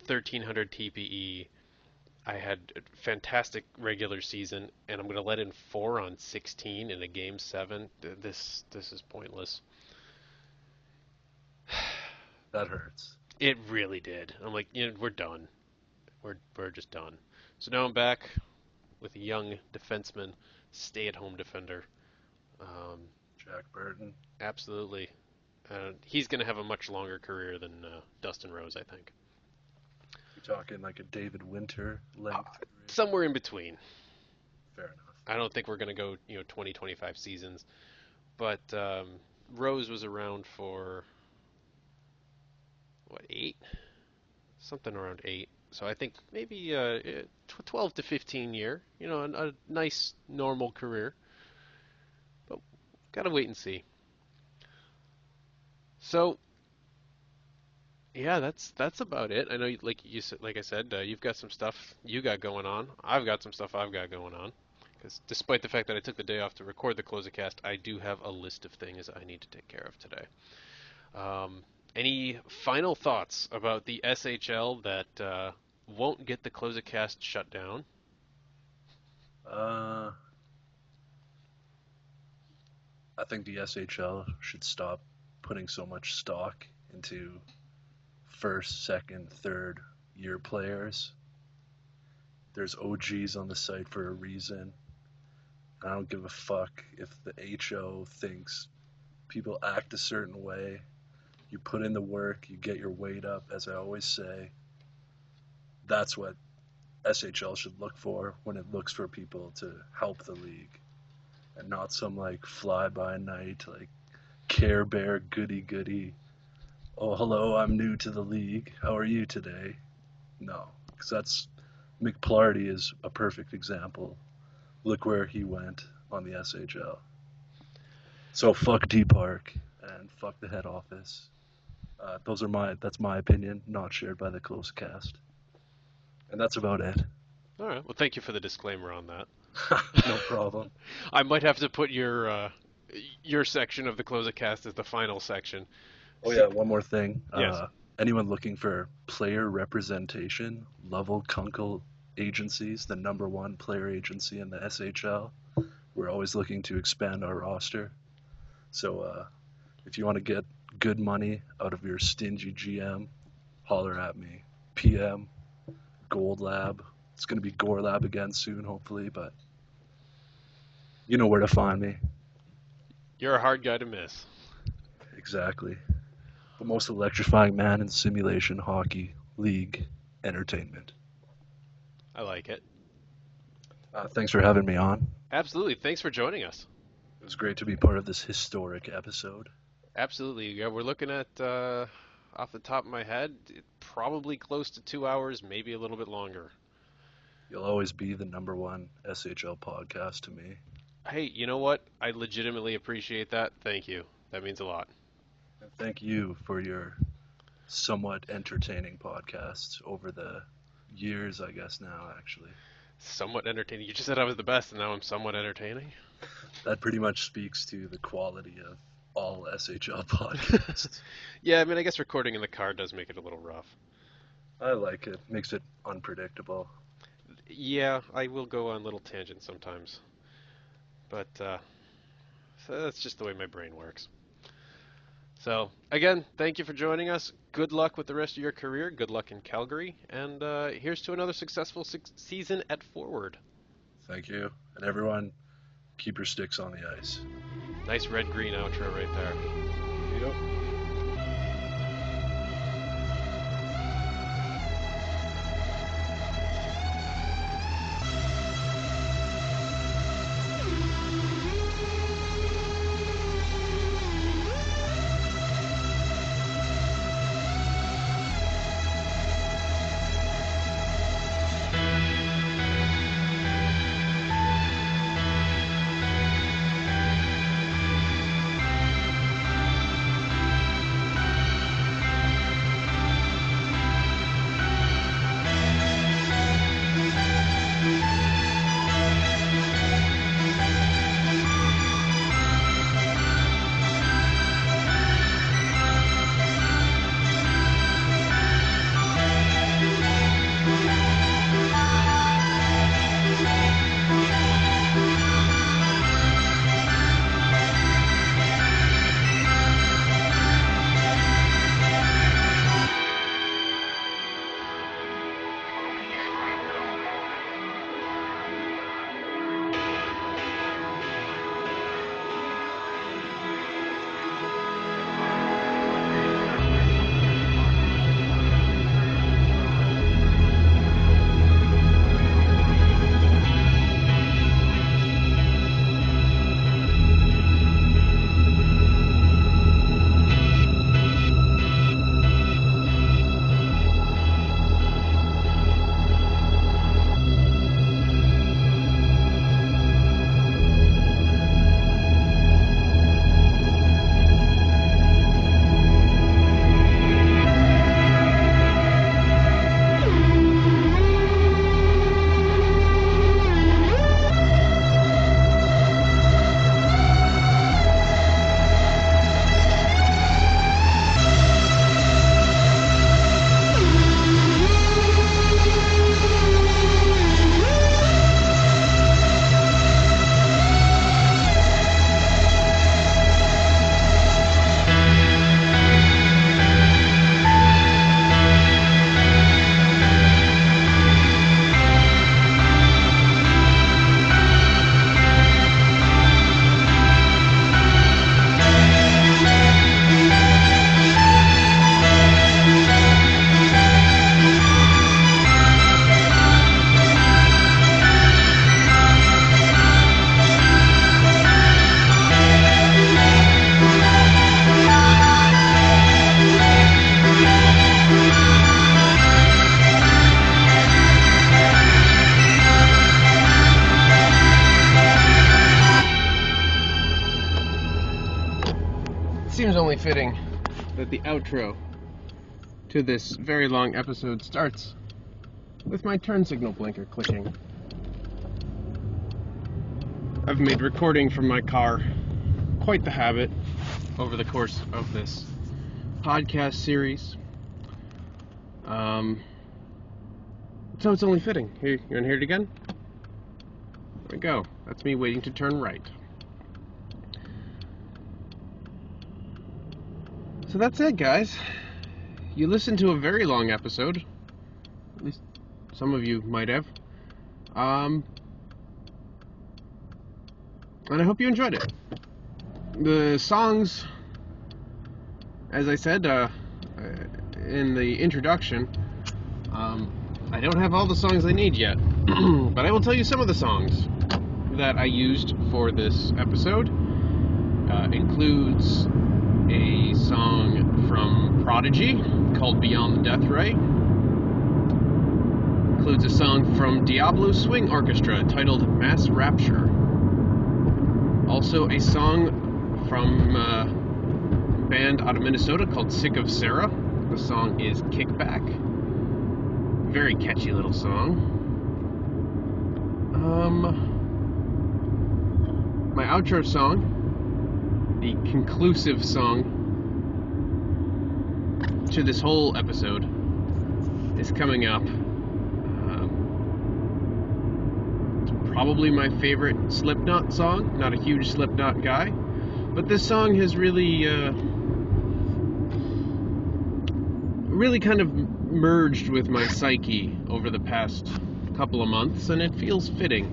1,300 TPE. I had a fantastic regular season, and I'm going to let in 4 on 16 in a Game 7. This is pointless. That hurts. It really did. I'm like, we're done. We're just done. So now I'm back with a young defenseman, stay-at-home defender. Jack Burton. Absolutely. He's going to have a much longer career than Dustin Rose, I think. You're talking like a David Winter length? Somewhere in between. Fair enough. I don't think we're going to go, 20, 25 seasons. But Rose was around for, 8? Something around 8. So I think maybe 12 to 15 year, a nice normal career. But gotta wait and see. So yeah, that's about it. I know, like I said, you've got some stuff you got going on. I've got some stuff I've got going on. Because despite the fact that I took the day off to record the Klosecast, I do have a list of things I need to take care of today. Any final thoughts about the SHL that won't get the Klosecast shut down? I think the SHL should stop putting so much stock into first, second, third year players. There's OGs on the site for a reason. I don't give a fuck if the HO thinks people act a certain way. You put in the work, you get your weight up, as I always say. That's what SHL should look for when it looks for people to help the league. And not some like fly-by-night, like Care Bear goody-goody. Oh, hello, I'm new to the league. How are you today? No, because that's McPlarty is a perfect example. Look where he went on the SHL. So fuck D Park and fuck the head office. That's my opinion, not shared by the Klosecast. And that's about it. All right. Well, thank you for the disclaimer on that. No problem. I might have to put your section of the Klosecast as the final section. Oh yeah, one more thing. Yes. Anyone looking for player representation, Lovell Kunkel Agencies, the #1 player agency in the SHL. We're always looking to expand our roster. So if you want to get good money out of your stingy GM, holler at me. PM, Gold Lab. It's going to be Gore Lab again soon, hopefully, but you know where to find me. You're a hard guy to miss. Exactly. The most electrifying man in simulation hockey league entertainment. I like it. Thanks for having me on. Absolutely. Thanks for joining us. It was great to be part of this historic episode. Absolutely. Yeah, we're looking at, off the top of my head, probably close to 2 hours, maybe a little bit longer. You'll always be the #1 SHL podcast to me. Hey, you know what? I legitimately appreciate that. Thank you. That means a lot. And thank you for your somewhat entertaining podcasts over the years, I guess now, actually. Somewhat entertaining. You just said I was the best, and now I'm somewhat entertaining. That pretty much speaks to the quality of all SHL podcasts. Yeah, I mean, I guess recording in the car does make it a little rough. I like it. Makes it unpredictable. Yeah, I will go on little tangents sometimes. But so that's just the way my brain works. So, again, thank you for joining us. Good luck with the rest of your career. Good luck in Calgary. And here's to another successful season at Forward. Thank you. And everyone, keep your sticks on the ice. Nice red-green outro right there. Yep. only fitting that the outro to this very long episode starts with my turn signal blinker clicking. I've made recording from my car quite the habit over the course of this podcast series. So it's only fitting. Here, you want to hear it again? There we go. That's me waiting to turn right. So that's it, guys. You listened to a very long episode. At least some of you might have. And I hope you enjoyed it. The songs, as I said in the introduction, I don't have all the songs I need yet, but I will tell you some of the songs that I used for this episode. Includes a song from Prodigy called Beyond the Death Ray. Includes a song from Diablo Swing Orchestra titled Mass Rapture. Also a song from a band out of Minnesota called Sick of Sarah. The song is Kickback. Very catchy little song. My outro song, the conclusive song to this whole episode, is coming up. It's probably my favorite Slipknot song. Not a huge Slipknot guy, but this song has really kind of merged with my psyche over the past couple of months, and it feels fitting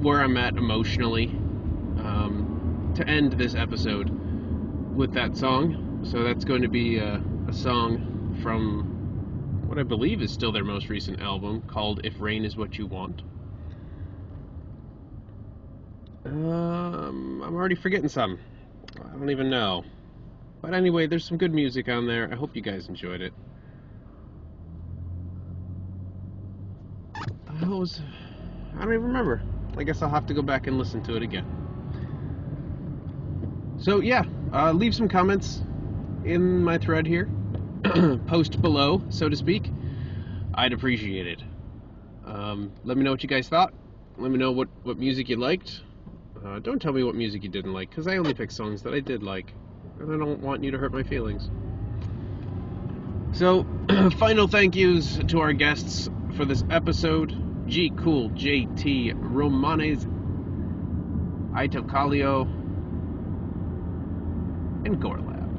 where I'm at emotionally to end this episode with that song. So that's going to be a song from what I believe is still their most recent album, called If Rain Is What You Want. I'm already forgetting some. I don't even know. But anyway, there's some good music on there. I hope you guys enjoyed it. I don't even remember. I guess I'll have to go back and listen to it again. So yeah, leave some comments in my thread here. Post below, so to speak. I'd appreciate it. Let me know what you guys thought. Let me know what music you liked. Don't tell me what music you didn't like, because I only pick songs that I did like. And I don't want you to hurt my feelings. So, final thank yous to our guests for this episode. G Cool, JT, Romanes, Itocalio, and Gorlab.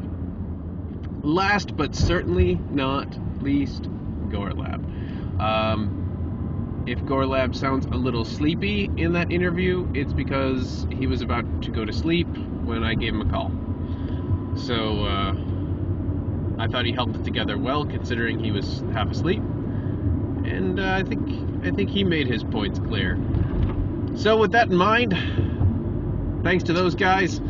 Last but certainly not least, Gorlab. If Gorlab sounds a little sleepy in that interview, it's because he was about to go to sleep when I gave him a call. So, I thought he held it together well, considering he was half asleep. And I think he made his points clear. So with that in mind, thanks to those guys.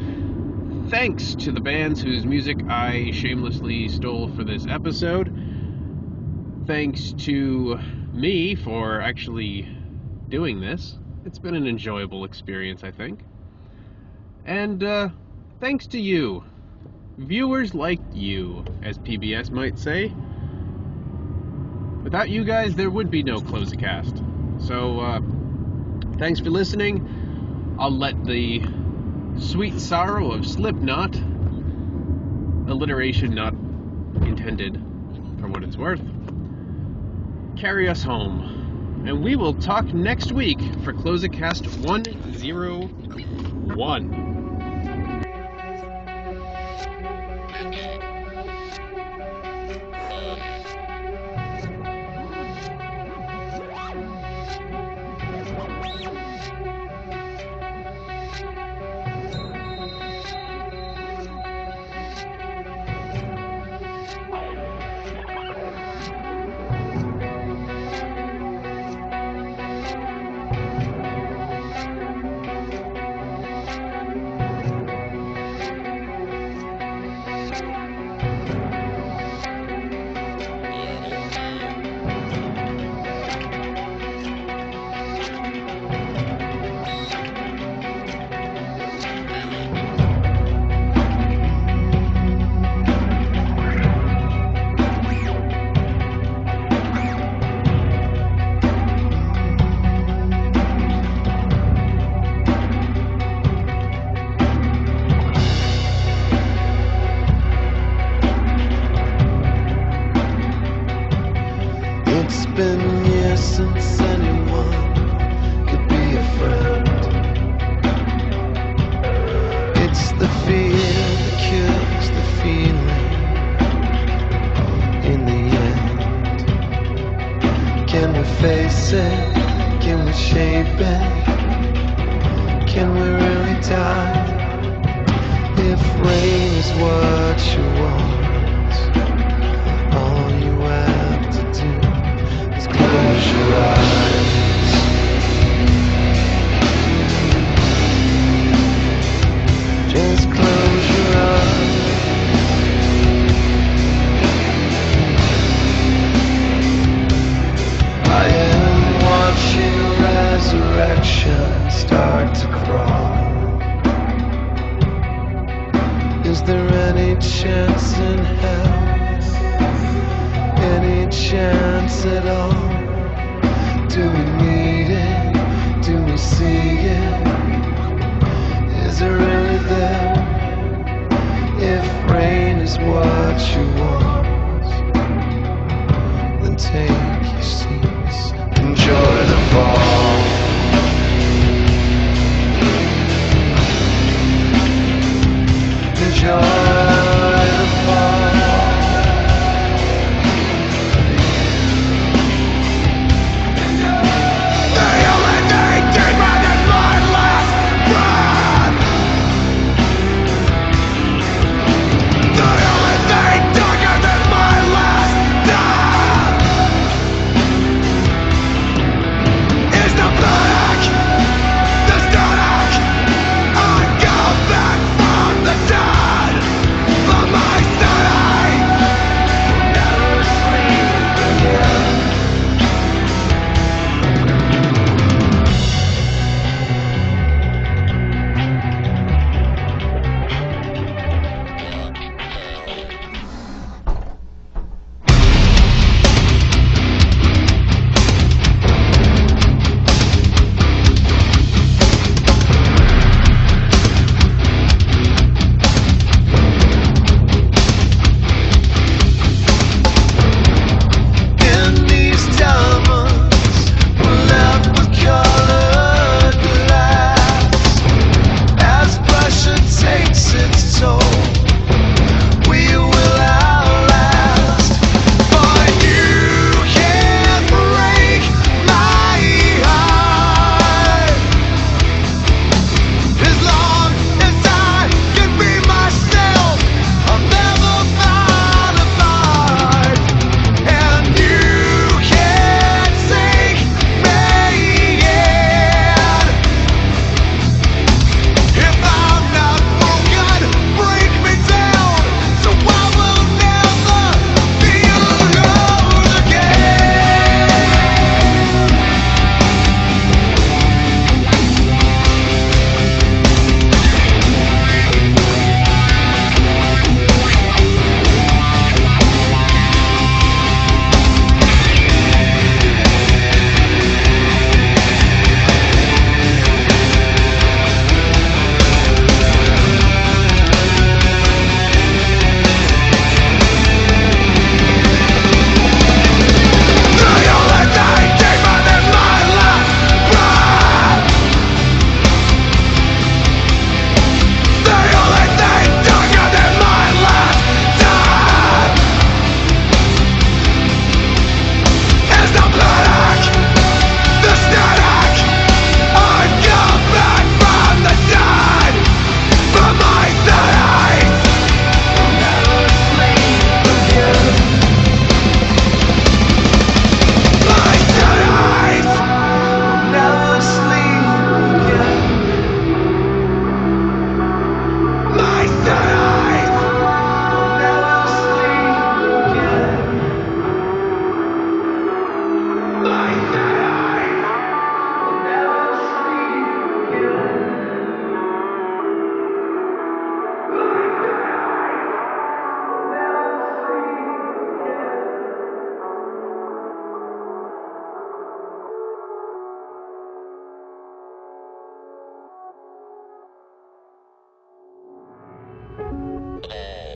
Thanks to the bands whose music I shamelessly stole for this episode. Thanks to me for actually doing this. It's been an enjoyable experience, I think. And thanks to you, viewers like you, as PBS might say. Without you guys, there would be no Klosecast. So, thanks for listening. I'll let the sweet sorrow of Slipknot, alliteration not intended for what it's worth, carry us home. And we will talk next week for Klosecast 101. fix it? Can we shape it? Can we really die? If rain is what you want, all you have to do is close your eyes. Just close your eyes. I am watching resurrection start to crawl. Is there any chance in hell? Any chance at all? Do we need it? Do we see it? Is it really there? If rain is what you want, then take your seats. Enjoy the fall.